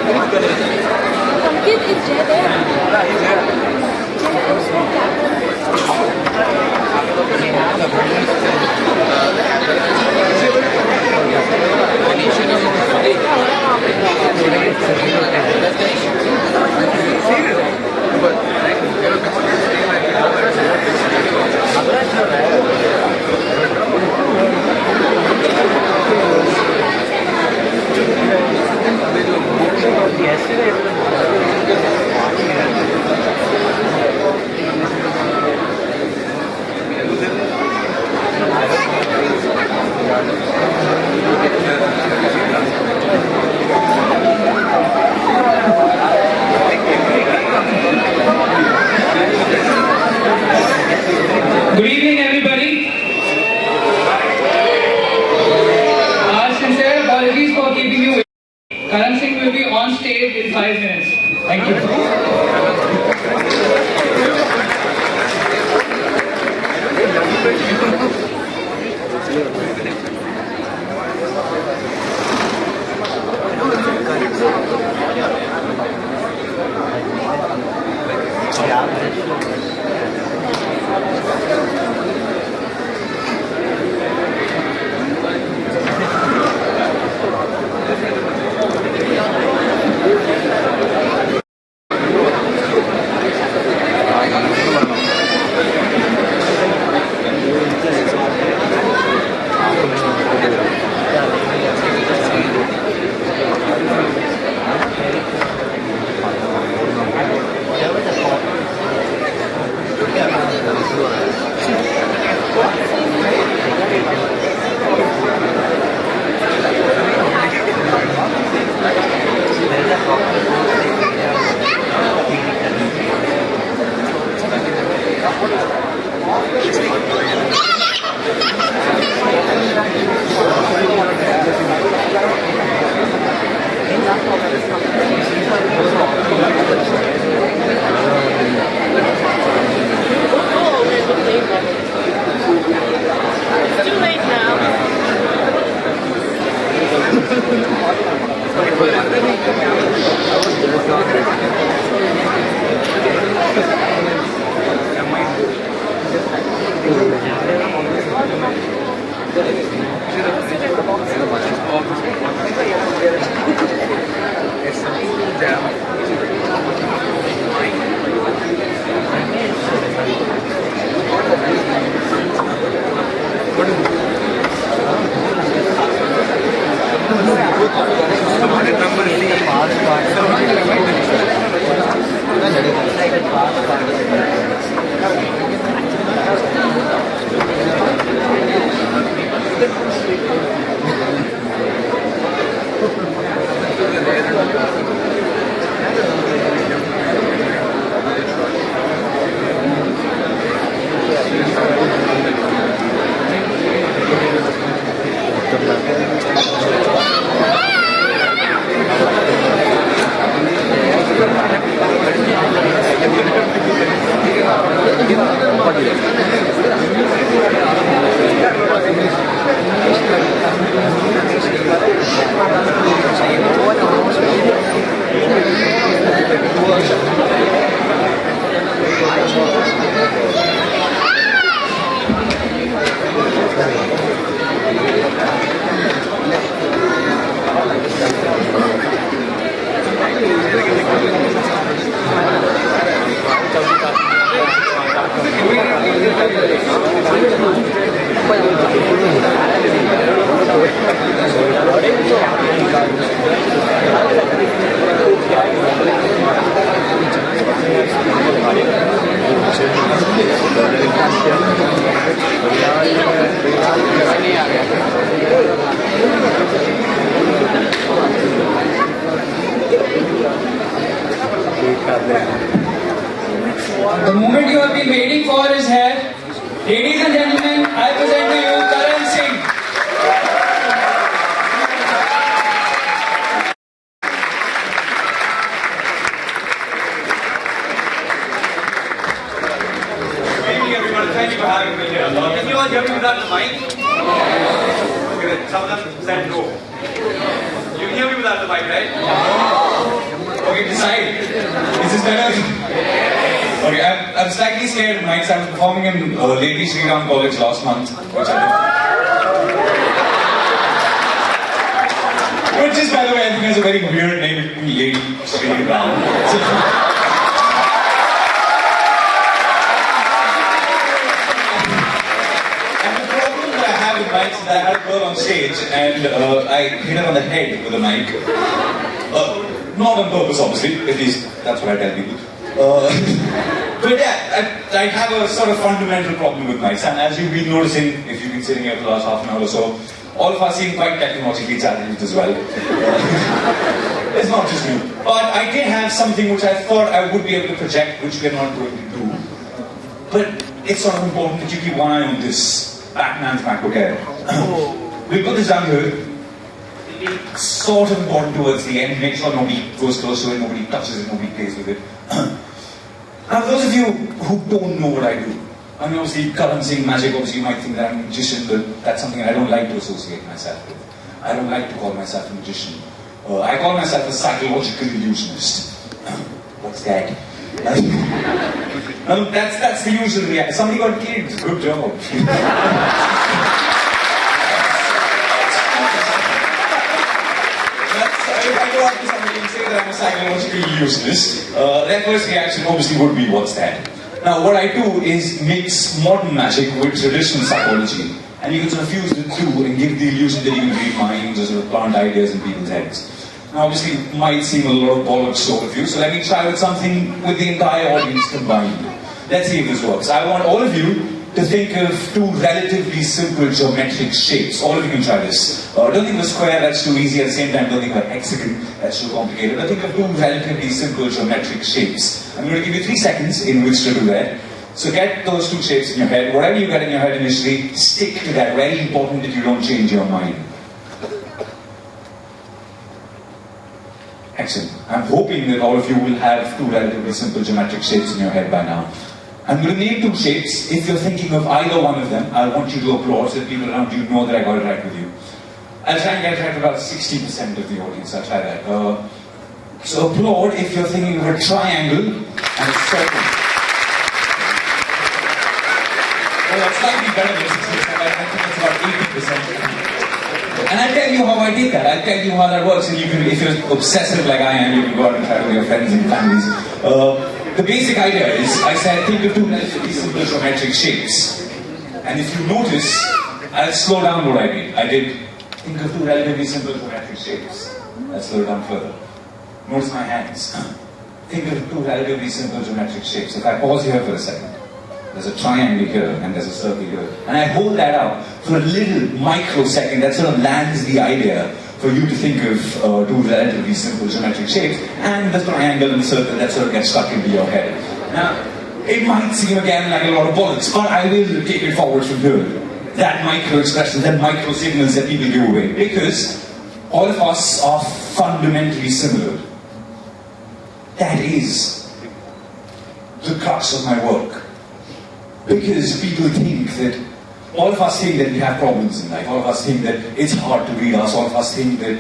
Ankit, is Jay there? Good evening, everybody. Sincere apologies for keeping you waiting. Karan Singh will be on stage in 5 minutes. Thank you. The moment you have been waiting for is here. Ladies and gentlemen, I present to you Karan Singh. Good evening, everyone. Thank you for having me here. Can you all hear me without the mic? Okay, some of them said no. You can hear me without the mic, right? better? Okay, I'm slightly scared of mics. I was performing in Lady Sri Ram College last month, which I did. Which is, by the way, I think has a very weird name, Lady Sri Ram. And the problem that I have with mics is that I had a girl on stage and I hit her on the head with a mic. Not on purpose, obviously, at least that's what I tell people. But yeah, I have a sort of fundamental problem with mics, and as you've been noticing, if you've been sitting here for the last half an hour or so, all of us seem quite technologically challenged as well. It's not just me. But I did have something which I thought I would be able to project, which we're not going to do. But it's sort of important that you keep one eye on this Batman's MacBook Air. We put this down here. It's sort of important towards the end. Make sure nobody goes close to it, nobody touches it, nobody plays with it. Now, for those of you who don't know what I do, I mean, obviously, currency, magic, obviously, you might think that I'm a magician, but that's something I don't like to associate myself with. I don't like to call myself a magician. I call myself a psychological illusionist. What's that? That's the usual reaction. Somebody got kids. Good job. If I go up to somebody and say that I'm a psychological illusionist, their first reaction obviously would be, what's that? Now, what I do is mix modern magic with traditional psychology, and you can sort of fuse the two and give the illusion that you can read minds or sort of plant ideas in people's heads. Now, obviously, it might seem a lot of bollocks to all of you, so let me try with something with the entire audience combined. Let's see if this works. I want all of you to think of two relatively simple geometric shapes. All of you can try this. Don't think of a square, that's too easy. At the same time, don't think of a hexagon, that's too complicated. But think of two relatively simple geometric shapes. I'm going to give you 3 seconds in which to do that. So get those two shapes in your head. Whatever you get in your head initially, stick to that. Very important that you don't change your mind. Excellent. I'm hoping that all of you will have two relatively simple geometric shapes in your head by now. I'm going to name 2 shapes. If you're thinking of either one of them, I want you to applaud so that people around you know that I got it right with you. I'll try and get it right for about 60% of the audience. I'll try that. So applaud if you're thinking of a triangle and a circle. Well, that's slightly better than 60%. I think it's about 80%. And I'll tell you how I did that. I'll tell you how that works. And you can, if you're obsessive like I am, you can go out and try with your friends and families. The basic idea is, I said, think of two relatively simple geometric shapes. And if you notice, I'll slow down what I did. I did think of two relatively simple geometric shapes. I'll slow it down further. Notice my hands. Think of two relatively simple geometric shapes. If I pause here for a second, there's a triangle here and there's a circle here. And I hold that out for a little microsecond that sort of lands the idea for you to think of two relatively simple geometric shapes, and the triangle and the circle that sort of gets stuck into your head. Now, it might seem again like a lot of bollocks, but I will take it forward from here. That micro expression, that micro signals that people give away, because all of us are fundamentally similar. That is the crux of my work. Because people think that all of us think that we have problems in life. All of us think that it's hard to read us. All of us think that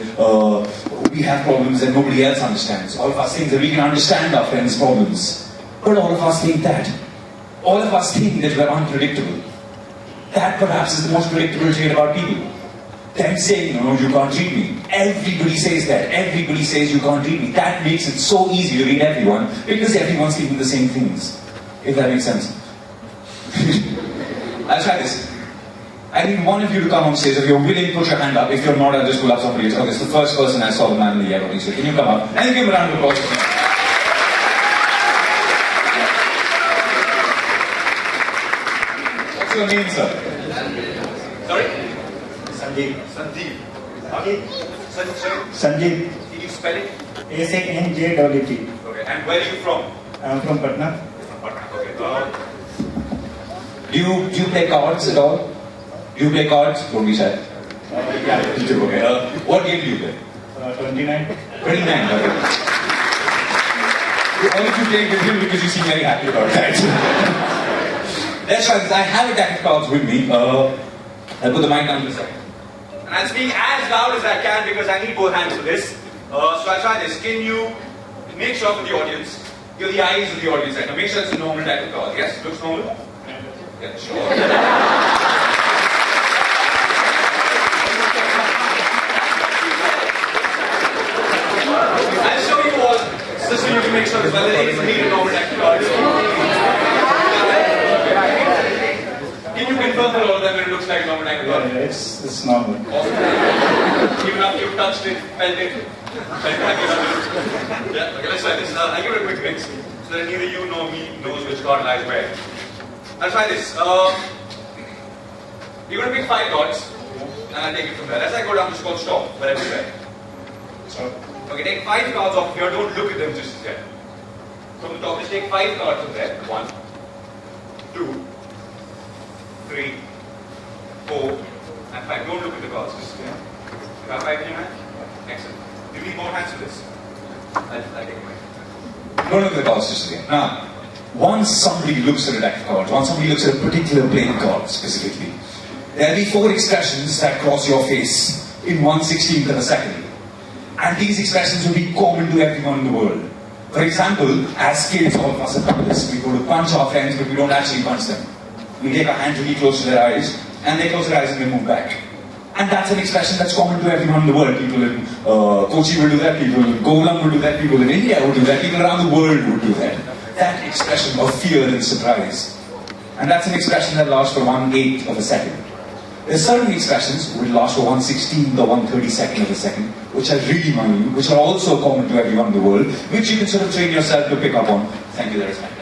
we have problems that nobody else understands. All of us think that we can understand our friends' problems. But all of us think that. All of us think that we're unpredictable. That perhaps is the most predictable trait about people. Them saying, no, you can't read me. Everybody says that. Everybody says you can't read me. That makes it so easy to read everyone because everyone's thinking the same things. If that makes sense. I'll try this. I need one of you to come on stage. If you're willing, put your hand up. If you're not, I'll just pull up somebody else. Okay, it's the first person I saw the man in the yellow t-shirt. Can you come up? And give him a round of applause. What's your name, sir? Sorry? Sanjeev. Sanjeev. Okay. Sanjeev. Can you spell it? SANJEET. Okay. And where are you from? I'm from Patna. From Patna. Okay. Do you play cards at all? Do you play cards? Don't be shy. Yeah. You do, okay. What game do you play? 29. 29, okay. All of you playing with him because you seem very happy about that. That's right, I have a deck of cards with me. I'll put the mic down in a second. And I'll speak as loud as I can because I need both hands for this. So I'll try this. Can you make sure for the audience You're the eyes of the audience. Now make sure it's a normal type of card. Yes? Looks normal? Yeah, sure. I'll show you all, just so you can make sure as well that it is indeed a normal type of card. Can you confirm for all of them that it looks like a normal type of card? Yeah, it's normal. Awesome. Even after you've touched it, felt it. Yeah, okay, let's try this. I'll give it a quick mix so that neither you nor me knows which card lies where. I'll try this. You're going to pick 5 cards and I'll take it from there. As I go down, just call stop wherever you're at. Okay, take 5 cards off here. Don't look at them just yet. From the top, just take 5 cards from there. 1, 2, 3, 4, and 5. Don't look at the cards just yet. You have 5 in your hand? Excellent. You need more hands for this. I'll take mine. Don't look at the cards just again. Now, once somebody looks at a deck of cards, once somebody looks at a particular playing card specifically, there'll be 4 expressions that cross your face in 1/16th of a second. And these expressions will be common to everyone in the world. For example, as kids, all of us have done this. We go to punch our friends, but we don't actually punch them. We take our hands really close to their eyes, and they close their eyes and they move back. And that's an expression that's common to everyone in the world. People in Kochi will do that, people in Kolam will do that, people in India will do that, people around the world would do that. That expression of fear and surprise. And that's an expression that lasts for 1/8 of a second. There's certain expressions which last for 1/16th or 1/32nd of a second, which are really minute, which are also common to everyone in the world, which you can sort of train yourself to pick up on. Thank you, that is fantastic.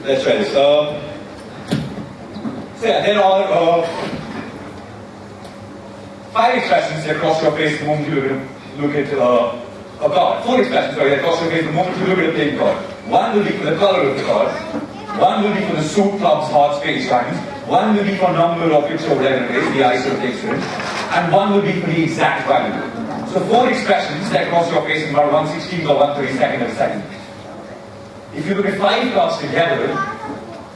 Let's try this. So yeah, there are 5 expressions that cross your face the moment you look at a card. 4 expressions, sorry, that cross your face the moment you look at a playing card. 1 will be for the color of the card. 1 will be for the suit, clubs, hearts, spades, diamonds. 1 will be for number or picture or whatever it is, the eye sort of takes it in. And 1 will be for the exact value. So 4 expressions that cross your face in about 1/16th or 1/32nd of a second. If you look at 5 cards together,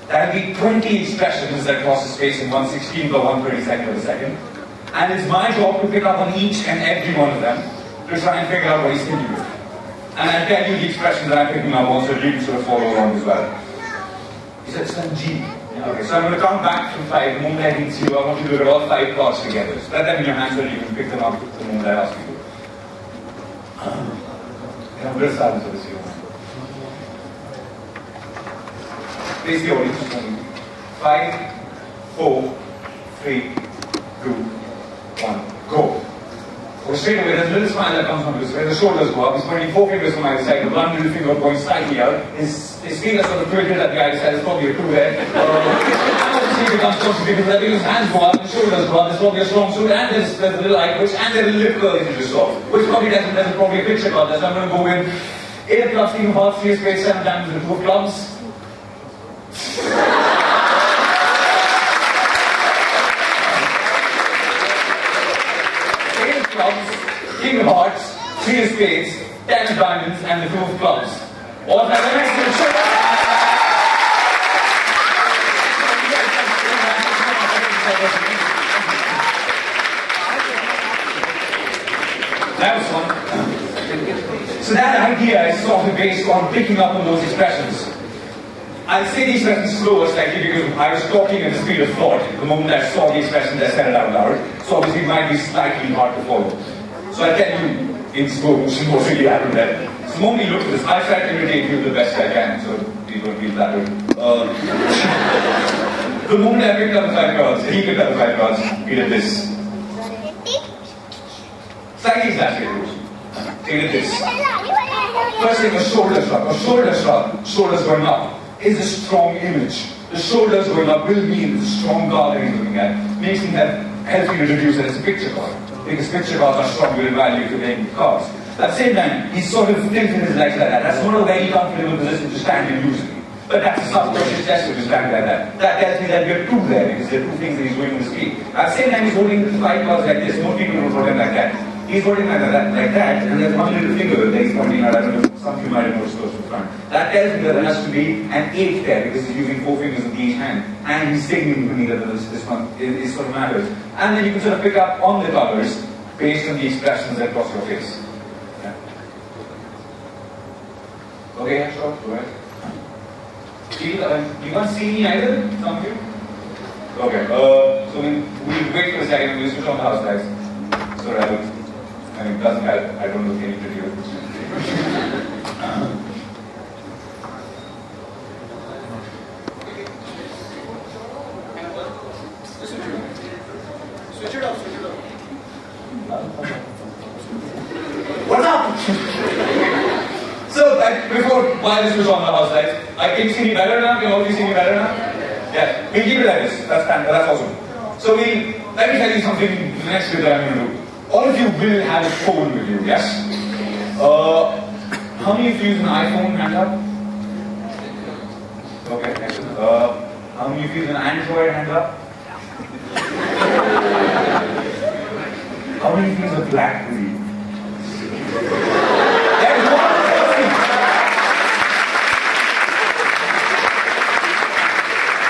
that will be 20 expressions that cross his face in 1/16th or 1/32nd of a second. And it's my job to pick up on each and every one of them to try and figure out what he's thinking of. And I'll tell you the expressions that I'm picking up also, you can sort of follow along as well. He said Sanjeev. Okay, so I'm going to count back from 5. The moment I hit you, I want you to look at all 5 cards together. So let them in your hands so that you can pick them up the moment I ask you to. I'm going to start with this here. Face the audience. 5, 4, 3, 2, 1, go. Or straight away, there's a little smile that comes from his face. The shoulders go up. He's pointing 4 fingers from either side. The one middle finger going slightly out. His feet are sort of twisted at the other side. There's probably a 2 there. And obviously he becomes conscious because his hands go up, his shoulders go up. There's probably a strong suit, and there's a little eye twitch, and there's a lip curl into the soul. Which probably doesn't. There's probably a picture card. So I'm going to go with 8 of clubs, 3 of hearts, 3 of spades, 7 diamonds, and 2 of clubs. King of hearts, 3 of spades, 10 of diamonds, and the 2 of clubs. All of that next to each other. That was fun. So that idea is sort of based on picking up on those expressions. I'll say the expression slower slightly because I was talking at the speed of thought. The moment I saw the expression, I said it out loud. So obviously it might be slightly hard to follow. So I'll tell you in slow motion what really happened there. So the moment you look at this, I'll try to imitate you the best I can, so you don't feel flattered. The moment I picked up the 5 cards, he picked up the 5 cards, he did this. Slightly exaggerated. He did this. First thing, a shoulder shrug. A shoulder shrug, shoulders going up, is a strong image. The shoulders going up will mean the strong card that he's looking at, makes him help you to deduce that it's a picture card. Because picture cards are stronger in value if you're playing cards. At the same time, he's sort of tilting his legs like that. That's not a very comfortable position to stand in usually. But that's a subconscious gesture to stand like that. That tells me that there are 2 there, because there are 2 things that he's doing with his feet. At the same time, he's holding the 5 cards like this. Most people don't hold them like that. He's holding like that, and there's one little figure that he's pointing out. I don't know, some of you might have noticed close to the front. That tells me that there has to be an 8 there because he's using 4 fingers of each hand, and he's signaling to me that this one is sort of matters. And then you can sort of pick up on the colors based on the expressions that cross your face. Yeah. Okay, yeah, sure, go ahead. You can't see me either, some of you? Okay, so we'll wait for a second, we'll switch on the house lights. So I mean, it doesn't help, I don't look any prettier. Switch it up. What's up? So, while this was on the house lights, can you see me better now? Can all of you see me better now? Yeah, we'll keep it like this. That's awesome. So let me tell you something the next bit that I'm going to do. All of you will have a phone with you, yes? How many of you use an iPhone? Hand up. Okay, excellent. How many of you use an Android? Hand up. How many of you use a BlackBerry? There's one person.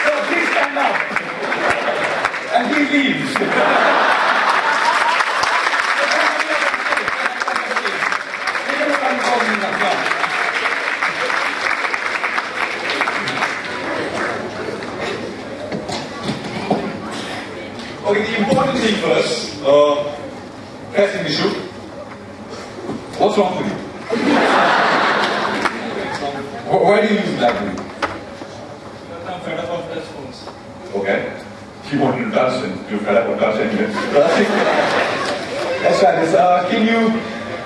So please stand up. And please leave. Okay, the important thing first, pressing the shoe. What's wrong with you? Why do you use BlackBerry? I'm fed up of touch phones. Okay. You wanted to touch and you're fed up of touch anyway. Let's try this.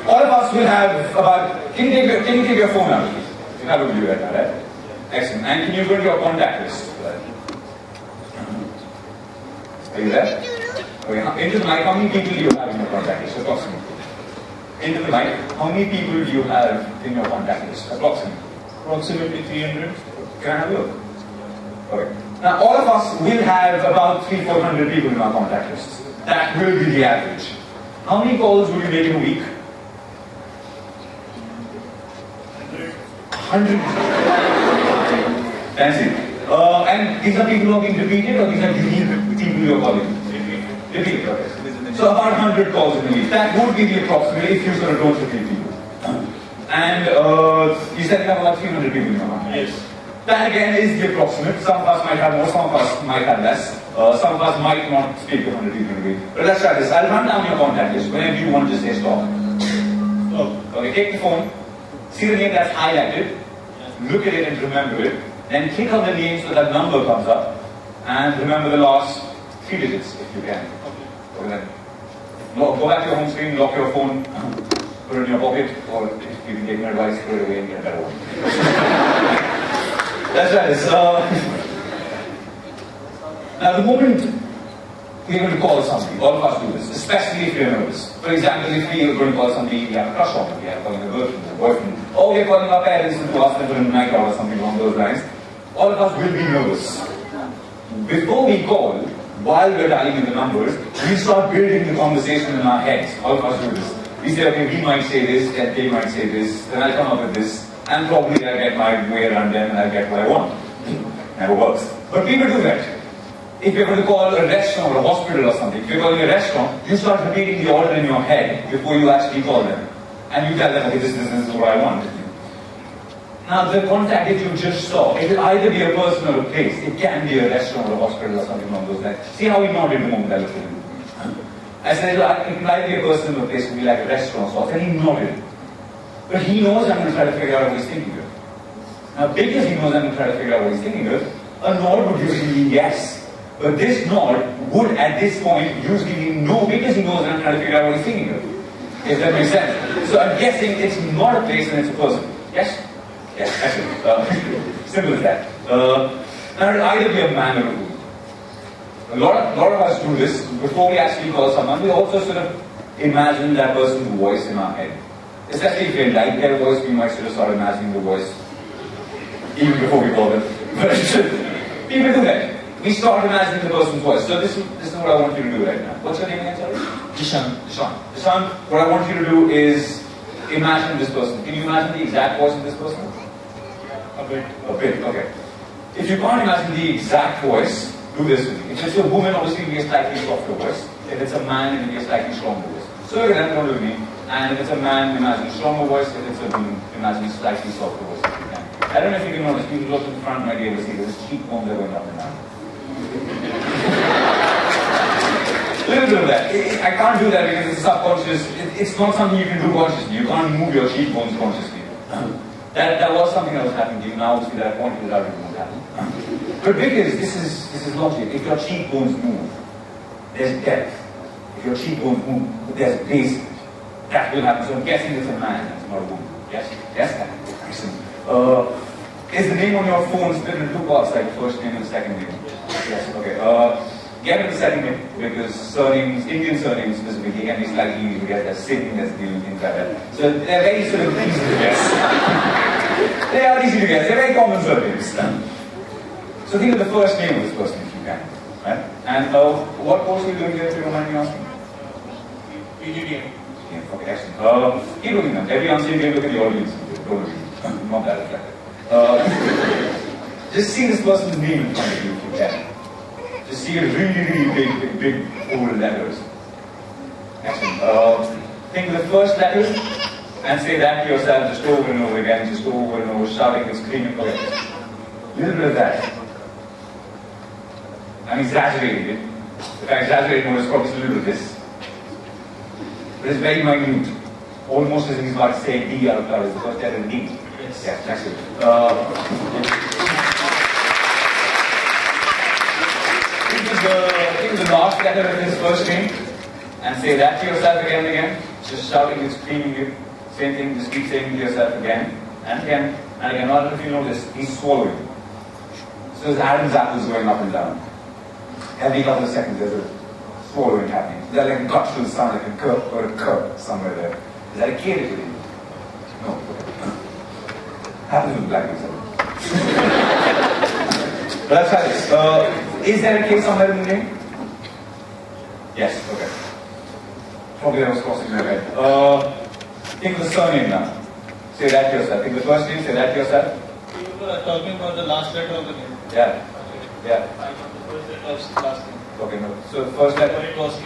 All of us will have about, can you take your phone out? You can have a video right now, right? Excellent. And can you go to your contact list? Are you there? Okay. Into the mic, how many people do you have in your contact list? Approximately. Into the mic, how many people do you have in your contact list? Approximately. Approximately 300. Can I have a look? Okay. Now, all of us will have about 300-400 people in our contact list. That will be the average. How many calls will you make in a week? 100. Fancy. And these are people who are being repeated, or these are unique people you're calling? Repeated. Okay. So about 100 calls in a week. That would be the approximate if you sort of don't repeat people. And you said you have about 300 people in your mind. Yes. That again is the approximate. Some of us might have more, some of us might have less. Some of us might not speak to 100 people in a week. But let's try this. I'll run down your contact list. Whenever you want to say stop. Stop. Okay, take the phone. See the name that's highlighted. Look at it and remember it. Then click on the name so that number comes up. And remember the last 3 digits if you can. Okay, then. Go back to your home screen, lock your phone, put it in your pocket, or if you can take my advice, throw it away and get a better one. That's right. Now, the moment we're going to call somebody, all of us do this, especially if we're nervous. For example, if we're going to call somebody we have a crush on, we are calling a girlfriend, a boyfriend, or we're calling our parents to ask them for a night out or something along those lines, all of us will be nervous. Before we call, while we're dialing in the numbers, we start building the conversation in our heads. All of us do this. We say, okay, we might say this, and they might say this, then I'll come up with this, and probably I'll get my way around them and I'll get what I want. Never works. But people do that. If you're going to call a restaurant or a hospital or something, if you're calling a restaurant, you start repeating the order in your head before you actually call them. And you tell them, okay, this is what I want. Now, the contact that you just saw, it will either be a person or a place. It can be a restaurant or a hospital or something along those lines. See how he nodded the moment I looked at him. I said, it can either be a person or a place, it can be like a restaurant or something. And he nodded. But he knows I'm going to try to figure out what he's thinking of. Now, because he knows I'm going to try to figure out what he's thinking of, a nod would usually mean yes. But this nod would, at this point, usually mean no, because he knows I'm trying to figure out what he's thinking of. If that makes sense. So I'm guessing it's not a place and it's a person. Yes? Yes, actually. Simple as that. Now, it'll either be a man or a woman. A lot of us do this. Before we actually call someone, we also sort of imagine that person's voice in our head. Especially if we like their voice, we might sort of start imagining the voice even before we call them. But people do that. We start imagining the person's voice. So this is what I want you to do right now. What's your name again, sorry? Dishan. Dishan, what I want you to do is imagine this person. Can you imagine the exact voice of this person? A bit. A bit, okay. If you can't imagine the exact voice, do this with me. If it's a woman, obviously it'll be a slightly softer voice. If it's a man, it'll be a slightly stronger voice. So look at that, don't look at me. And if it's a man, imagine a stronger voice. If it's a woman, imagine a slightly softer voice. I don't know if you can notice, people look in front, might be able to see there's cheekbones are going up and down. A little bit of that. I can't do that because it's subconscious. It's not something you can do consciously. You can't move your cheekbones consciously. That was something that was happening to you. Now obviously that I pointed it out, it won't happen. But because this is logic. If your cheekbones move, there's depth. If your cheekbones move, there's basement. That will happen. So I'm guessing it's a man, it's not a woman. Yes? Yes? Excellent. Is the name on your phone split into two parts, like first name and second name? Yes. Okay. Get into the second name because surnames, Indian surnames specifically, can be slightly easy to get. There's Singh, there's Dil, things like that. So they're very sort of easy to guess. They are easy to guess. They're very common surnames. So think of the first name of this person if you can. Right? And what course are you doing here, if you don't mind me asking? PGDM. Yeah, okay, excellent. Keep looking at every answer you can look at the audience. Don't look at me. Not that attractive. Just see this person's name in front of you if you can. Just see it really big bold letters. Excellent. Think of the first letter and say that to yourself just over and over again, just over and over, shouting and screaming. Okay. A little bit of that. I'm exaggerating it. If I exaggerate more, it's probably just a little bit of this. But it's very minute. Almost as if he's about to say D out loud. It's the first letter D. Yes, that's it. Think of the last letter of his first name and say that to yourself again and again. Just shouting and screaming it. Same thing, just keep saying it to yourself again and again and again. I don't know if you notice, he's swallowing. So his Adam's apples going up and down. Every couple of seconds there's a swallowing happening. There's like a guttural sound, like a curp or a curp somewhere there. Is that a K that you're in? No. Happens with black people. But let's try this. Is there a K somewhere in the name? Yes, okay. Probably that was crossing my head. Think of the surname now. Say that to yourself. Think of the first name, say that to yourself. You were talking about the last letter of the name. Yeah. Yeah. I got the first letter of the last name. Okay, no. So the first letter. But it was K.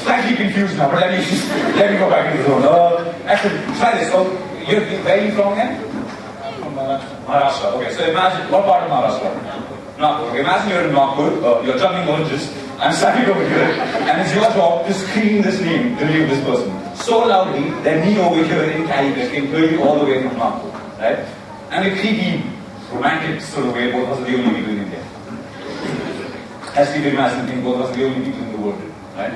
Slightly confused now, but let me go back into the zone. Actually, try this. So, where are you from again? I'm from Maharashtra. Maharashtra. Okay, so imagine, what part of Maharashtra? Nagpur. Okay, imagine you're in Nagpur, you're jumping oranges, I'm standing over here, and it's your job to scream this name, the name of this person, so loudly that me over here in Calicut can hear you all the way from Nagpur, right? And a creepy, romantic sort of way, both of us are the only people in India. As you can imagine, both of us are the only people in the world, right?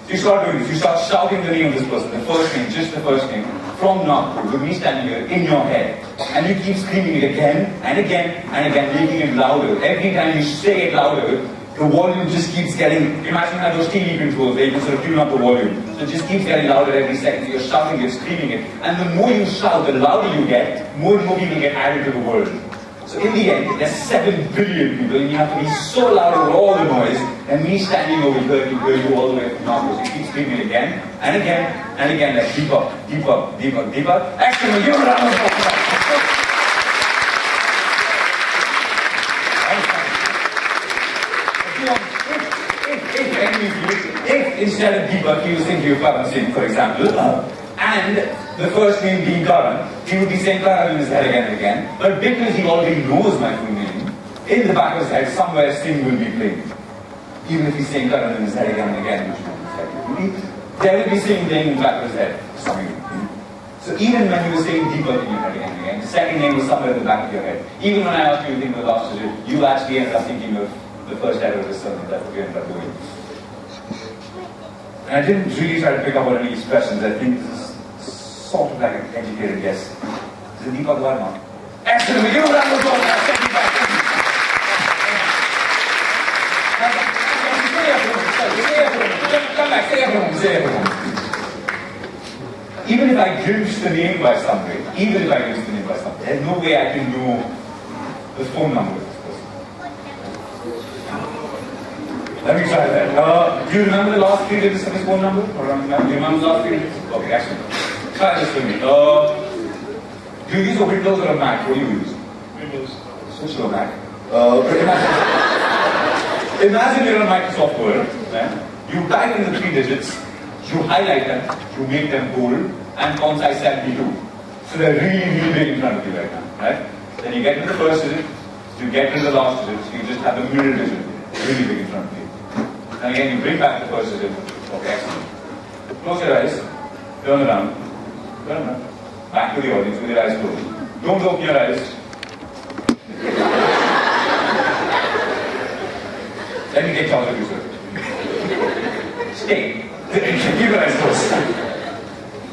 So you start doing this, you start shouting the name of this person, the first name, just the first name, from Nagpur, with me standing here in your head. And you keep screaming it again and again and again, making it louder. Every time you say it louder, the volume just keeps getting, imagine how those TV controls, where you can sort of tune up the volume. So it just keeps getting louder every second. So you're shouting it, screaming it. And the more you shout, the louder you get, more and more people get added to the world. So in the end, there's 7 billion people, and you have to be so loud over all the noise, and me standing over here can hear you all the way from Nagpur. So you keep screaming again, and again, and again, like deeper, deeper, deeper, deeper. Excellent, give a round of applause. If instead of Deepak he was thinking of Karan Singh, for example, and the first name being Karan, he would be saying Karan in his head again and again. But because he already knows my full name, in the back of his head, somewhere Singh will be playing. Even if he's saying Karan in his head again and again, which there will be Singh playing in the back of his head. So even when you were saying Deepak in your head again and again, the second name was somewhere at the back of your head. Even when I asked you to think of the last digit, you actually ended up thinking of the first letter of his surname. That's what you ended up doing. And I didn't really try to pick up on any expressions. I think this is sort of like an educated guess. Is it Deepak Verma? Excellent! We give a round of applause. Come back, say everyone. Even if I glimpse the name by some way, there's no way I can know the phone number of this person. Let me try that. Do you remember the last 3 digits of his phone number? Or do you remember the last 3 digits? Okay, excellent. Try this with me. Do you use a Windows or a Mac? What do you use? Windows. Switch to a Mac. Imagine you're on Microsoft Word. You type in the 3 digits, you highlight them, you make them bold, and concise that be too. So they're really, really big in front of you right now, right? Then you get to the first digit, you get to the last digit, so you just have the middle digit really big in front of you. And again, you bring back the first digit. Okay, excellent. Close your eyes, turn around, back to the audience with your eyes closed. Don't open your eyes. Let me take charge of you, sir. Stay. Keep your eyes closed.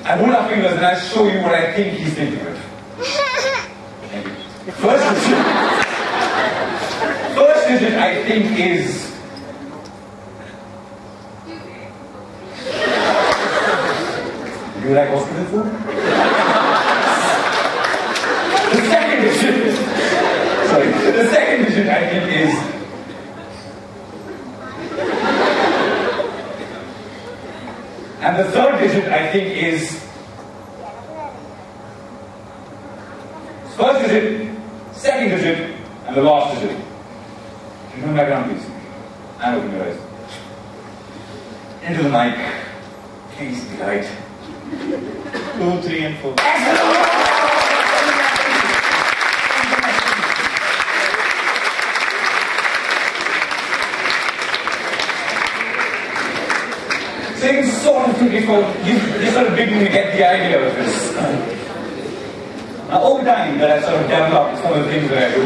I hold our fingers and I show you what I think he's thinking of. Thank you. First digit I think is... Do you like hospital food? The second digit I think is... And the third digit, I think, is... First digit, second digit, and the last digit. Can you come back around, please? And open your eyes. Into the mic. Please be right. 2, 3, and 4. Saying sort of before you sort of beginning to get the idea of this. Now, over time that I sort of developed some of the things that I do,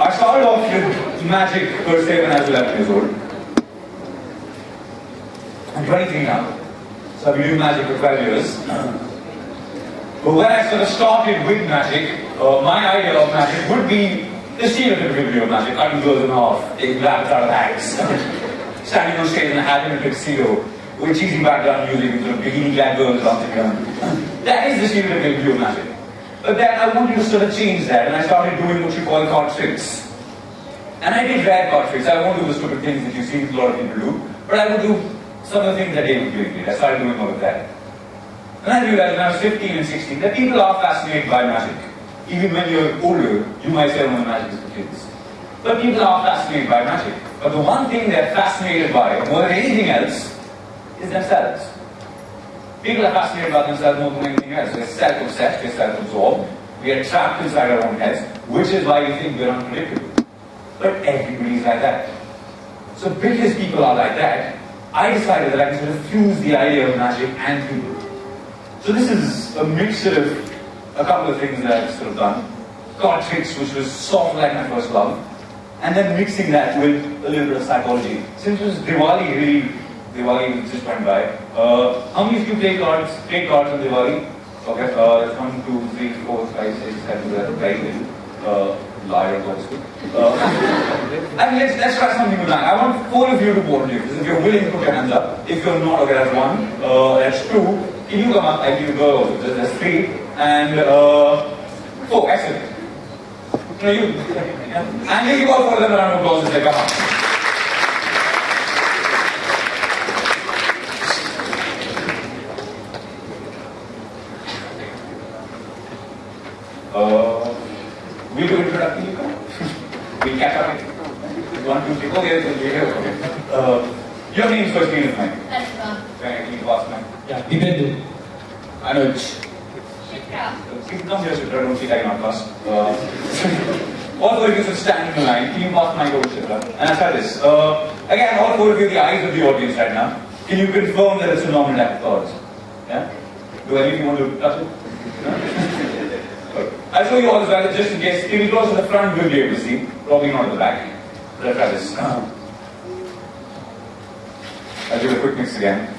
I started off with magic per se when I was 11 years old. I'm 23 now, so I've been doing magic for 12 years. But when I sort of started with magic, my idea of magic would be the stereotypical view of magic, cutting girls in half, taking rabbits out of hats, standing on stage in a hat and a tuxedo, with cheesy background music and sort of bikini-clad girls dancing around. That is the stereotypical view of magic. But then I wanted to sort of change that, and I started doing what you call card tricks. And I did rare card tricks. I won't do the stupid things that you see a lot of people do, but I would do some of the things that they were doing. I started doing all of that. And I realized when I was 15 and 16 that people are fascinated by magic. Even when you're older, you might say, oh, magic is for kids. But people are fascinated by magic. But the one thing they're fascinated by, more than anything else, is themselves. People are fascinated about themselves more than anything else. They're self-obsessed, they're self-absorbed. We are trapped inside our own heads, which is why we think we're unpredictable. But everybody's like that. So because people are like that, I decided that I can sort of fuse the idea of magic and people. So this is a mixture of a couple of things that I've sort of done. Card tricks, which was sort of like my first love. And then mixing that with a little bit of psychology. Since it was Diwali just went by. How many of you played cards on Diwali? Okay, that's 1, 2, 3, 4, 5, 6, 7, 8, 9. Liars, obviously. And let's try something with that. I want 4 of you to volunteer. If you're willing to put your hands up. If you're not, okay, that's 1. That's 2. Can you come up? I give you a girl also. That's 3. And 4. Excellent. No, you. And you give all 4 of them a round of applause as they come up. We'll do introduction. We'll catch up. 1, 2, 3. Oh, yes, okay. Your name is first, name is mine. Can I please ask mine? Yeah, Dipendu. Anuj. Shikra. Come here, Shikra. Don't feel like an outcast. All 4 of you should stand in the line. Can you pass the mic over to Shikra? And I'll try this. Again, all 4 of you, the eyes of the audience right now. Can you confirm that it's a normal act of cards? Yeah? Do any of you want to touch it? No? I'll show you all as well, just in case. If you close to the front, we'll be able to see. Probably not at the back. But I'll try this. I'll do a quick mix again.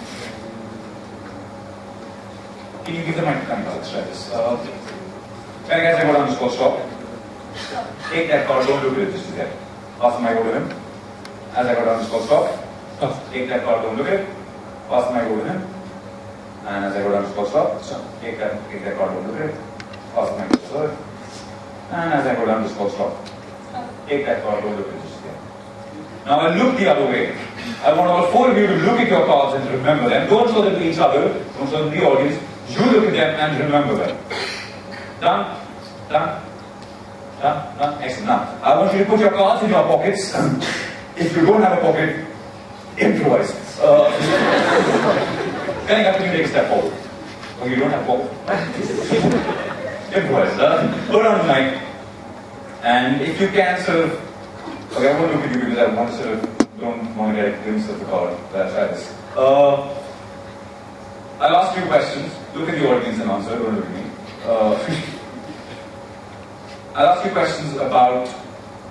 Can you give the mic? Let's try this. When guys, I go down this called stop. Take that card, don't look at it, just there. Pass the mic over to him. As I go down this called stop. Take that card, don't look at it. Pass the mic over to him. And as I go down this called stop. Take that card, don't look at it. Pass the mic to the third. And as I go down this called stop. Take that card, don't look at this again. Now I'll look the other way. I want all four of you to look at your cards and remember them. Don't show them to each other, don't show them to the audience. You look at them and remember them. Done? Done? Done? Done? Excellent. Now, I want you to put your cards in your pockets. If you don't have a pocket, improvise. Then you have to take a step forward. Oh, you don't have a pocket? Improvise. Go down the mic. And if you can sort of, okay, I won't look at you because I want to sort of, don't want to get a glimpse of the card. That's right. I'll ask you questions. Look at the audience and answer, don't look at me. I'll ask you questions about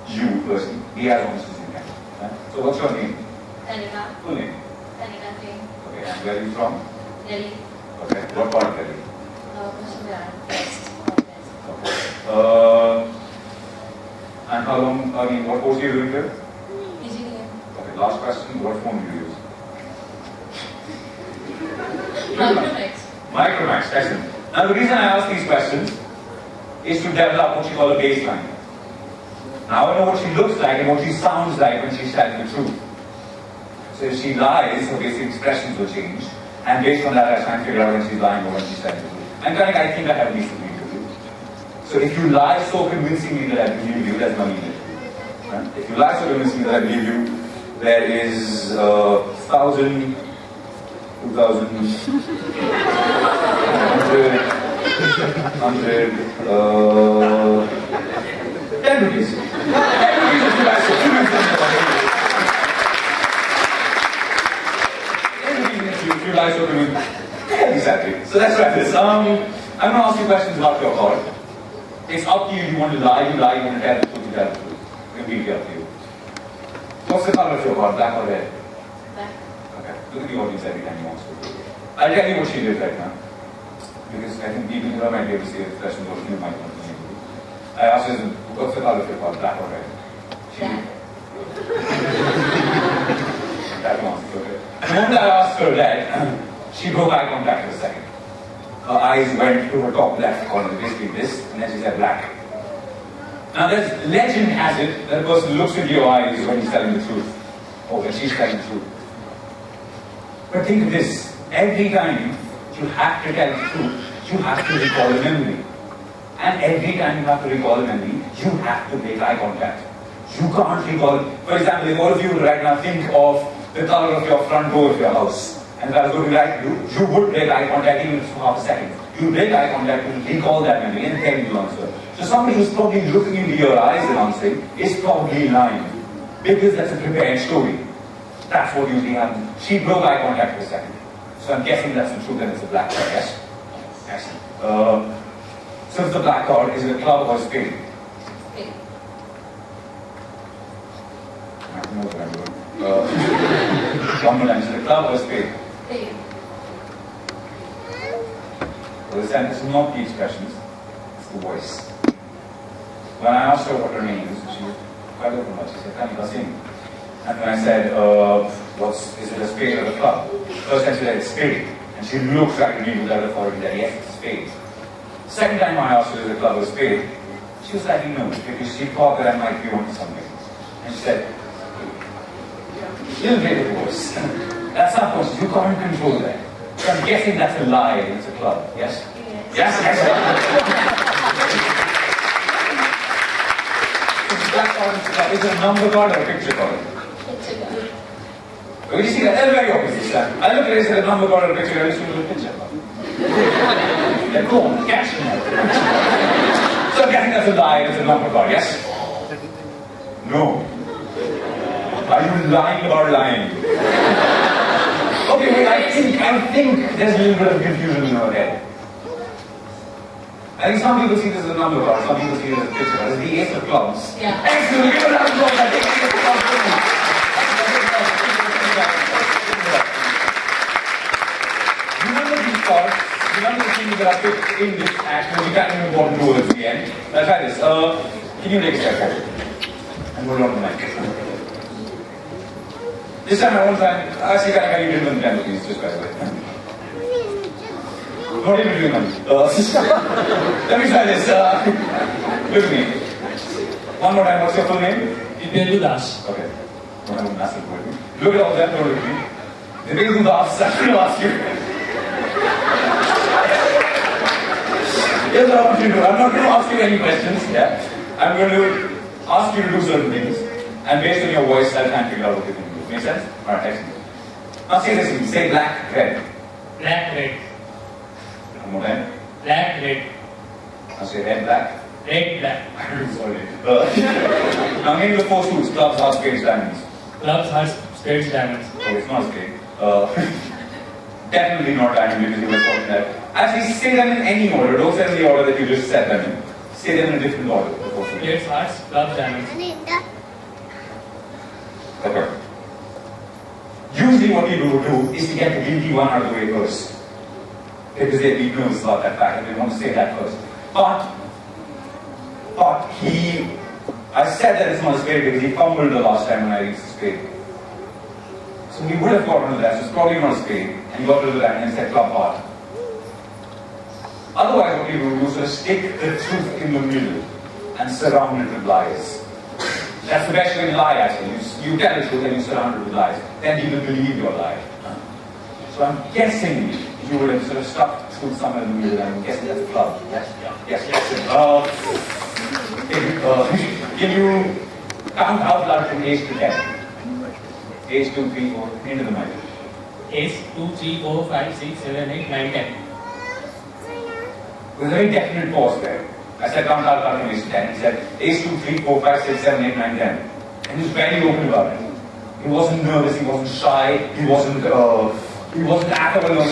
you personally. Be as honest as you can. So what's your name? Tanika. Full name? Tanika Singh. Okay, and where are you from? Delhi. Okay, what part of Delhi? West. Okay. And how long, what course are you doing here? Engineering. Okay, last question, what phone do you use? Micromax. Micromax, excellent. Now the reason I ask these questions is to develop what you call a baseline. Now I know what she looks like and what she sounds like when she's telling the truth. So if she lies, her basic expressions will change. And based on that, I try and figure out when she's lying or when she's telling the truth. And I think I have these three to do. So if you lie so convincingly that I believe you, that's not needed. If you lie so convincingly that I believe you, there is 1,000, 2,000, 100, 10 rupees. 10 rupees if you lie so convincingly. 10 rupees if you lie so convincingly. Exactly. So that's right. I'm going to ask you questions about your card. It's up to you. You want to lie, you lie. You want to tell the truth, you tell the truth. It's completely up to you. What's the color of your card, black or red? Black. Okay. Look at the audience every time you want to. I'll tell you what she did right now. Because I think people who might be able to see the expression of you might want to see. I asked her, what's the color of your card, black or red? Black. That one, okay. The moment I asked her that, she broke eye contact for a second. Her eyes went to her top left corner, basically this, and then she said black. Now there's legend has it that a person looks into your eyes when he's telling the truth, or when she's telling the truth. But think of this, every time you have to tell the truth, you have to recall a memory. And every time you have to recall a memory, you have to make eye contact. You can't recall, for example, if all of you right now think of the color of your front door of your house, and if I was going to write you, you would break eye contact even for half a second. You break eye contact to recall that memory and tell you the answer. So somebody who's probably looking into your eyes and answering is probably lying. Because that's a prepared story. That's what usually happens. She broke eye contact for a second. So I'm guessing that's the truth and it's a black card, yes? Excellent. So if the black card, is it a club or a spade? Spade. I don't know what I'm doing. One more time, is it a club or a spade? Spade. Well, this time it's not the expressions, it's the voice. When I asked her what her name is, she was quite open about it. She said, Tanika Singh. And when is it a spade or a club? First time she said it's spade. And she looked right at me with that authority that yes, it's spade. Second time I asked her is it a club or a spade, she was like, no, because she thought that I might be onto something. And she said, little bit of voice. That's not possible. You can't control that. So I'm guessing that's a lie and it's a club. Yes? Yes, yes. It's a number card or a picture card? Picture card. When you see that, they're very opposite. I look at it as a number card or a picture, I just look at a picture card. Then go on, catch them. So I'm guessing that's a lie and it's a number card. Yes? No. Are you lying about lying? Okay, wait, I think there's a little bit of confusion in your head. I think some people see this as a number card, some people see it as a picture card. It's the ace of clubs. Yeah. Excellent, give it a round of applause. I think it's the club. Remember these cards, remember the things that are picked in this act, and we can't even go towards the end. Let's try this. Can you take a step forward? And hold on to the mic. This time I won't try and actually you didn't win 10 rupees, just by the way. Not even doing money. Let me try this. Look at me. One more time, what's your full name? Vipindu Das. Okay. Don't have a massive word. Look at all that, don't look at me. Vipindu Das, I'm going to ask you. Here's what I want you to do. I'm not going to ask you any questions, yeah? I'm going to ask you to do certain things, and based on your voice, I'll try and figure out what you can do. Make sense? Alright, excellent. Now say this to me. Say black, red. Black, red. One more time. Black, red. Now say red, black. Red, black. Sorry. Now name the 4 suits. Clubs, hearts, spades, diamonds. Clubs, hearts, spades, diamonds. Okay, it's not a spade. Definitely not diamond because you were talking that. Actually, say them in any order. Don't say in the order that you just said them in. Say them in a different order. Spades, hearts, clubs, diamonds. Okay. Usually what people would do is to get the guilty one out of the way first. Because they'd be nervous about that fact and they want to say that first. But I said that it's not a spade because he fumbled the last time when I reached the spade. So he would have gotten to that, so it's probably not a spade. And he got to that and said club heart. Otherwise what people would do is sort of stick the truth in the middle and surround it with lies. That's the best way to lie actually. You tell the truth and you surround it with lies. Then people believe your lie. So I'm guessing you would have sort of stuck the truth somewhere in the middle and I'm guessing that's club. Yes. Can you count out loud from age to 10? Age 2, 3, 4, into the mic. Age 2, 3, 4, 5, 6, 7, 8, 9, 10. There's a very definite pause there. I said count out loud from age to 10. He said age 2, 3, 4, 5, 6, 7, 8, 9, 10. And he was very open about it. He wasn't nervous, he wasn't shy, he wasn't nervous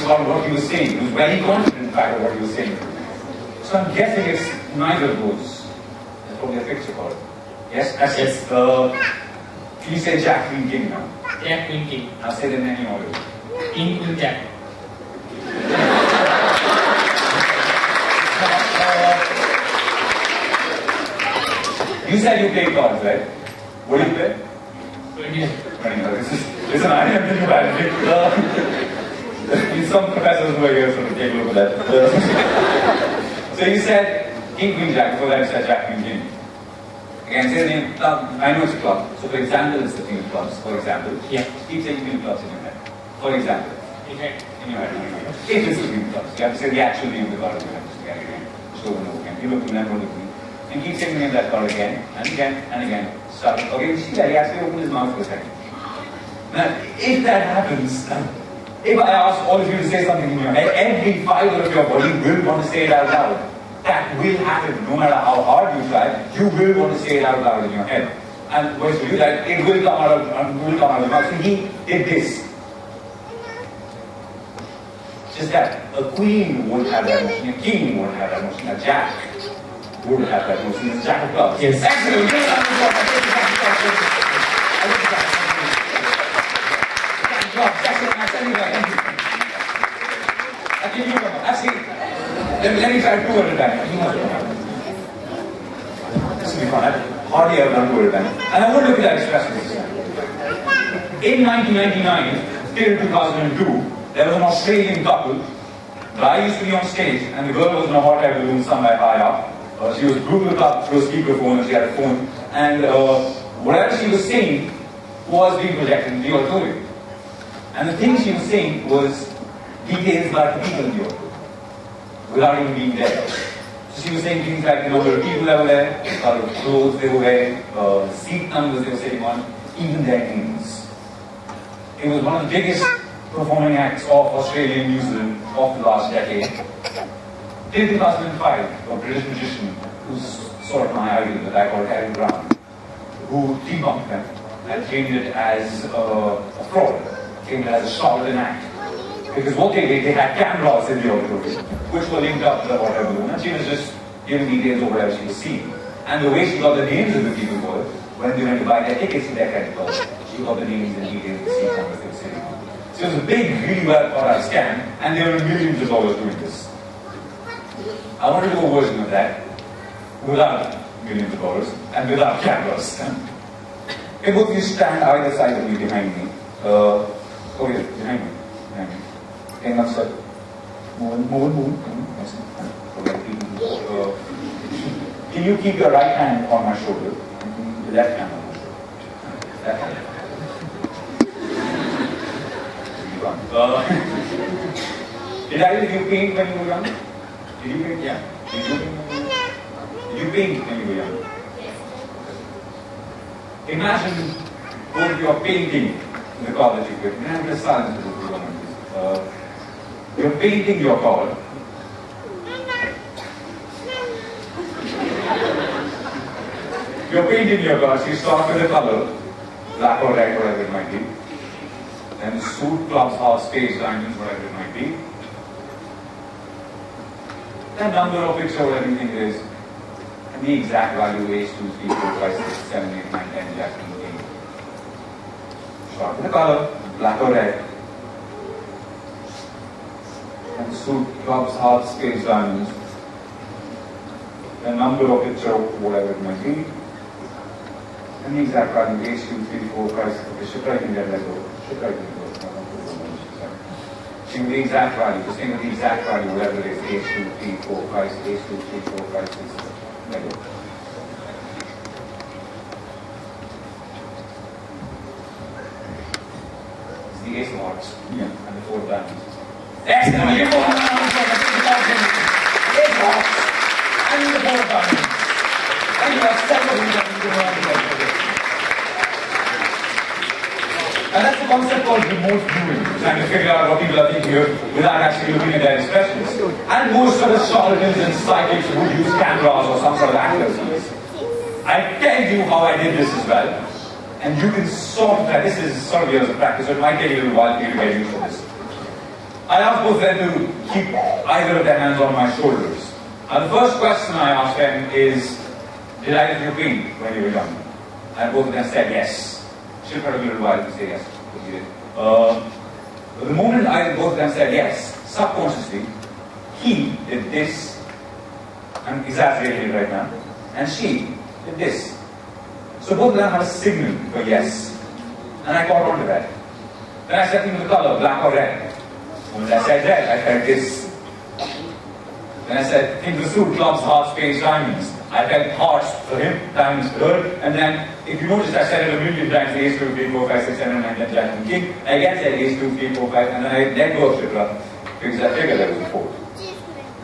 about what he was saying. He was very confident in fact of what he was saying. So I'm guessing it's neither of those. There's probably a picture for it. Yes? Yes. Can you say Jack, Queen, King now? Jack, Queen, King. I'll say them in any order. King, Queen, Jack. You said you play cards, right? What do you play? 20. Listen, I didn't think about it. Some professors who are here, so take a look at that. So you said King, Queen, Jack. Before that you said Jack, Queen, King. Again, say the name club. I know it's a club. So for example, it's the king of clubs. For example. Yeah. Keep saying king of clubs in your head. For example. Okay. In your head. If it's the king of clubs. You have to say the actual name of the card in your head. Just again, again. Just over and over again. You look at them, don't look at me. And keep saying the name of that card again and again and again. Start. Okay, you see that he actually opened his mouth for a second. Now, if that happens, if I ask all of you to say something in your head, every fiber of your body will want to say it out loud. That will happen. No matter how hard you try, you will want to say it out loud in your head. And once you do that, it will come out of your mouth. So he did this. Just that a queen won't have that motion, a king won't have that motion, a jack would have that motion, a jack of clubs. Yes. Excellent. Let me try 2 at a time. This will be fun. I've hardly ever done 2 at a time. And I want to look at that expression. In 1999 till 2002, there was an Australian couple. The guy used to be on stage, and the girl was in a hot air balloon somewhere high up. She was glued up to a speakerphone, and she had a phone. And whatever she was saying was being projected in the auditorium. And the thing she was saying was details about the people in the auditorium, without even being there. So she was saying things like the number of people that were there, the color of clothes they were wearing, seat numbers they were sitting on, even their names. It was one of the biggest performing acts of Australia and New Zealand of the last decade. In 2005, a British magician who's sort of my idol that I call Harry Brown, who debunked them and claimed it as a fraud, claimed it as a charlatan act. Because what they did, they had cameras in the auditorium, which were linked up to the hot air balloon, and she was just giving details of whatever she was seeing. And the way she got the names of the people was, when they went to buy their tickets to their credit cards, she got the names and details of the seat numbers they were sitting on. So it was a big, really well thought out scam, and there were millions of dollars doing this. I want to do a version of that without millions of dollars and without cameras. Okay, both of you stand either side of me behind me. Behind me. Okay, now sir. Move. Yes. Can you keep your right hand on my shoulder and left camera. Left camera. Did either of you paint when you were young? Did you paint? Yeah. Did you paint when you were young? Yes. Imagine both of you are painting in the car that you get. I'm just silent to the you're painting your car. You're painting your car, so you start with the color, black or red, whatever it might be. Then suit, clubs, hearts, spades, diamonds, whatever it might be. The number of picture, whatever you think it is, and the exact value is 2, 3, 4, 5, 6, 7, 8, 9, 10, jack, 10, 8. Start with the color, black or red. And suit, clubs, hearts, spades, diamonds. The number of picture, whatever it might be. And the exact value is 2, 3, 4, 5, 6. Okay, should write in there, let go. Should write in there. Think of the exact value. Just think of the exact value, whatever it is. H, 2, 3, 4, 5, H, 2, 3, 4, 5, 6. Let go. It's the ace of hearts. Yeah. And the 4 diamonds. Excellent! You get 4 diamonds. Ace of hearts. And the 4 diamonds. And you have 7 of them. And that's the concept called remote viewing, trying to figure out what people are thinking of without actually looking at their expressions. And most of the charlatans and psychics would use cameras or some sort of actors. I tell you how I did this as well, and you can sort of, this is sort of years of practice, so it might take a little while for you to get used to this. I asked both of them to keep either of their hands on my shoulders. And the first question I asked them is, did either of you paint when you were young? And both of them said yes. Should have a little while to say yes. But the moment both of them said yes, subconsciously, he did this. I'm exaggerating right now. And she did this. So both of them had a signal for yes. And I caught on to that. Then I said, think of the color, black or red. When I said red, I felt this. Then I said, think of the suit, clubs, hearts, spades, diamonds. I felt hearts for him, diamonds for her. And then, if you notice, I said it a million times, ace, 2, 3, 4, 5, 6, 7, 9, 10, jack, and king. I again said ace, 2, 3, 4, 5, and then I let go of it, because I figured that was a 4.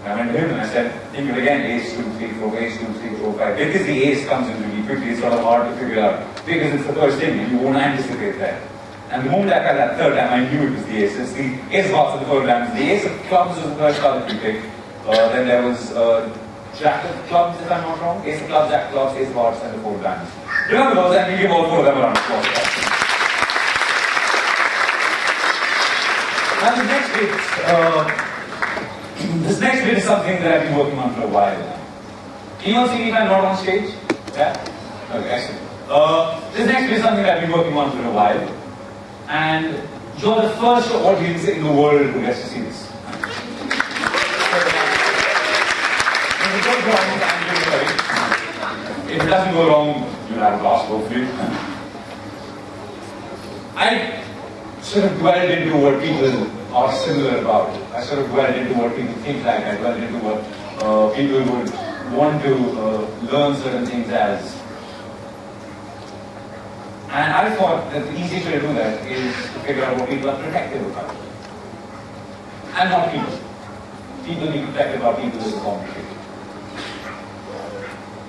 I went to him and I said, think of it again, ace, 2, 3, 4, ace, 2, 3, 4, 5. Because the ace comes into me quickly, it's sort of hard to figure out. Because it's the first thing, and you won't anticipate that. And the moment I felt that third time, I knew it was the ace. It's the ace of hearts of the 4 diamonds. The ace of clubs was the first card that we picked. Then there was jack of clubs, if I'm not wrong. Ace of clubs, jack of clubs, ace of hearts, and the 4 diamonds. Remember those, and we give all 4 of them a round of applause. Now the next bit, this next bit is something that I've been working on for a while now. Can you all see me if I'm not on stage? Yeah? Okay, excellent. This next bit is something that I've been working on for a while. And you're the first audience in the world who gets to see this. If it doesn't go wrong, you'll have a blast, hopefully. I sort of dwelled into what people are similar about. I sort of dwelled into what people think like. I dwelled into what people would want to learn certain things as. And I thought that the easiest way to do that is to figure out what people are protective about. And not people. People being protective about people is complicated.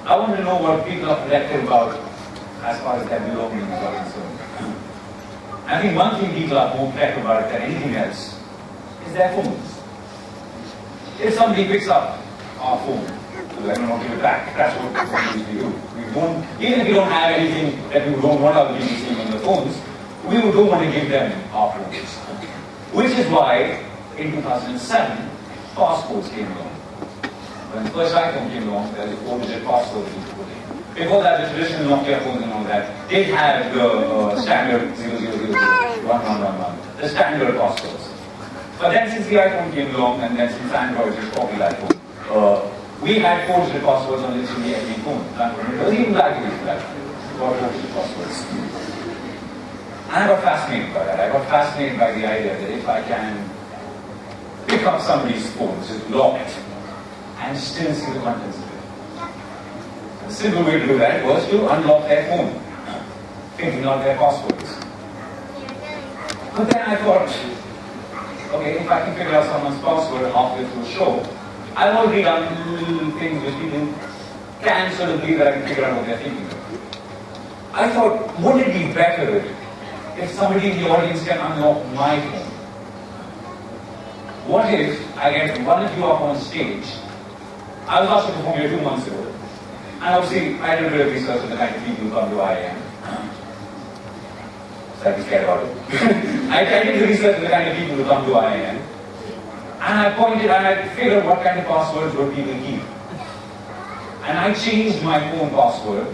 I want to know what people are protective about as far as their belongings are concerned. I think one thing people are more protective about than anything else is their phones. If somebody picks up our phone, I don't want to give it back. That's what we usually do. Even if we don't have anything that we don't want other people seeing on their phones, we don't want to give them our phones. Which is why, in 2007, passcodes came along. When the first iPhone came along, there was 4-digit passcode that you could put in. Before that, the traditional Nokia phones and all that, they had the standard 0000, 1111, the standard passcodes. But then since the iPhone came along, and then since Android just copied iPhone, we had 4-digit passwords on literally every phone. It was even BlackBerry for that. Got 4-digit passwords. And I got fascinated by that. I got fascinated by the idea that if I can pick up somebody's phone, which is locked, and still see the contents of it. The simple way to do that was to unlock their phone, thinking of their passwords. But then I thought, okay, if I can figure out someone's password halfway through the show, I've already done little things which people can sort of believe that I can figure out what they're thinking of. I thought, wouldn't it be better if somebody in the audience can unlock my phone? What if I get one of you up on stage? I was asked to perform here 2 months ago. And obviously, I did a bit of research on the kind of people who come to IIM. Slightly scared about it. I did the research on the kind of people who come to IIM. And I figured what kind of passwords would people keep. And I changed my phone password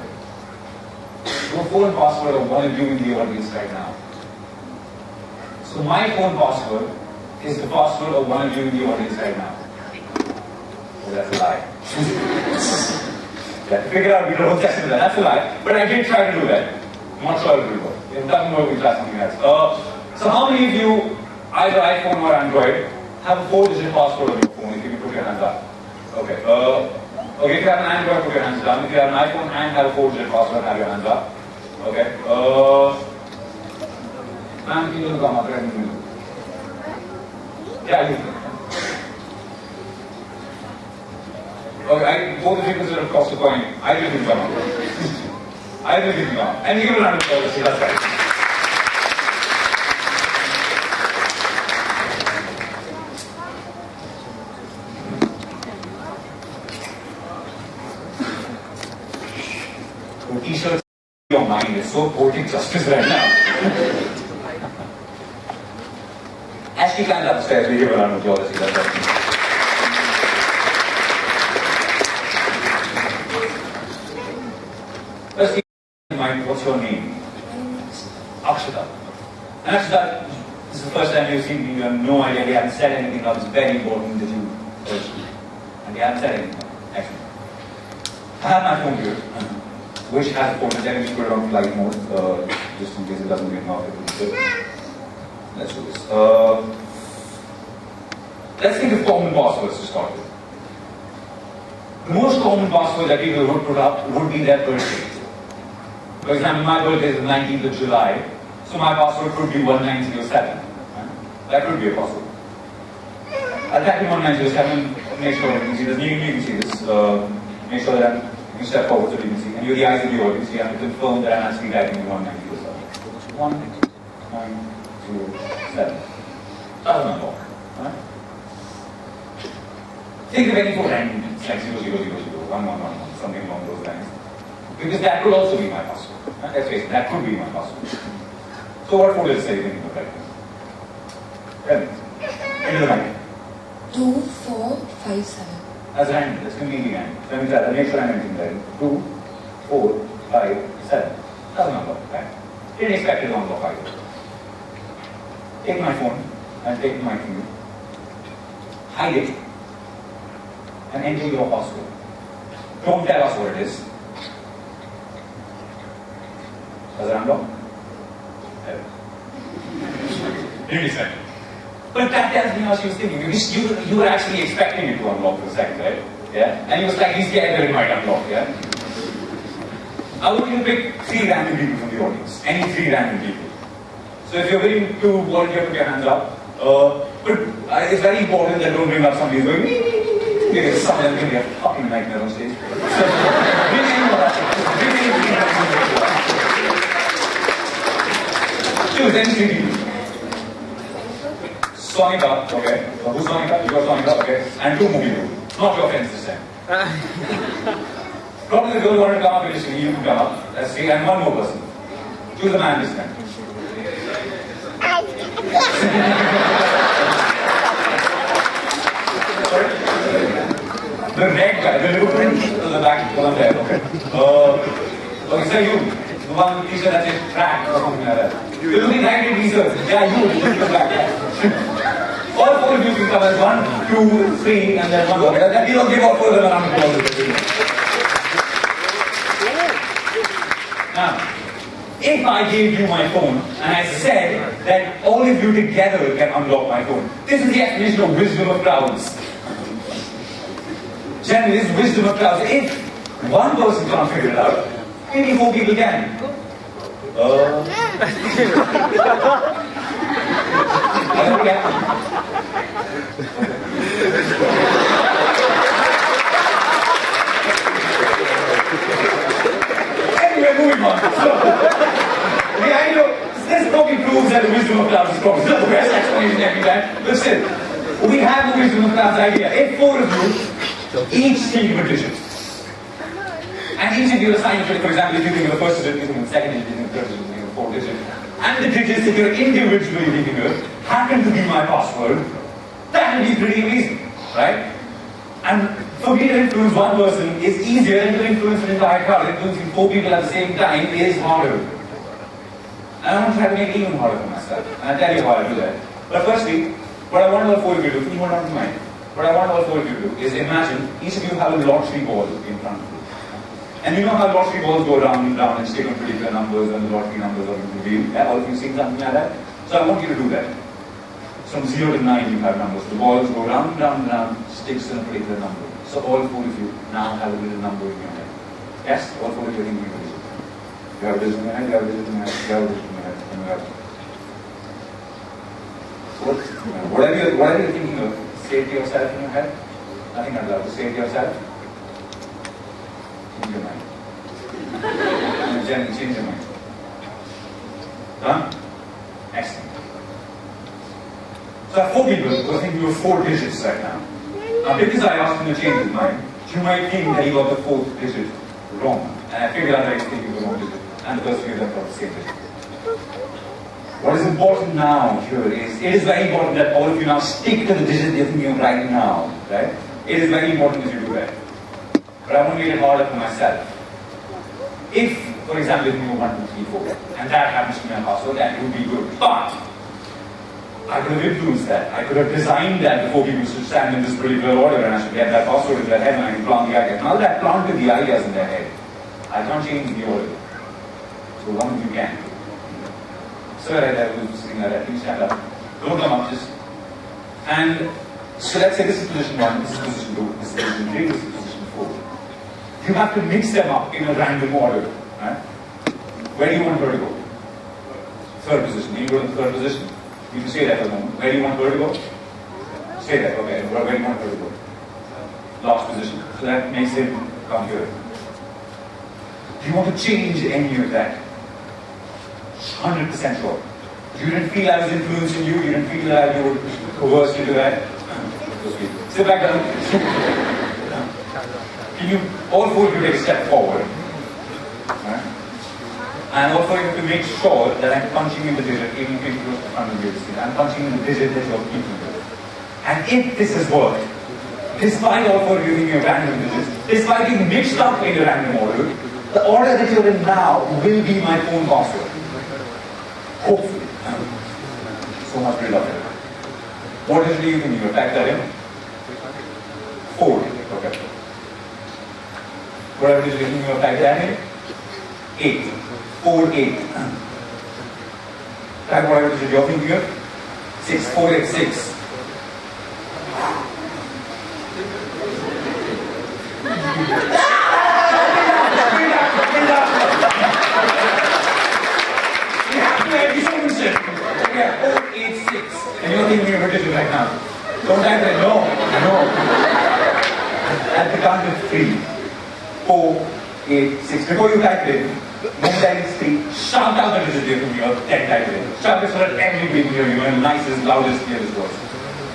to a phone password of one of you in the audience right now. So my phone password is the password of one of you in the audience right now. Oh, that's a lie. Yeah, figure out we don't test that. That's a lie. But I did try to do that. I'm not sure it will work. If it doesn't work, we'll try something else. So how many of you, either iPhone or Android, have a 4-digit password on your phone? If you can put your hands up. Okay. Okay, if you have an Android, put your hands down. If you have an iPhone and have a 4-digit password, have your hands up. Okay. Man, people come up and yeah, you. Okay, both of you consider it cost a coin. I will give come up. I will give come up. And you give a round of applause. That's right. The t-shirts your mind is so poetic justice right now. As she climbs upstairs, we give a round of applause. First, what's your name? Akshata. And Akshata, this is the first time you've seen me, you have no idea, we haven't said anything, but it's very important that you urge me. And we haven't said anything, actually. I have my phone here, which has a phone, let me just put it on flight mode, just in case it doesn't get off. Let's do this. Let's think of common passwords to start with. The most common password that people would put up would be their birthday. For example, my birthday is the 19th of July, so my password could be 1907. That could be a password. I'll type in 1907, make sure you can see this. You can see this. Make sure that you step forward so you can see. And you're the eyes of the audience, you have to confirm that I'm actually typing in 1907. 1907. That's my call. Think of any 4 random digits, like 0000, 1111, something along those lines. Because that could also be my password. Let's face it, that could be my password. So what 4 digits are you thinking of right now? Tell me. Into the mic. 2457. That's random, that's completely random. Let me try that, make sure I'm anything right. 2, 4, 5, 7. That's a number, right? Didn't expect it on the 5. Take my phone, and take my finger. Hide it. And enter your password. Don't tell us what it is. Does it unlock? Really second. But that tells me how she was thinking. Because you were actually expecting it to unlock for a second, right? Yeah? And you were slightly scared that it might unlock, yeah? I want you to pick 3 random people from the audience. Any 3 random people. So if you're willing to volunteer, put your hands up. But it's very important that don't bring up somebody who's going, because some of them can be a fucking nightmare on stage. So, choose any 3 people. Sonika, okay. Who's Sonika? You got Sonika, okay. And 2 movie people. Not your friends this time. Probably the girl who wanted to come up initially, you can come up. Let's see. And 1 more person. Choose a man this time. Sorry? The red guy, the little print on the back, one there, okay. Okay, so you, the one t-shirt that says track or something like that. You're looking right at research. Yeah, you, the black guy. All 4 of you can come as 1, 2, 3, and then 1 more. Then you don't give all 4 of them a round of applause. Now, if I gave you my phone and I said that all of you together can unlock my phone, this is the explanation of wisdom of crowds. Generally, this is wisdom of crowds. If One person can't figure it out. Maybe 4 people can. Anyway, moving on. So, I know this probably proves that the wisdom of clouds is probably not the best explanation every time. But still, we have the wisdom of clouds idea. If 4 of you each think of a digit, and each of you assign a digit, for example, if you think of the first digit, you think of the second digit, you think of the third digit, you think of the fourth digit, and the digits that you're individually thinking of happen to be my password, that would be pretty amazing, right? And for me to influence one person is easier than to influence an entire crowd. Influencing 4 people at the same time is harder. And I want to try to make it even harder for myself. And I'll tell you how I do that. But firstly, what I want all 4 of you to do, can you hold on to mine? What I want all 4 of you to do is imagine each of you have a lottery ball in front of you. And you know how lottery balls go round and round and stick on particular numbers and the lottery numbers are revealed? Yeah, all of you seen something like that? So I want you to do that. From 0 to 9 you have numbers. The balls go round and round and round, sticks in a particular number. So all 4 of you now have a little number in your head. Yes? All 4 of you are thinking of a digit. You have a digit in your head, you have a digit in your head, you have a digit in your head, and you have whatever you're thinking of, say it to yourself in your head. Nothing out loud. Say it to yourself. Change your mind. Change your mind. Done? Excellent. So I have 4 people who are thinking of 4 digits right now. Now because I asked him to change his mind, you might think that he got the 4th digit wrong. And I figured out that he's thinking of the wrong digit. And the first few of them got the same digit. What is important now here is, it is very important that all of you now stick to the digit you're thinking of right now. Right? It is very important that you do that. But I want to make it harder for myself. If, for example, you know 1, 2, 3, 4, and that happens to be my password, that would be good. But I could have influenced that. I could have designed that before people should stand in this particular order and I should get that password in their head and I can plant the idea. Now that I planted the ideas in their head, I can't change the order. So one of you can. So right there, who's sitting like that, please stand up. Don't come up, just. And so let's say this is position 1, this is position 2, this is position 3, this is position 4. You have to mix them up in a random order. Right? Where do you want her to go? 3rd position. When you go to the 3rd position, you can stay there for a moment. Where do you want her to go? Stay there, okay. Where do you want her to go? Last position. So that makes it come here. Do you want to change any of that? 100% sure. You didn't feel I was influencing you, you didn't feel that you were coerced into that. Sit back down. Can you, all 4 of you take a step forward. Right? And also you have to make sure that I'm punching in the digit, even if you're close to front of the screen. I'm punching in the digit that you're thinking of. And if this has worked, despite all 4 of you thinking of random digits, despite being mixed up in a random order, the order that you're in now will be my phone password. Hopefully. So much build up there. What digit do you think you type that in? 4. Okay. Whatever digit you think you type that in? 8. 4, 8. Type whatever digit you're thinking of? 6, 4, 8, 6. Yeah, 4, 8, 6. And you're thinking of a digit right now. Don't type that. No. At the count of 3, 4, 8, 6. Before you type it, when that is 3, shout out the digit from your 10 type it. Shout it so that everybody can hear you in the nicest, loudest, clearest voice.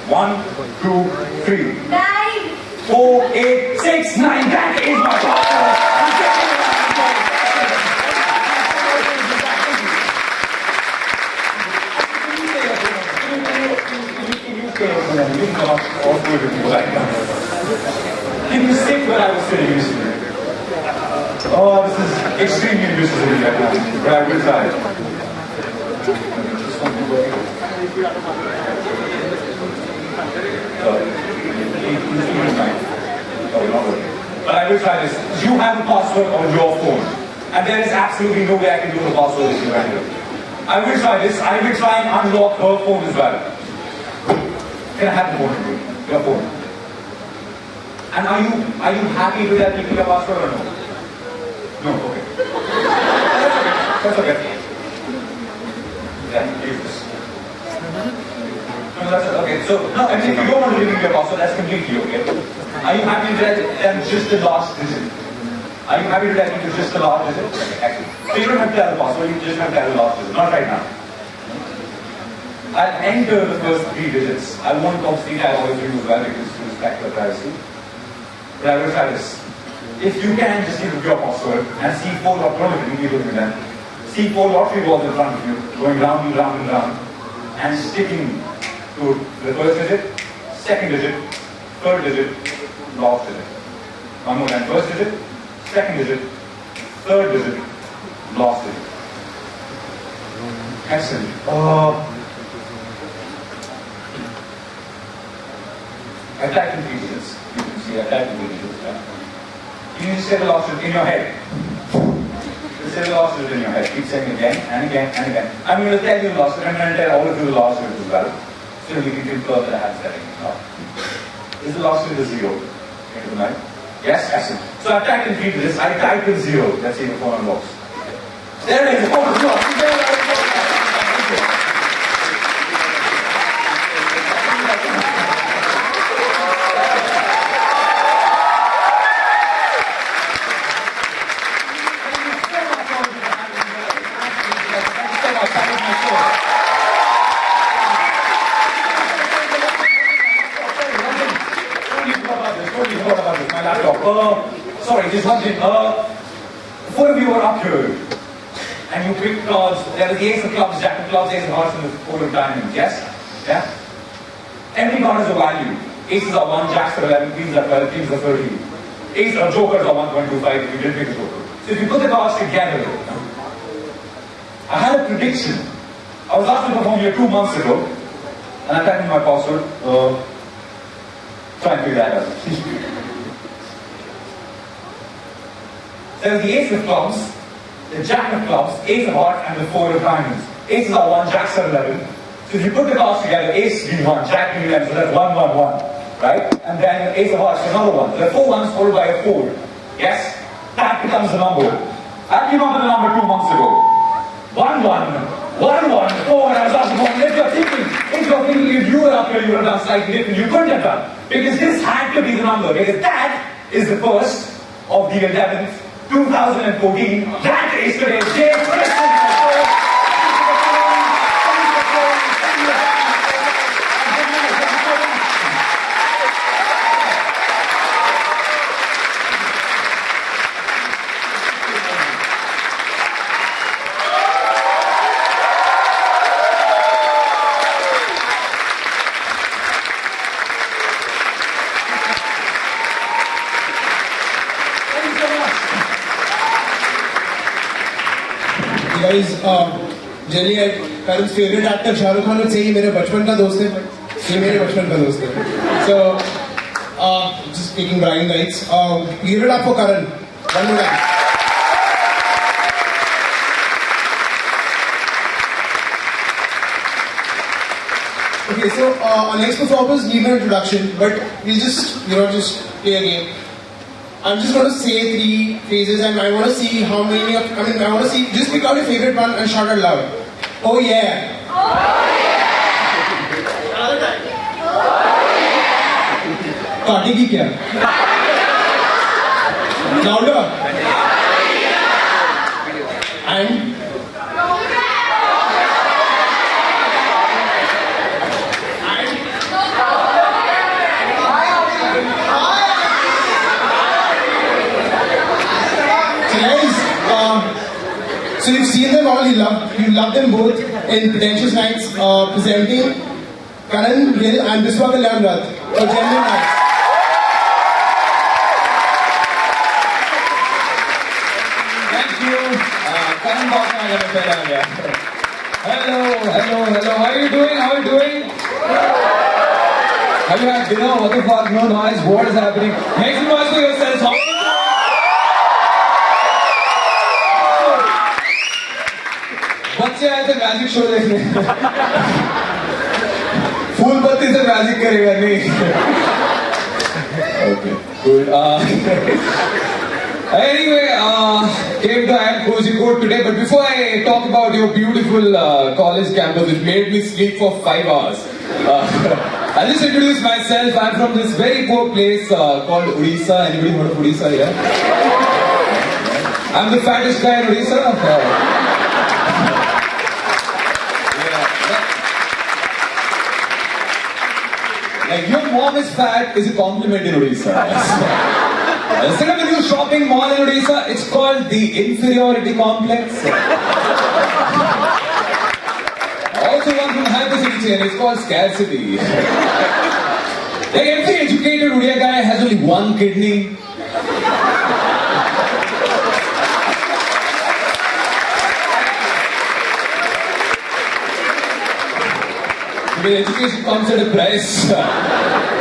1, 2, 3. 9. 4, 8, 6, 9. That is my password. Can you sit where I was sitting recently? Oh, this is extremely ambitious of me right now. But I will try. But I will try this. You have a password on your phone. And there is absolutely no way I can do the password if you random. I will try this. I will try and unlock her phone as well. Can I have the phone? Your phone. And are you happy with that keeping your password or no? No, okay. That's okay. Yeah, use this. No, that's okay. So, no, I mean, if you don't want to reveal your password, that's completely okay. Are you happy to tell just the last digit? Are you happy to tell me just the last digit? Excellent. So you don't have to tell the password, you just have to tell the last digit. Not right now. I'll enter the first 3 digits. I won't obviously tell all of you as well because to respect your privacy. But I will try this. If you can just give your password and see 4 lottery balls in front of you, going round and round and round, and sticking to the first digit, second digit, third digit, last digit. One more time. First digit, second digit, third digit, last digit. Excellent. I typed in 3 digits. You can see I typed in 3 digits. Right? You need to say the last digit in your head. Say the last digit in your head. Keep saying again and again and again. I'm going to tell you the last digit and I'm going to tell all of you the last digit as well. So you can confirm that I have said it. Is the last digit a 0? Into the night? Yes? Excellent. So I've typed in 3 digits. I typed in 0. Let's see the phone unlocks. There it is. The phone unlocks. Sorry, just one thing. 4 of you were up here, and you picked cards. There was the ace of clubs, jack of clubs, ace of hearts, and the 4 of diamonds. Yes? Yeah? Every card has a value. Aces are 1, jacks are 11, queens are 12, kings are 13. Aces or jokers are 1.25 if you didn't pick a joker. So if you put the cards together, I had a prediction. I was asked to perform here 2 months ago, and I typed in my password. Try and figure that out. There's the ace of clubs, the jack of clubs, ace of hearts, and the 4 of diamonds. Aces are 1, jacks are 11. So if you put the cards together, ace being 1, jack being 11, so that's 1, 1, 1. Right? And then ace of hearts, another 1. So there are 4 ones followed by a 4. Yes? That becomes the number. I came up with the number 2 months ago. 1, 1, 1, 1, 4, and I was asking, if you're thinking, if you were up here, you would have done slightly different. You couldn't have done. Because this had to be the number. Because that is the first of the 11th. 2014, that is today's day. Guys, generally, Karan's favorite actor Shahrukh Khan would say, "He मेरे बचपन का दोस्त है, ये मेरे बचपन का दोस्त है." So, just taking bragging rights. Give it up for Karan. One more time. Okay, so our next performers need no introduction, but we'll just play a game. I'm just going to say 3 phrases and I want to see how many of, I want to see, just pick out your favorite one and shout it loud. Oh yeah. Oh yeah. Another time. Oh yeah. Kaategi kya? Louder. And? So you've seen them all, you love them both in Pretentious Nights, presenting Karan Gill and Biswa Kalyan Rath for Genuine Nights. Thank you. Karan Boston, hello. How are you doing? Have you had dinner? What the fuck? No noise. What is happening? Make some noise for yourselves. बच्चे आए थे magic show देखने फूल पत्ती से magic करेगा नहीं okay Good. Anyway, came to IIM Kozhikode today, but before I talk about your beautiful college campus, which made me sleep for 5 hours, I'll just introduce myself. I'm from this very poor place called Odisha. Anybody heard of Odisha here? I'm the fattest guy in Odisha. Like, your mom is fat is a compliment in Odisha. Set up a new shopping mall in Odisha. It's called the Inferiority Complex. Also one from Hypercity chain. It's called Scarcity. Like, every educated Odia guy has only one kidney. When education comes at a price.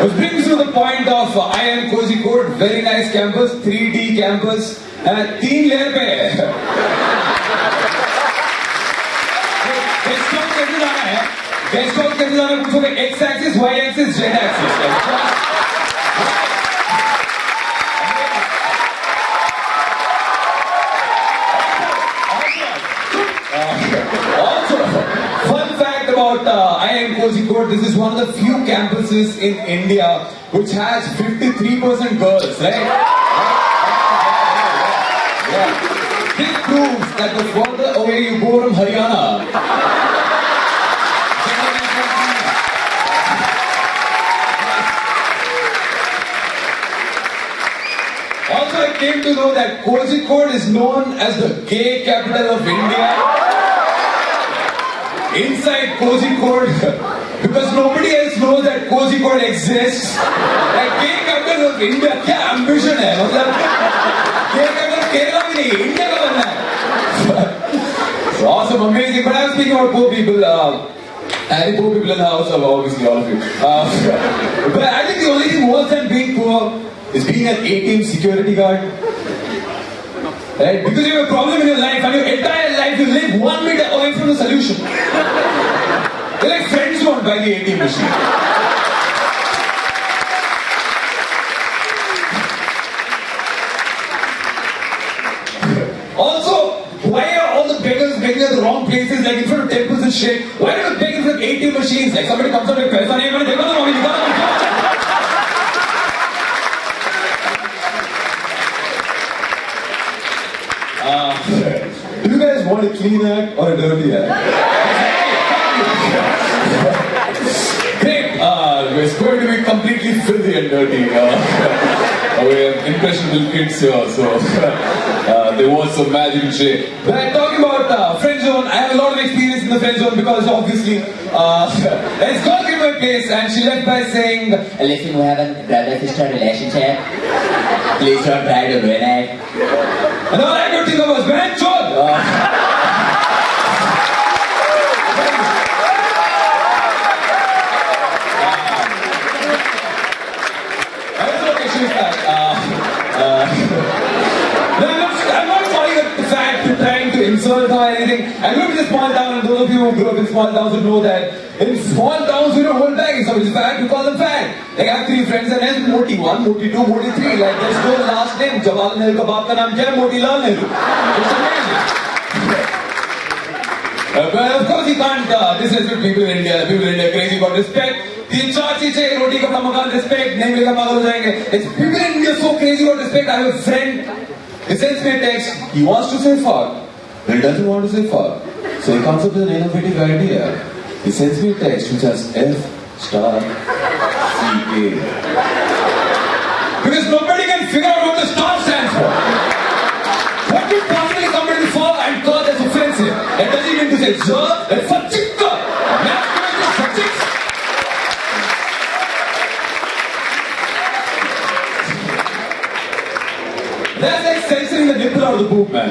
Which brings me to the point of IIM Kozhikode, very nice campus, 3D campus, and 3 layer पे Guest house कैसे जाना है? Guest house कैसे जाना है? पूछोगे X axis, Y axis, Z axis. Also, fun fact about IIM Kozhikode, this is one of the few campuses in India which has 53% girls, right? Yeah. This proves that the further away you go from Haryana, also I came to know that Kozhikode is known as the gay capital of India. Inside Kozhikode, because nobody else knows that Kozhikode exists. Like, gay capital of India, क्या ambition है? मतलब gay capital Kerala में नहीं, India का बनना है. So awesome, amazing. But I was speaking about poor people. And poor people in the house, obviously all of you. But I think the only thing worse than being poor is being an ATM security guard. Right? Because you have a problem in your life and your entire life you live 1 meter away from the solution. You're like friends won't buy the ATM machine. Also, why are all the beggars begging at the wrong places, like in front of temples and shit? Why don't they beg in front of ATM machines? Like somebody comes out with paisa nahi, maine dekha na mami nikala. Do you guys want a clean act or a dirty act? Great. It's going to be completely filthy and dirty. We have impressionable kids here, so there was some magic and shit. But talking about friend zone, I have a lot of experience in the friend zone because obviously this girl came to my place and she left by saying, listen, we have a brother-sister relationship. Please don't try to ruin it. And all I could think of was, man, chod! I'm not calling it the fact to trying to insult her or anything. I grew up in a small town, and those of you who grew up in small towns would know that in small towns we don't hold back. So it's fat, we call them fat. Like, I have 3 friends and there's Moti 1, Moti 2, Moti 3. Like, there's no last name. Jawaharlal Nehru ka baap ka naam kya hai? Motilal Nehru. It's amazing. But of course you can't disrespect people in India. People in India are crazy about respect. 3-4 चीजें रोटी कपड़ा मकान respect नहीं मिलेगा पागल हो जाएंगे. It's people in India so crazy about respect. I have a friend. He sends me a text. He wants to say fuck, but he doesn't want to say fuck. So he comes up with an innovative idea. He sends me a text which has F***CA. Because nobody can figure out what the star stands for. What would possibly somebody for and call that's offensive? That doesn't mean to say sir, that's for chicka. That's like censoring the nipple out of the boob, man.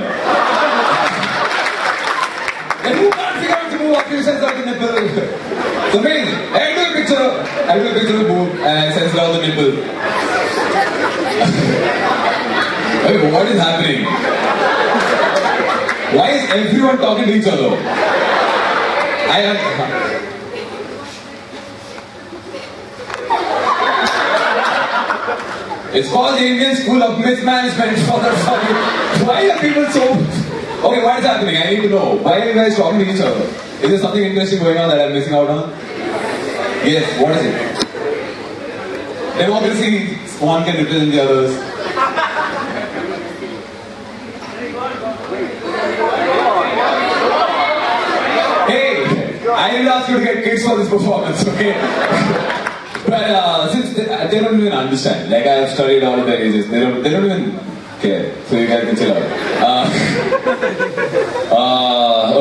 And who can't figure out to move after you censor out the nipple? It's amazing. I do a picture of the boob and I censor out the nipple. Hey, what is happening? Why is everyone talking to each other? It's called the Indian School of Mismanagement. Why are people so... Okay, what is happening? I need to know. Why are you guys talking to each other? Is there something interesting going on that I'm missing out on? Yes, what is it? Democracy, one can represent the others. Hey, I didn't ask you to get kids for this performance, okay? But since they don't even understand, like I have studied all of their ages, they don't even care. So you guys can chill out.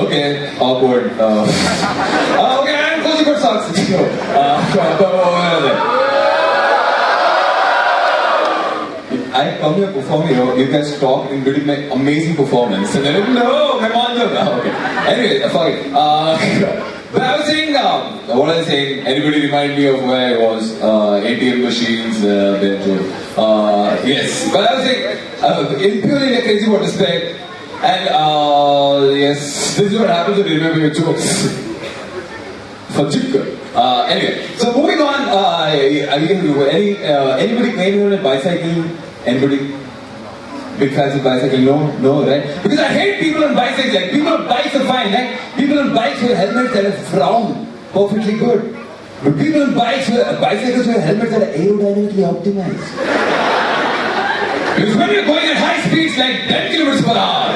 Okay, awkward. Okay, I'm Cozy Good Socks. I come here performing, you guys talk in between my amazing performance, and then no, my mom. Okay. Anyway, fuck it. But I was saying, what was I saying? Anybody remind me of where I was? ATM machines, yes. But I was saying, purely in a crazy water spec, and yes, this is what happens when you remember your jokes. For Jikka. Anyway, so moving on, anybody claiming on a bicycle? Anybody? Big fans of bicycle? No, right? Because I hate people on bicycles. Like, people on bikes are fine, right? People on bikes with helmets that are frown, perfectly good. But people on bicycles with helmets that are aerodynamically optimized. Because when you're going at high speeds like 10 kilometers per hour,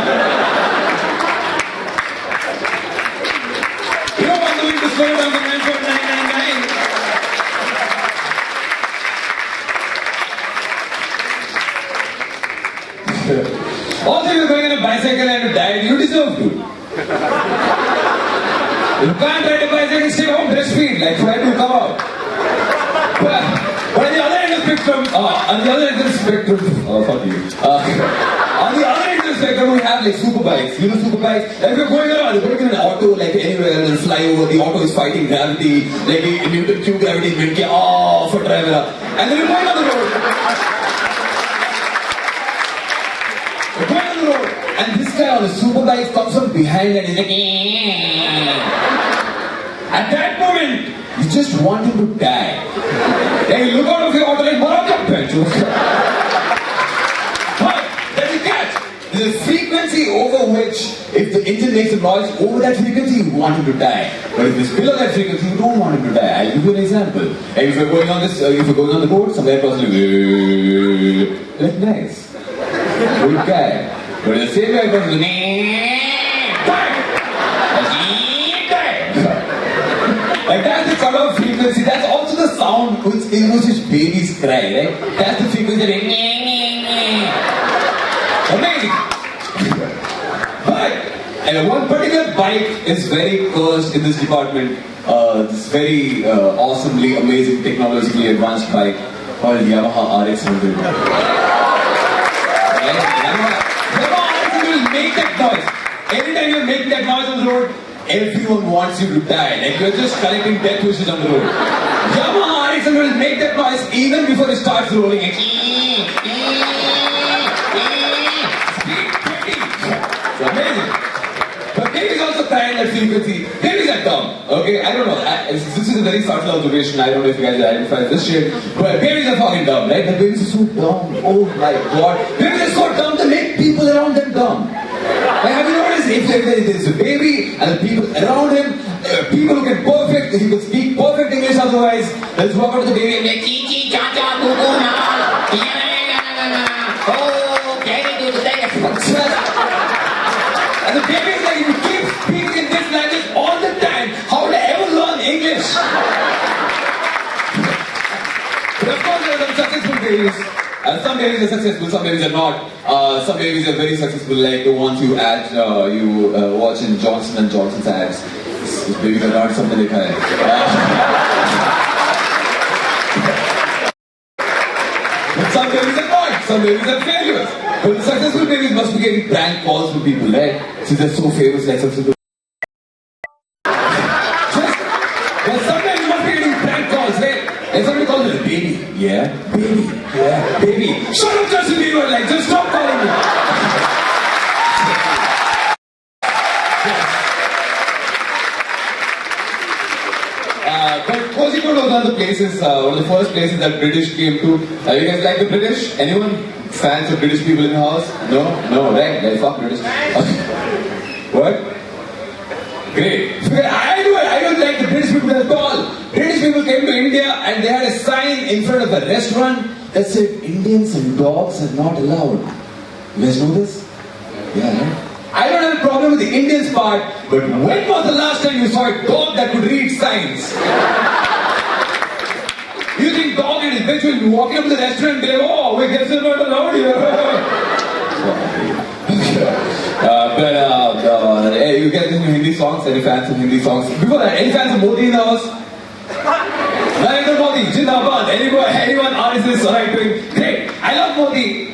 you don't want the wind to slow down to 9.999. Also, if you're going on a bicycle and you died, you deserve to. You can't ride a bicycle, stay home, breastfeed, like try to come out. But on the other end of the spectrum, fuck you. On the other end of the spectrum, we have like super bikes. You know super bikes? Like if you're going around, you're going in an auto, like anywhere, and fly over, the auto is fighting gravity, like Newton Q gravity, for driver. And then you're going on the road. You're going on the road, and this guy on a super bike comes from behind and he's like, at that moment, you just want him to die. Hey, look out of your auto like, what are you? But there's a catch. There's a frequency over which, if the engine makes a noise over that frequency, you want him to die. But if it's below that frequency, you don't want him to die. I'll give you an example. Like if you're going on the road, somewhere across the like nice. Good guy. But the same guy comes to like that's the cutoff frequency. That's also the sound which babies cry, right? That's the frequency. Amazing. But and one particular bike is very cursed in this department. This very awesomely, amazing, technologically advanced bike called Yamaha RX100. Yamaha RX100 will make that noise. Anytime you're making that noise on the road, everyone wants you to die. Like you're just collecting death wishes on the road. Yamaha RX100 will make that noise even before it starts rolling. It's amazing. But babies also cry in that frequency. Babies are dumb. Okay, I don't know. This is a very subtle observation. I don't know if you guys identify this shit. But babies are fucking dumb, right? But babies are so dumb. Oh my god. Babies are so dumb to make people around them dumb. Like, have you noticed if there's a baby and the people around him, people who can speak perfect English otherwise, let's walk out to the baby and make chi cha cha boo boo na. Oh, carry to the day. And the baby is like, if you keep speaking in this language all the time, how will I ever learn English? But of course, there are some successful babies. Some babies are successful, some babies are not. Some babies are very successful, like the ones you watch in Johnson & Johnson's ads. This baby का डांट सबने देखा है. But some babies are not. Some babies are failures. But the successful babies must be getting prank calls from people, right? Since they're so famous, like successful. But sometimes you must be getting prank calls, right? And somebody calls it a baby. Yeah, baby. Yeah, baby. Shut up, Justin Bieber. Like, just stop calling me. But Cozy Good was on the place. places, one of the first places that British came to. You guys like the British? Anyone? Fans of British people in the house? No? No, right? Like, fuck British. What? Great. I don't like the British people at all. British people came to India and they had a sign in front of the restaurant that said, Indians and dogs are not allowed. You guys know this? Yeah, right? I don't have a problem with the Indians part, but when was the last time you saw a dog that could read signs? You think dog and his bitch will be walking up to the restaurant and be like, oh, we guess we're not allowed here. Hey, you guys listen to Hindi songs? Any fans of Hindi songs? Before that, any fans of Modi in the house? Narendra Modi, Jindabad. Anyone RSS right wing? Great. I love Modi.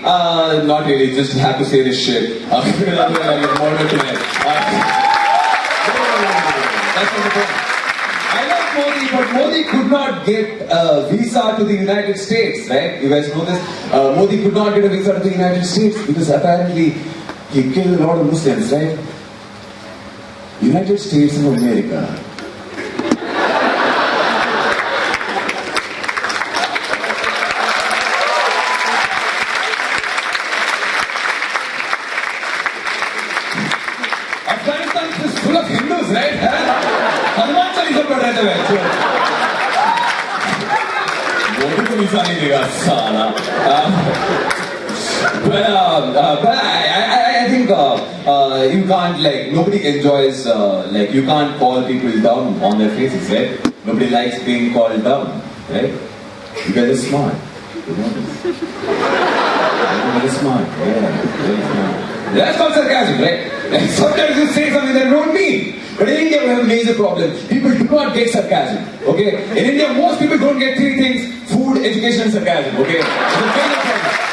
Not really, just have to say this shit. That's not the point. I love Modi, but Modi could not get a visa to the United States, right? You guys know this? Modi could not get a visa to the United States because apparently he killed a lot of Muslims, right? United States of America. Afghanistan is full of Hindus, right? Hanuman Chalisa पढ़ रहे थे बच्चों. मोदी को visa नहीं देगा साला. But I think you can't, like, nobody enjoys, like, you can't call people down on their faces, right? Nobody likes being called down, right? You guys are smart. You know this? Very smart, yeah, very smart. That's called sarcasm, right? Like, sometimes you say something that you don't mean. But in India, we have a major problem. People do not get sarcasm, okay? In India, most people don't get three things: food, education, and sarcasm, okay? It's a major problem.